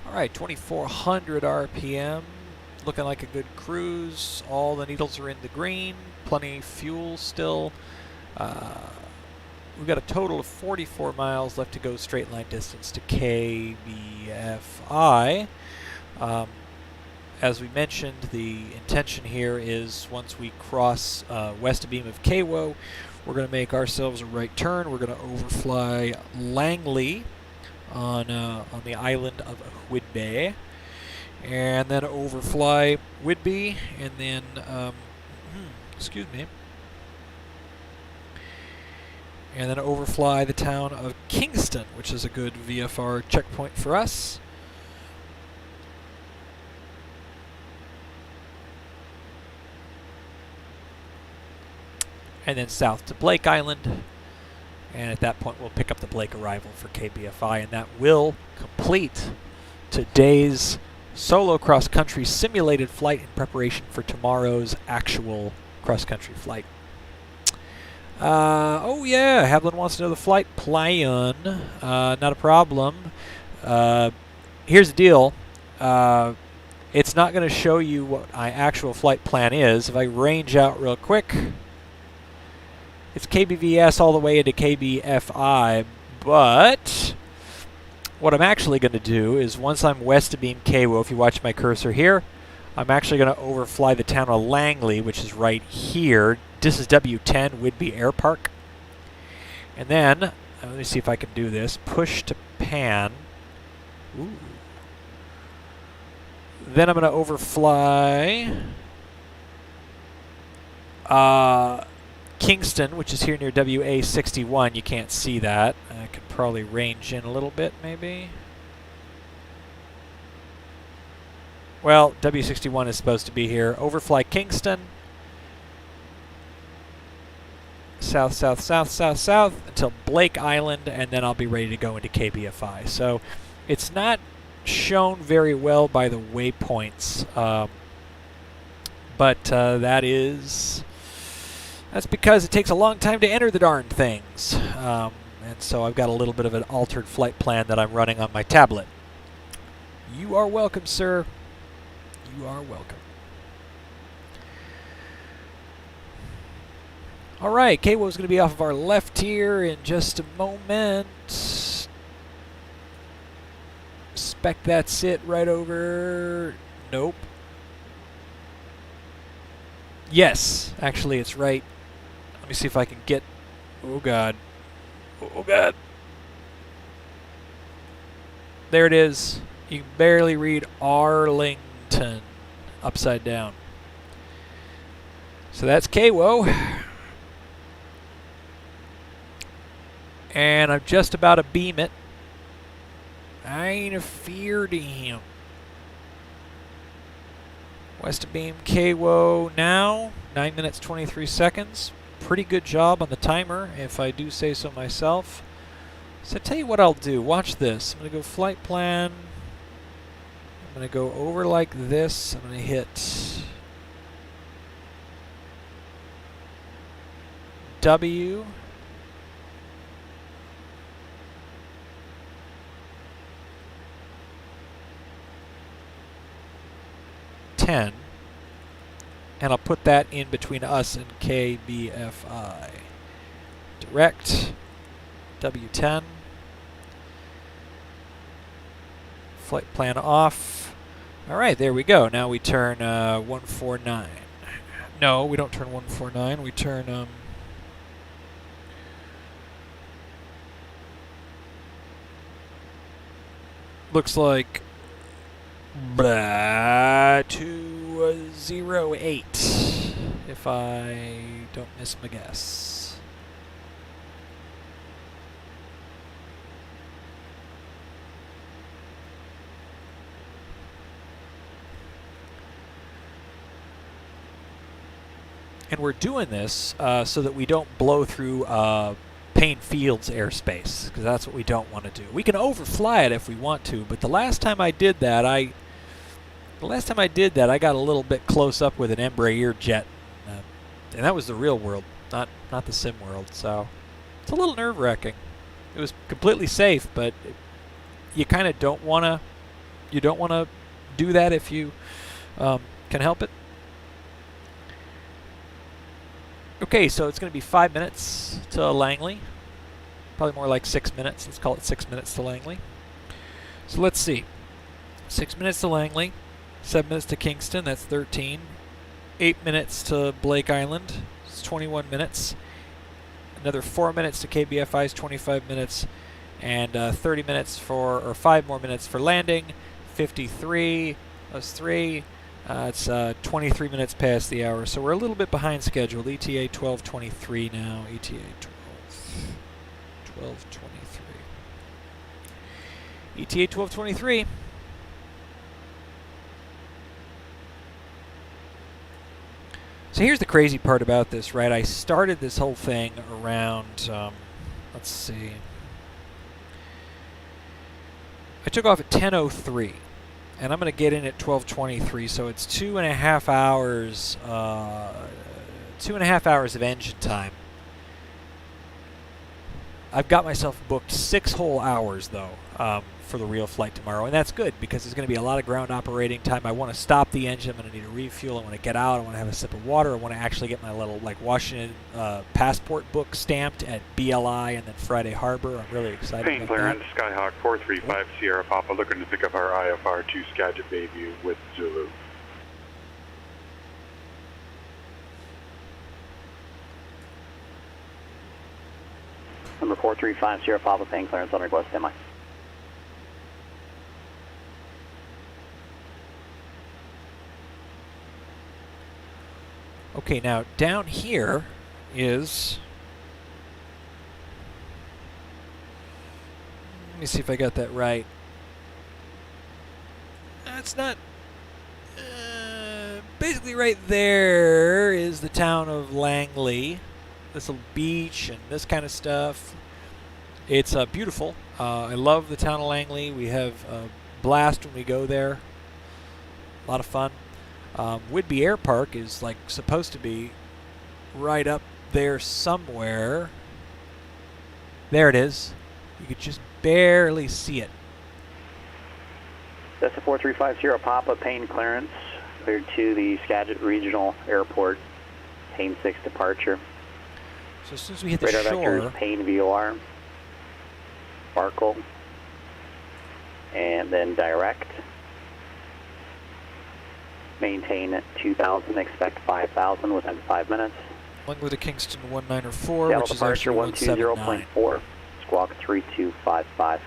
Alright, 2400 RPM, looking like a good cruise. All the needles are in the green, plenty fuel still. we've got a total of 44 miles left to go straight line distance to Kbfi. As we mentioned, the intention here is once we cross west abeam of Kwo, we're going to make ourselves a right turn. We're going to overfly Langley on the island of Whidbey, and then overfly Whidbey, and then excuse me, and then overfly the town of Kingston, which is a good VFR checkpoint for us. And then south to Blake Island, and at that point we'll pick up the Blake arrival for Kbfi, and that will complete today's solo cross-country simulated flight in preparation for tomorrow's actual cross-country flight. Oh yeah, Havlin wants to know the flight plan. Not a problem. Here's the deal. It's not going to show you what my actual flight plan is. If I range out real quick, it's KBVS all the way into Kbfi, but what I'm actually going to do is once I'm west of Beam Kwo, if you watch my cursor here, I'm actually going to overfly the town of Langley, which is right here. This is W10, Whidbey Air Park. And then, let me see if I can do this, push to pan. Ooh. Then I'm going to overfly Kingston, which is here near WA61. You can't see that. I could probably range in a little bit, maybe. Well, W61 is supposed to be here. Overfly Kingston. South, south, south, south, south until Blake Island, and then I'll be ready to go into Kbfi. So it's not shown very well by the waypoints, but that's because it takes a long time to enter the darn things. And so I've got a little bit of an altered flight plan that I'm running on my tablet. You are welcome, sir. You are welcome. All right, Kwo is going to be off of our left here in just a moment. Spec that's it right over. Nope. Yes, actually it's right. Let me see if I can get. Oh God. Oh God. There it is. You can barely read Arlington upside down. So that's Kwo. And I'm just about to beam it. I ain't afeard of him. West of beam Kwo now. 9 minutes 23 seconds. Pretty good job on the timer, if I do say so myself. So I tell you what I'll do. Watch this. I'm going to go flight plan. I'm going to go over like this. I'm going to hit W. And I'll put that in between us and Kbfi. Direct W10. Flight plan off. All right, there we go. Now we turn 149. No, we don't turn 149. We turn looks like 208, if I don't miss my guess. And we're doing this so that we don't blow through Payne Field's airspace, because that's what we don't want to do. We can overfly it if we want to, but the last time I did that, I got a little bit close up with an Embraer jet, and that was the real world, not the sim world. So it's a little nerve-wracking. It was completely safe, but you kind of don't want to. You don't want to do that if you can help it. Okay, so it's going to be 5 minutes to Langley. Probably more like 6 minutes. Let's call it 6 minutes to Langley. So let's see. 6 minutes to Langley, 7 minutes to Kingston, that's 13. 8 minutes to Blake Island, it's 21 minutes. Another 4 minutes to Kbfi is 25 minutes. And 30 minutes for, or 5 more minutes for landing. 53 plus 3. It's 23 minutes past the hour. So we're a little bit behind schedule. ETA 12:23 now. ETA 12:23. ETA 12:23. So here's the crazy part about this, right? I started this whole thing around, let's see. I took off at 10:03, and I'm going to get in at 12:23, so it's 2.5 hours, 2.5 hours of engine time. I've got myself booked 6 whole hours, though, for the real flight tomorrow, and that's good because there's going to be a lot of ground operating time. I want to stop the engine. I'm going to need a refuel. I want to get out. I want to have a sip of water. I want to actually get my little Washington passport book stamped at BLI and then Friday Harbor. I'm really excited Pain about clearance, that. Skyhawk 435 Sierra Papa, looking to pick up our IFR to Skagit Bayview with Zulu. Number 435 Sierra Papa, pain clearance on request, am I? Okay, now down here is... Let me see if I got that right. That's not... basically right there is the town of Langley. This little beach and this kind of stuff. It's beautiful. I love the town of Langley. We have a blast when we go there. A lot of fun. Whidbey Air Park is like supposed to be right up there somewhere. There it is. You could just barely see it. That's the 435 Sierra Papa, pain clearance, cleared to the Skagit Regional Airport, pain 6 departure. So as soon as we hit the Radar shore... vectors, pain VOR, Barkle, and then direct. Maintain at 2,000, expect 5,000 within 5 minutes. Langley to Kingston 1904, Seattle which is departure actually 120.4, squawk 3255.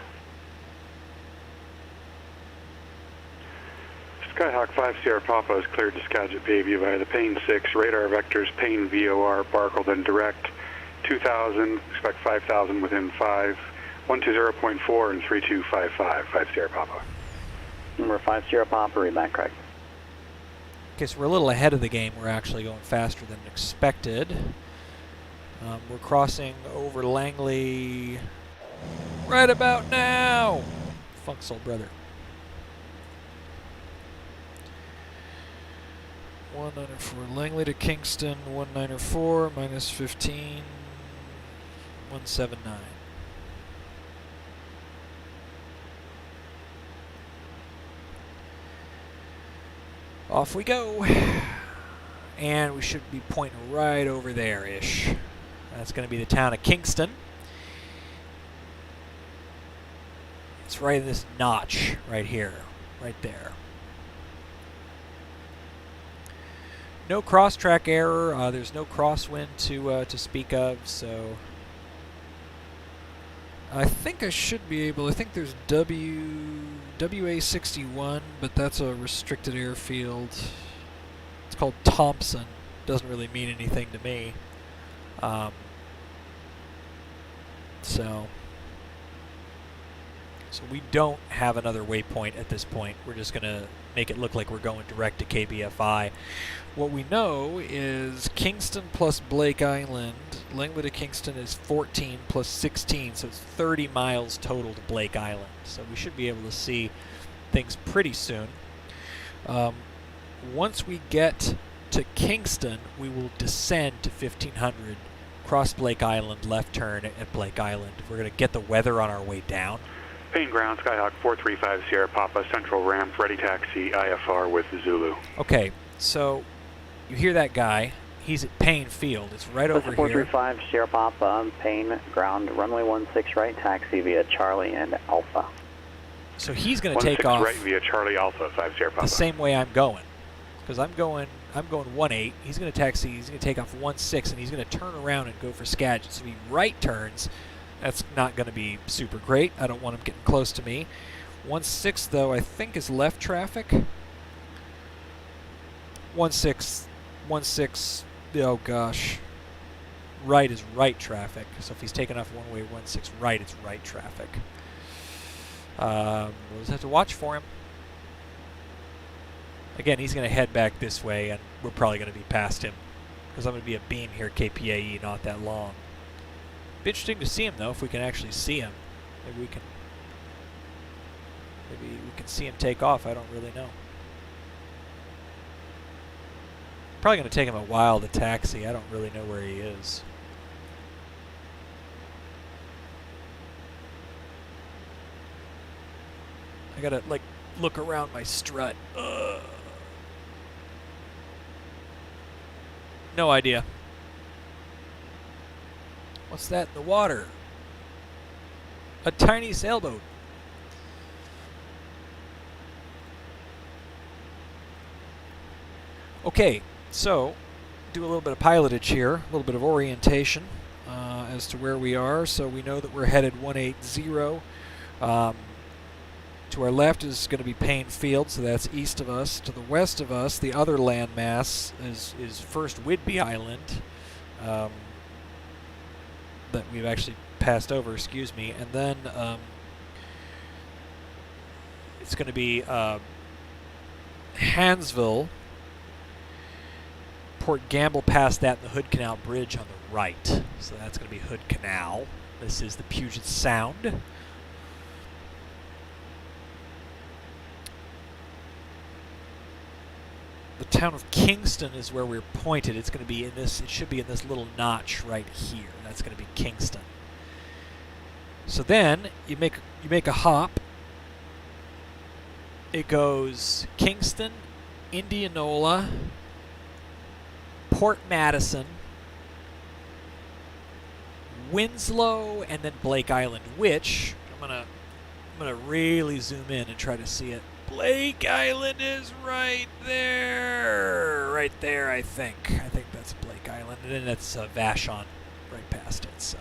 Skyhawk 5 Sierra Papa is cleared to Skagit Bayview via the Pain 6, radar vectors, Pain VOR, Barkle, then direct, 2,000, expect 5,000 within 5, 120.4 and 3255, 5 Sierra Papa. Number 5 Sierra Papa, read back correct. Okay, so we're a little ahead of the game. We're actually going faster than expected. We're crossing over Langley right about now. Funk soul brother. 194 Langley to Kingston 194 minus 15 179. Off we go, and we should be pointing right over there-ish. That's going to be the town of Kingston. It's right in this notch right here, right there. No cross-track error. There's no crosswind to speak of, so I think I should be able. I think there's WA61, but that's a restricted airfield. It's called Thompson. Doesn't really mean anything to me. So we don't have another waypoint at this point. We're just going to make it look like we're going direct to Kbfi. What we know is Kingston plus Blake Island, Langley to Kingston is 14 plus 16, so it's 30 miles total to Blake Island. So we should be able to see things pretty soon. Once we get to Kingston, we will descend to 1500, cross Blake Island, left turn at Blake Island. We're going to get the weather on our way down. Pain ground, Skyhawk 435 Sierra Papa, central ramp, ready taxi, IFR with Zulu. Okay, so you hear that guy. He's at Payne Field. It's right over here. 435 Sierra Papa, Payne, ground, runway 16 right, taxi via Charlie and Alpha. So he's going to take off right via Charlie Alpha, 5 Sierra Papa. the same way I'm going, because I'm going 18. He's going to taxi. He's going to take off 16, and he's going to turn around and go for Skagit. So if he right turns, that's not going to be super great. I don't want him getting close to me. 16 though, I think is left traffic. 16. Oh gosh. Right is right traffic. So if he's taking off one way, 16 right, it's right traffic. We'll just have to watch for him. Again, he's going to head back this way, and we're probably going to be past him, because I'm going to be a beam here at KPAE not that long. Be interesting to see him, though, if we can actually see him. Maybe we can see him take off. I don't really know. Probably going to take him a while to taxi. I don't really know where he is. I gotta, like, look around my strut. No idea. What's that in the water? A tiny sailboat. Okay, so do a little bit of pilotage here, a little bit of orientation as to where we are. So we know that we're headed 180. To our left is going to be Payne Field, so that's east of us. To the west of us, the other landmass is first Whidbey Island that we've actually passed over, excuse me, and then it's going to be Hansville, Port Gamble past that, and the Hood Canal Bridge on the right. So that's going to be Hood Canal. This is the Puget Sound. The town of Kingston is where we're pointed. It's going to be in this, it should be in this little notch right here. That's going to be Kingston. So then you make a hop. It goes Kingston, Indianola, Port Madison, Winslow, and then Blake Island, which I'm gonna really zoom in and try to see it. Blake Island is right there, I think. I think that's Blake Island, and then it's Vashon right past it. So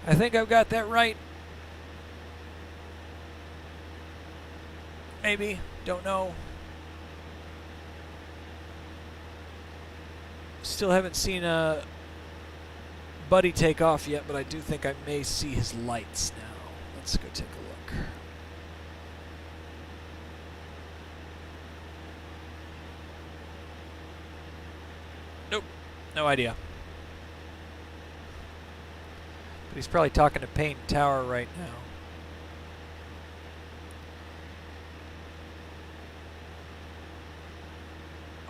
I think I've got that right. Maybe, don't know. Still haven't seen Buddy take off yet, but I do think I may see his lights now. Let's go take a look. Nope, no idea. But he's probably talking to Payne Tower right now.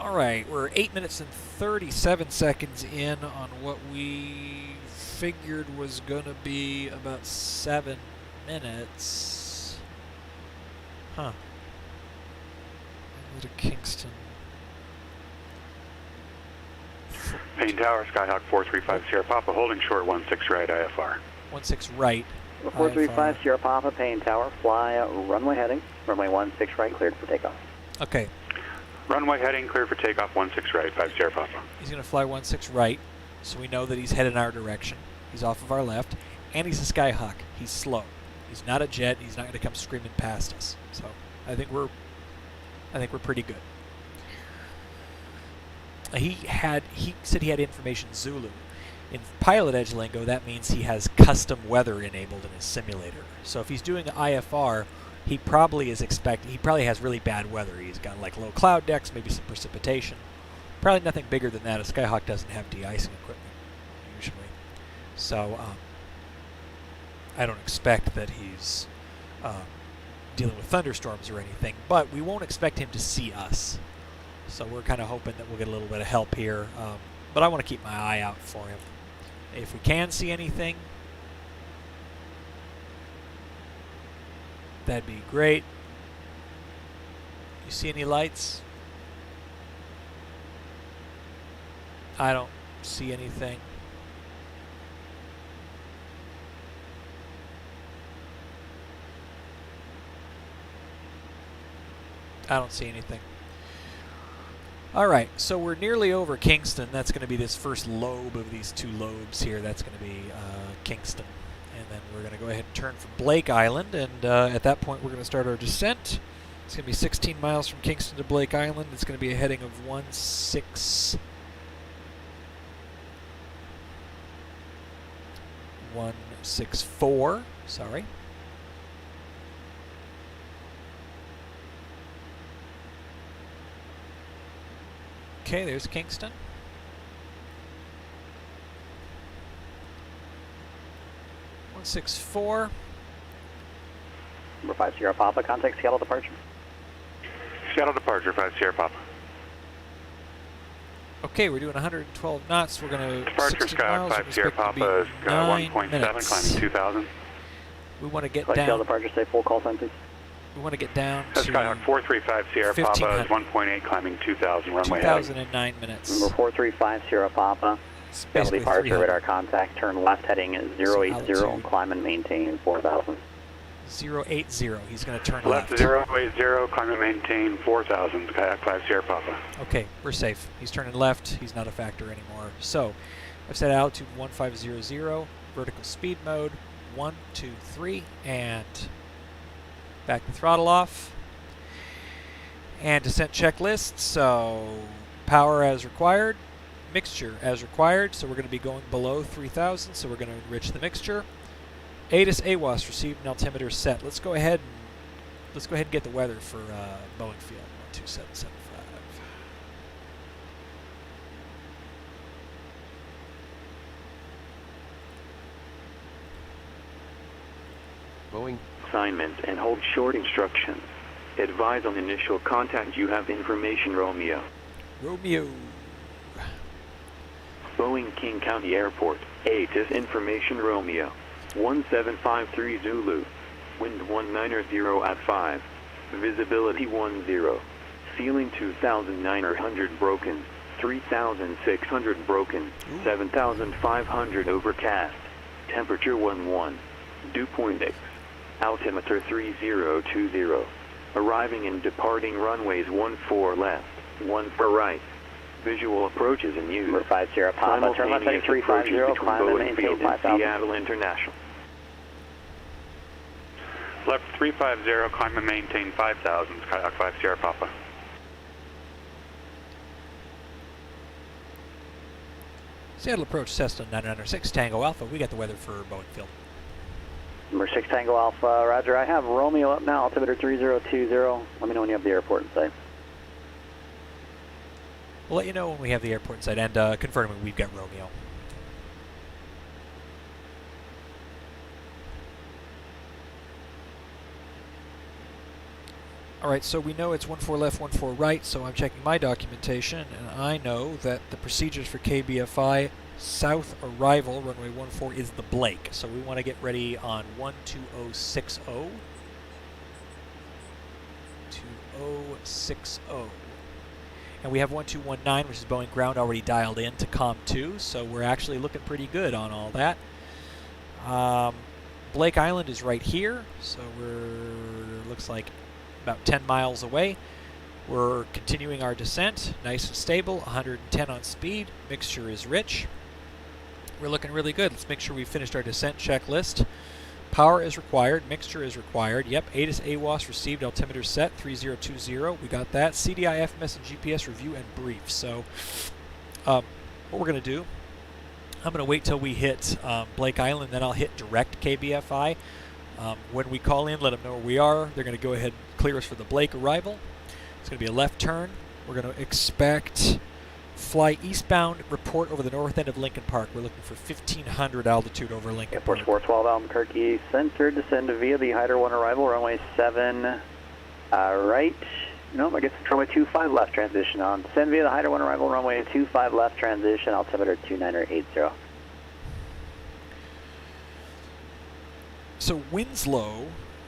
Alright, we're 8 minutes and 37 seconds in on what we figured was going to be about 7 minutes. Huh. To Kingston. Payne Tower, Skyhawk 435 Sierra Papa, holding short 16 right IFR. 16 right. 435 Sierra Papa, Payne Tower, fly runway heading, runway 16 right, cleared for takeoff. Okay. Runway heading, clear for takeoff 16 right, 5 Sierra Papa. He's going to fly 16 right, so we know that he's headed in our direction. He's off of our left, and he's a Skyhawk. He's slow. He's not a jet. He's not going to come screaming past us. So I think we're pretty good. He said he had information Zulu. In Pilot Edge lingo, that means he has custom weather enabled in his simulator. So if he's doing IFR, he probably has really bad weather. He's got like low cloud decks, maybe some precipitation. Probably nothing bigger than that. A Skyhawk doesn't have de-icing equipment usually. So I don't expect that he's dealing with thunderstorms or anything, but we won't expect him to see us. So we're kind of hoping that we'll get a little bit of help here. But I want to keep my eye out for him. If we can see anything, that'd be great. You see any lights? I don't see anything. I don't see anything. All right, so we're nearly over Kingston. That's going to be this first lobe of these two lobes here. That's going to be Kingston. And then we're going to go ahead and turn for Blake Island. And at that point, we're going to start our descent. It's going to be 16 miles from Kingston to Blake Island. It's going to be a heading of 164. Sorry. Okay, there's Kingston. One 164. Number 5 Sierra Papa, contact Seattle departure. Seattle departure, 5 Sierra Papa. Okay, we're doing 112 knots. We're going to departure Sky 5 Sierra Papa is 1.7, climbing 2,000. We want to get Seattle down. departure, stay full call time, please. We want to get down to Skyhawk 435 Sierra Papa is 1.8, climbing 2,000, runway 2,009 minutes. Number 435 Sierra Papa, Seattle departure, radar contact, turn left heading is 080, climb and maintain 4,000. 080, he's going to turn left. left. 080, climb and maintain 4,000, Kayak 5 Sierra Papa. Okay, we're safe. He's turning left. He's not a factor anymore. So, I've set altitude 1500, vertical speed mode 1, 2, 3, and back the throttle off. And descent checklist. So, power as required, mixture as required. So we're going to be going below 3,000. So we're going to enrich the mixture. ATIS AWAS received and altimeter set. Let's go ahead and get the weather for Boeing Field 12775. Boeing assignment and hold short instructions. Advise on initial contact. You have information, Romeo. Romeo. Boeing King County Airport. ATIS information, Romeo. 1753 Zulu. Wind 190 at 5. Visibility 10. Ceiling 2,900 broken. 3,600 broken. 7,500 overcast. Temperature 11. Dew point 6. Altimeter 3020. Arriving and departing runways 14 left, 14 right. Visual approaches in use. Number 5 Sierra Papa, turn left heading 350, climb and maintain 5,000. Seattle International. Left 350, climb and maintain 5,000, Kayak 5 Sierra Papa. Seattle approach Cessna 906 Tango Alpha. We got the weather for Boeing Field. Number 6 Tango Alpha, roger. I have Romeo up now, altimeter 3020. Let me know when you have the airport in sight. We'll let you know when we have the airport in sight, and confirming we've got Romeo. Alright, so we know it's 14 left, 14 right, so I'm checking my documentation, and I know that the procedures for Kbfi south arrival, runway 14, is the Blake. So we want to get ready on 12060. 2060. And we have 1219, which is Boeing ground, already dialed in to COM 2, so we're actually looking pretty good on all that. Blake Island is right here, so looks like about 10 miles away. We're continuing our descent, nice and stable, 110 on speed, mixture is rich. We're looking really good. Let's make sure we finished our descent checklist. Power is required, mixture is required. Yep, ATIS AWAS received, altimeter set 3020. We got that. CDI FMS and GPS review and brief. So what we're going to do, I'm going to wait till we hit Blake Island, then I'll hit direct Kbfi. When we call in, let them know where we are. They're going to go ahead and clear us for the Blake arrival. It's going to be a left turn. We're going to expect fly eastbound, report over the north end of Lincoln Park. We're looking for 1,500 altitude over Lincoln Park. Air Force 412 Albuquerque Center, descend via the Hyder 1 arrival, runway 7 right. No, I guess it's runway 25 left transition on. Descend via the Hyder 1 arrival, runway 25 left transition, altimeter 2980. So Winslow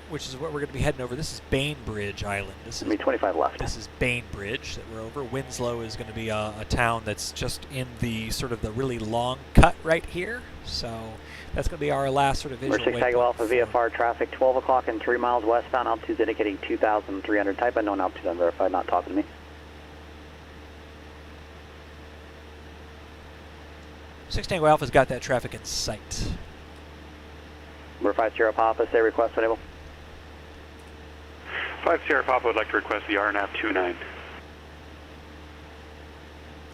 which is what we're going to be heading over. This is Bainbridge Island. This is 25 left. This is Bainbridge that we're over. Winslow is going to be a town that's just in the sort of the really long cut right here. So that's going to be our last sort of visual. Number 6 Tango Alpha VFR traffic 12 o'clock and 3 miles westbound. Altitude indicating 2,300. Type unknown altitude unverified. Not talking to me. 6 Tango Alpha's got that traffic in sight. Number 5 Sierra Papa, say request enable. 5 Sierra Papa would like to request the RNAV 29.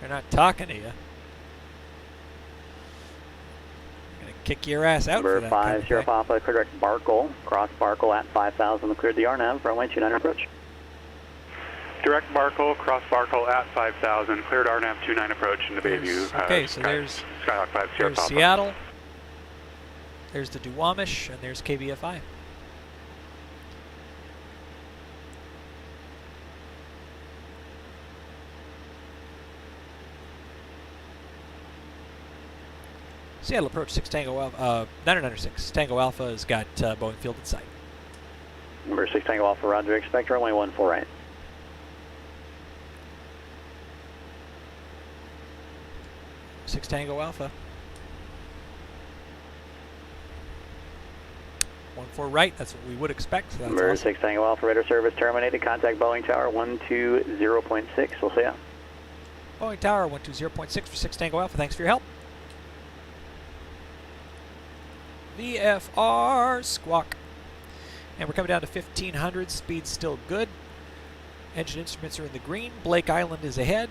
They're not talking to you. I'm going to kick your ass out Number for that 5 kind of Sierra thing. Papa, clear direct Barkle. Cross Barkle at 5,000. Cleared the RNAV. Runway 29 approach. Direct Barkle, cross Barkle at 5,000, cleared RNAV 29 approach into Bayview. Okay, so there's Skyhawk 5 Sierra there's Papa. Seattle, there's the Duwamish, and there's Kbfi. Seattle approach 6 Tango Alpha, 996. Tango Alpha has got Boeing field in sight. Number 6 Tango Alpha, roger. Expect runway 14 right. 6 Tango Alpha. 14 right, that's what we would expect. So that's Number awesome. 6 Tango Alpha, radar service terminated. Contact Boeing Tower 120.6. We'll see ya. Boeing Tower 120.6 for 6 Tango Alpha. Thanks for your help. VFR squawk. And we're coming down to 1500. Speed's still good. Engine instruments are in the green. Blake Island is ahead.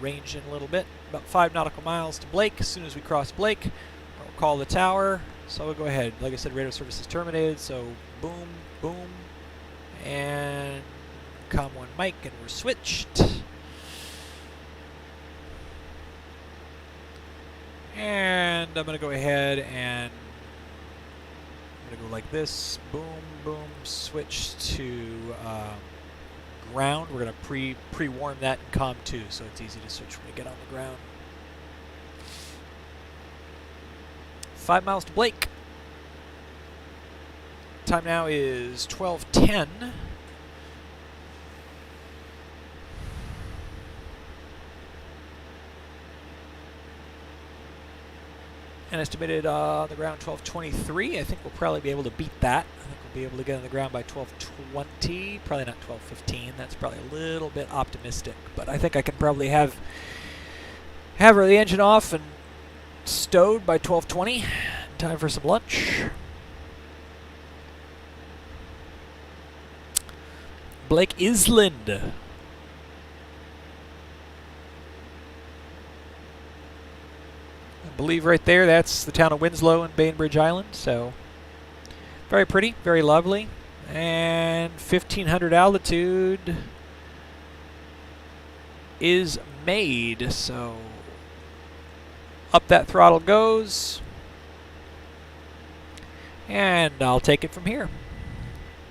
Range in a little bit. About 5 nautical miles to Blake. As soon as we cross Blake, we'll call the tower. So we'll go ahead. Like I said, radar service is terminated. So boom, boom. And COM1 mic, and we're switched. And I'm going to go ahead and I'm going to go like this. Boom, boom, switch to ground. We're going to pre-warm that in COM2 so it's easy to switch when we get on the ground. 5 miles to Blake. Time now is 12:10. And estimated on the ground 12:23. I think we'll probably be able to beat that. I think we'll be able to get on the ground by 12:20. Probably not 12:15. That's probably a little bit optimistic, but I think I can probably have the engine off and stowed by 12:20. Time for some lunch. Blake Island. I believe right there, that's the town of Winslow and Bainbridge Island. So very pretty, very lovely. And 1500 altitude is made. So up that throttle goes. And I'll take it from here.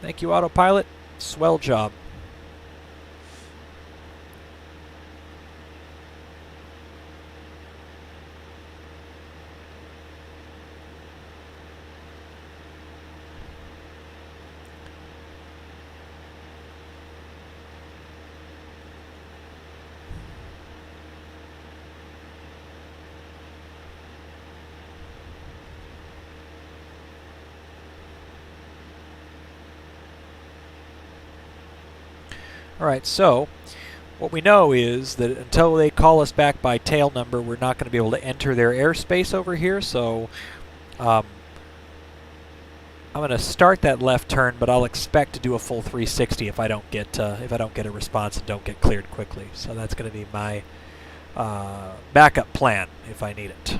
Thank you, autopilot. Swell job. Alright, so what we know is that until they call us back by tail number, we're not going to be able to enter their airspace over here. So I'm going to start that left turn, but I'll expect to do a full 360 if I don't get a response and don't get cleared quickly. So that's going to be my backup plan if I need it.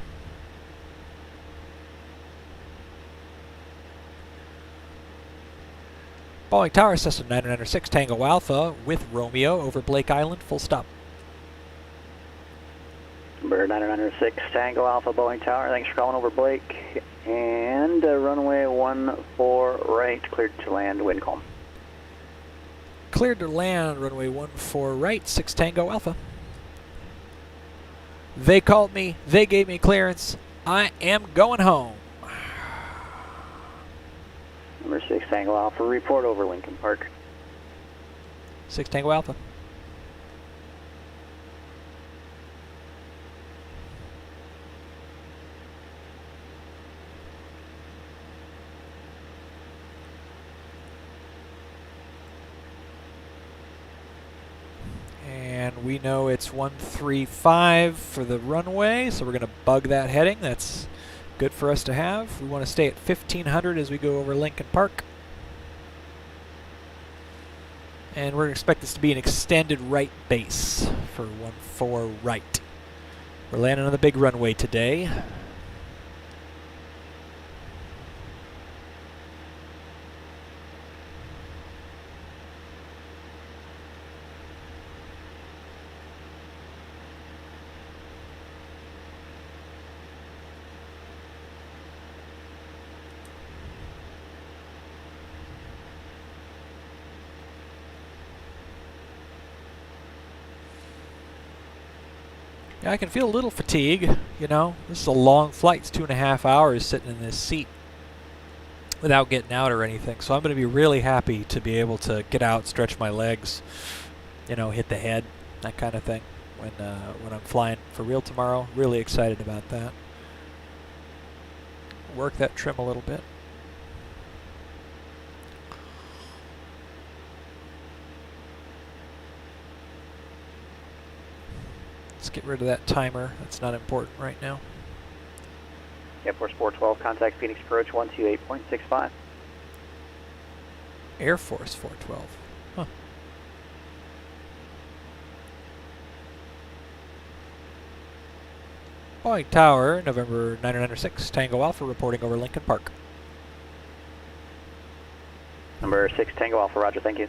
Boeing Tower, Cessna 996 Tango Alpha with Romeo over Blake Island, full stop. Number 996 Tango Alpha, Boeing Tower. Thanks for calling over Blake. And runway 14 right, cleared to land, wind calm. Cleared to land, runway 14 right, 6 Tango Alpha. They called me, they gave me clearance. I am going home. Number 6 Tango Alpha, report over Lincoln Park. 6 Tango Alpha. And we know it's 135 for the runway, so we're going to bug that heading. That's good for us to have. We want to stay at 1500 as we go over Lincoln Park. And we're going to expect this to be an extended right base for 14 right. We're landing on the big runway today. Yeah, I can feel a little fatigue, you know. This is a long flight. It's 2.5 hours sitting in this seat without getting out or anything. So I'm going to be really happy to be able to get out, stretch my legs, you know, hit the head, that kind of thing when I'm flying for real tomorrow. Really excited about that. Work that trim a little bit. Let's get rid of that timer. That's not important right now. Air Force 412, contact Phoenix approach 128.65. Air Force 412. Huh. Boeing Tower, November 996, Tango Alpha reporting over Lincoln Park. Number 6 Tango Alpha, roger, thank you.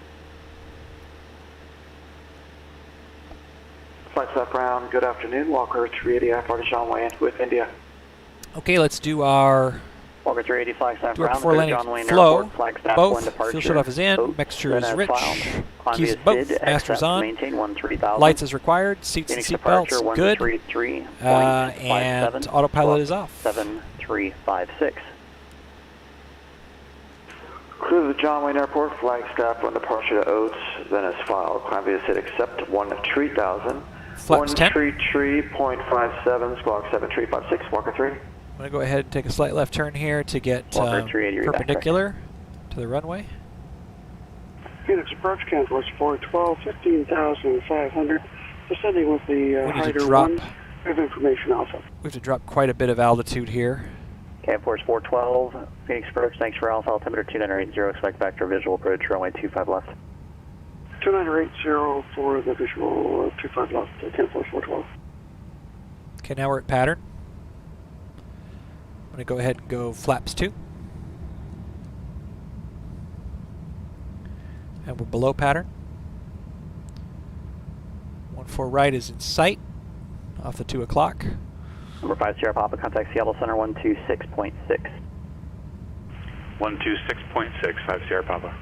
Flagstaff Ground, good afternoon. Walker 380, Florida John Wayne with India. Okay, let's do our Walker 380, Flagstaff do our Ground, before landing John Wayne flow. Airport, Flagstaff Both. 1 departure. Fuel shut-off is in. Both. Mixture is rich. Filed. Keys both. Master's on. Maintain 13,000. Lights as required. Seats Phoenix and seat belts. Good. 133. And autopilot is off. 7356. Crew of the John Wayne Airport, Flagstaff 1 departure to Oates, then is filed. Climb via sit accept 13000. Flaps 10. 133.57, squawk 7356, Walker 3. I'm going to go ahead and take a slight left turn here to get perpendicular to the runway. Phoenix approach, Canforce 412, 15,500. Descending with the Hyder 1. We have information alpha. We have to drop quite a bit of altitude here. Canforce 412, Phoenix approach, thanks for alpha, altimeter 2980, expect vector visual approach, runway 25 left. 2980 for the visual 25 left, Canforce 412. Okay, now we're at pattern. I'm going to go ahead and go flaps 2. And we're below pattern. 14 right is in sight off the 2 o'clock. Number 5 Sierra Papa, contact Seattle Center 126.6. 126.6, 5 Sierra Papa.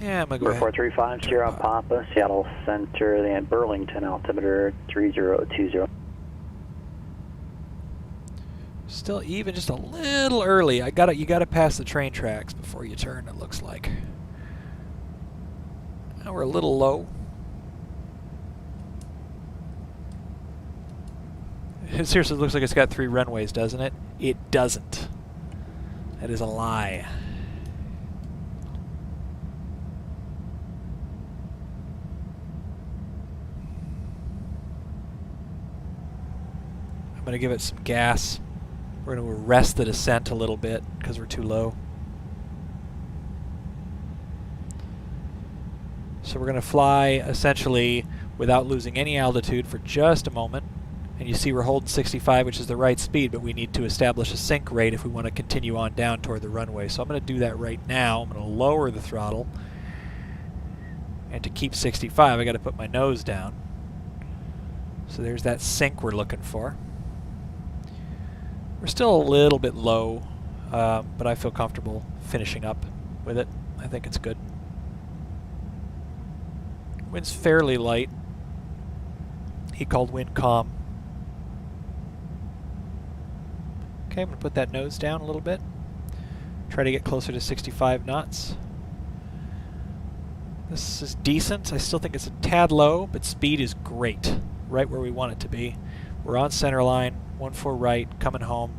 Yeah, I'm going to go Number ahead. 435 Sierra Papa, Seattle Center, and Burlington, altimeter 3020. Still even just a little early. You gotta pass the train tracks before you turn, it looks like. Now we're a little low. It seriously looks like it's got 3 runways, doesn't it? It doesn't. That is a lie. I'm going to give it some gas. We're going to arrest the descent a little bit because we're too low. So we're going to fly essentially without losing any altitude for just a moment. And you see we're holding 65, which is the right speed, but we need to establish a sync rate if we want to continue on down toward the runway. So I'm going to do that right now. I'm going to lower the throttle. And to keep 65, I got to put my nose down. So there's that sync we're looking for. We're still a little bit low, but I feel comfortable finishing up with it. I think it's good. Wind's fairly light. He called wind calm. Okay, I'm going to put that nose down a little bit. Try to get closer to 65 knots. This is decent. I still think it's a tad low, but speed is great. Right where we want it to be. We're on center line, 14 right, coming home.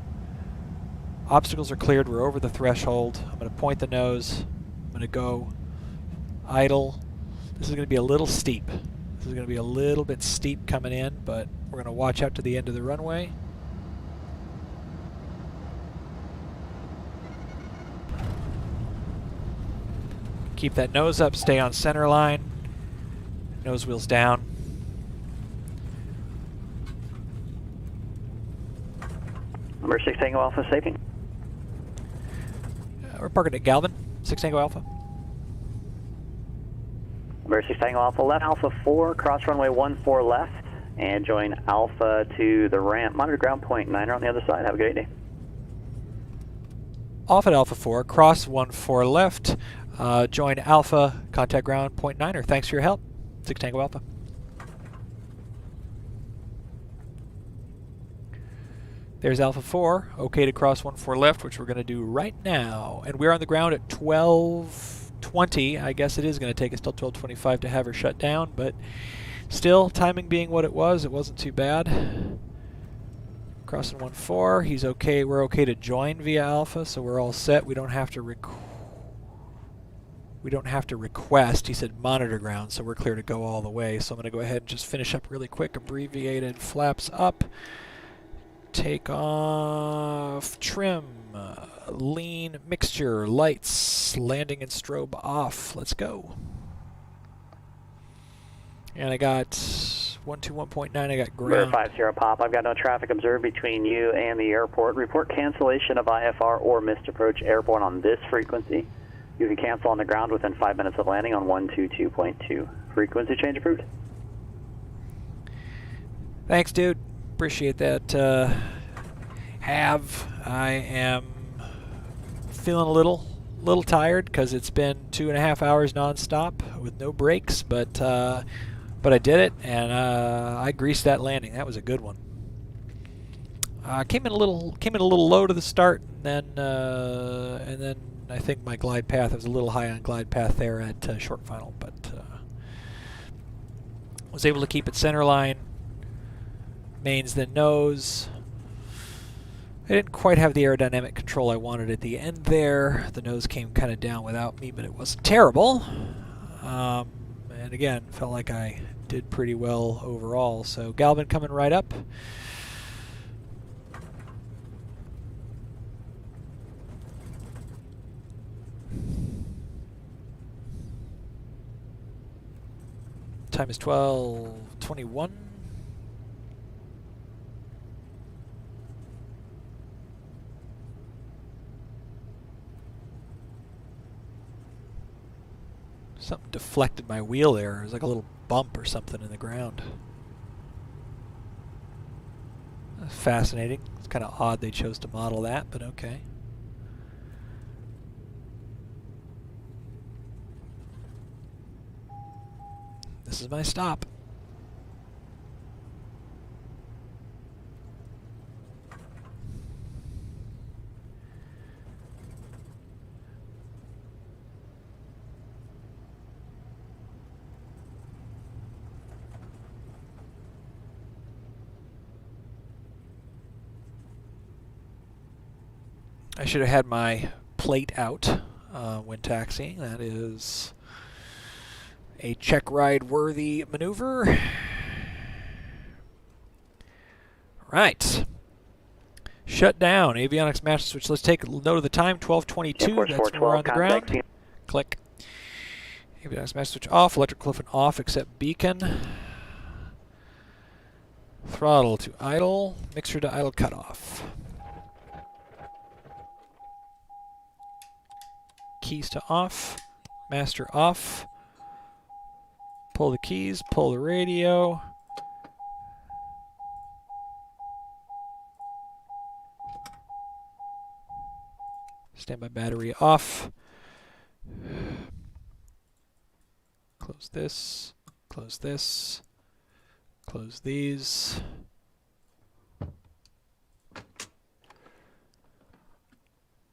Obstacles are cleared. We're over the threshold. I'm going to point the nose. I'm going to go idle. This is going to be a little steep. This is going to be a little bit steep coming in, but we're going to watch out to the end of the runway. Keep that nose up, stay on center line. Nose wheels down. Number 6 Tango Alpha, safety. We're parking at Galvin, 6 Tango Alpha. Number 6 Tango Alpha left, Alpha 4, cross runway 14 left, and join Alpha to the ramp. Monitor ground point 9er on the other side. Have a great day. Off at Alpha 4, cross 14 left, join Alpha, contact ground point 9er. Thanks for your help, 6 Tango Alpha. There's Alpha 4, okay to cross 14 left, which we're going to do right now. And we're on the ground at 12:20. I guess it is going to take us till 12:25 to have her shut down, but still, timing being what it wasn't too bad. Crossing 14, he's okay. We're okay to join via Alpha, so we're all set. We don't have to request. He said monitor ground, so we're clear to go all the way. So I'm going to go ahead and just finish up really quick. Abbreviated flaps up. Takeoff, trim, lean, mixture, lights, landing and strobe off. Let's go. And I got 121.9, I got ground. 50 Pop, I've got no traffic observed between you and the airport. Report cancellation of IFR or missed approach airborne on this frequency. You can cancel on the ground within 5 minutes of landing on 122.2. Frequency change approved. Thanks, dude. Appreciate that. I am feeling a little tired because it's been 2.5 hours nonstop with no breaks, but I did it, and I greased that landing. That was a good one. Came in a little low to the start, and then I think my glide path, I was a little high on glide path there at short final, but was able to keep it center line. Mains, then nose. I didn't quite have the aerodynamic control I wanted at the end there. The nose came kind of down without me, but it wasn't terrible. And again, felt like I did pretty well overall. So Galvin coming right up. Time is 12:21. Something deflected my wheel there. It was like a little bump or something in the ground. Fascinating. It's kind of odd they chose to model that, but okay. This is my stop. I should have had my plate out when taxiing. That is a check ride worthy maneuver. Right. Shut down. Avionics master switch. Let's take a note of the time. 12:22. That's when we're on the ground. Click. Avionics master switch off. Electric cliff off except beacon. Throttle to idle. Mixture to idle cutoff. Keys to off, master off, pull the keys, pull the radio, Standby battery off. Close this. Close this. Close these.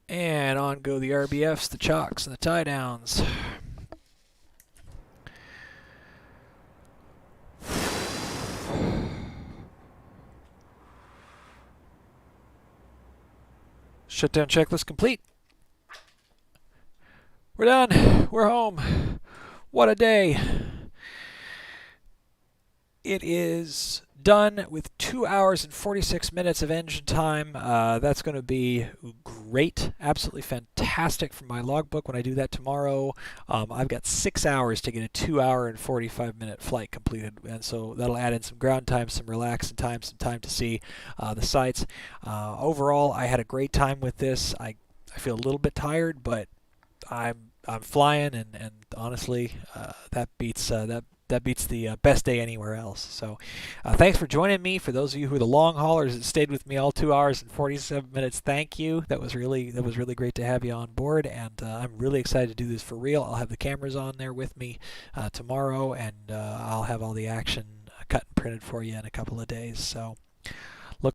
And on go the RBFs, the chocks, and the tie downs. Shutdown checklist complete. We're done. We're home. What a day. It is done with 2 hours and 46 minutes of engine time. That's going to be great. Absolutely fantastic for my logbook when I do that tomorrow. I've got 6 hours to get a 2 hour and 45 minute flight completed, and so that'll add in some ground time, some relaxing time, some time to see the sights. Overall, I had a great time with this. I feel a little bit tired, but I'm flying, and honestly, that beats the best day anywhere else. So thanks for joining me. For those of you who are the long haulers that stayed with me all 2 hours and 47 minutes, thank you. That was really great to have you on board, and I'm really excited to do this for real. I'll have the cameras on there with me tomorrow, and I'll have all the action cut and printed for you in a couple of days. So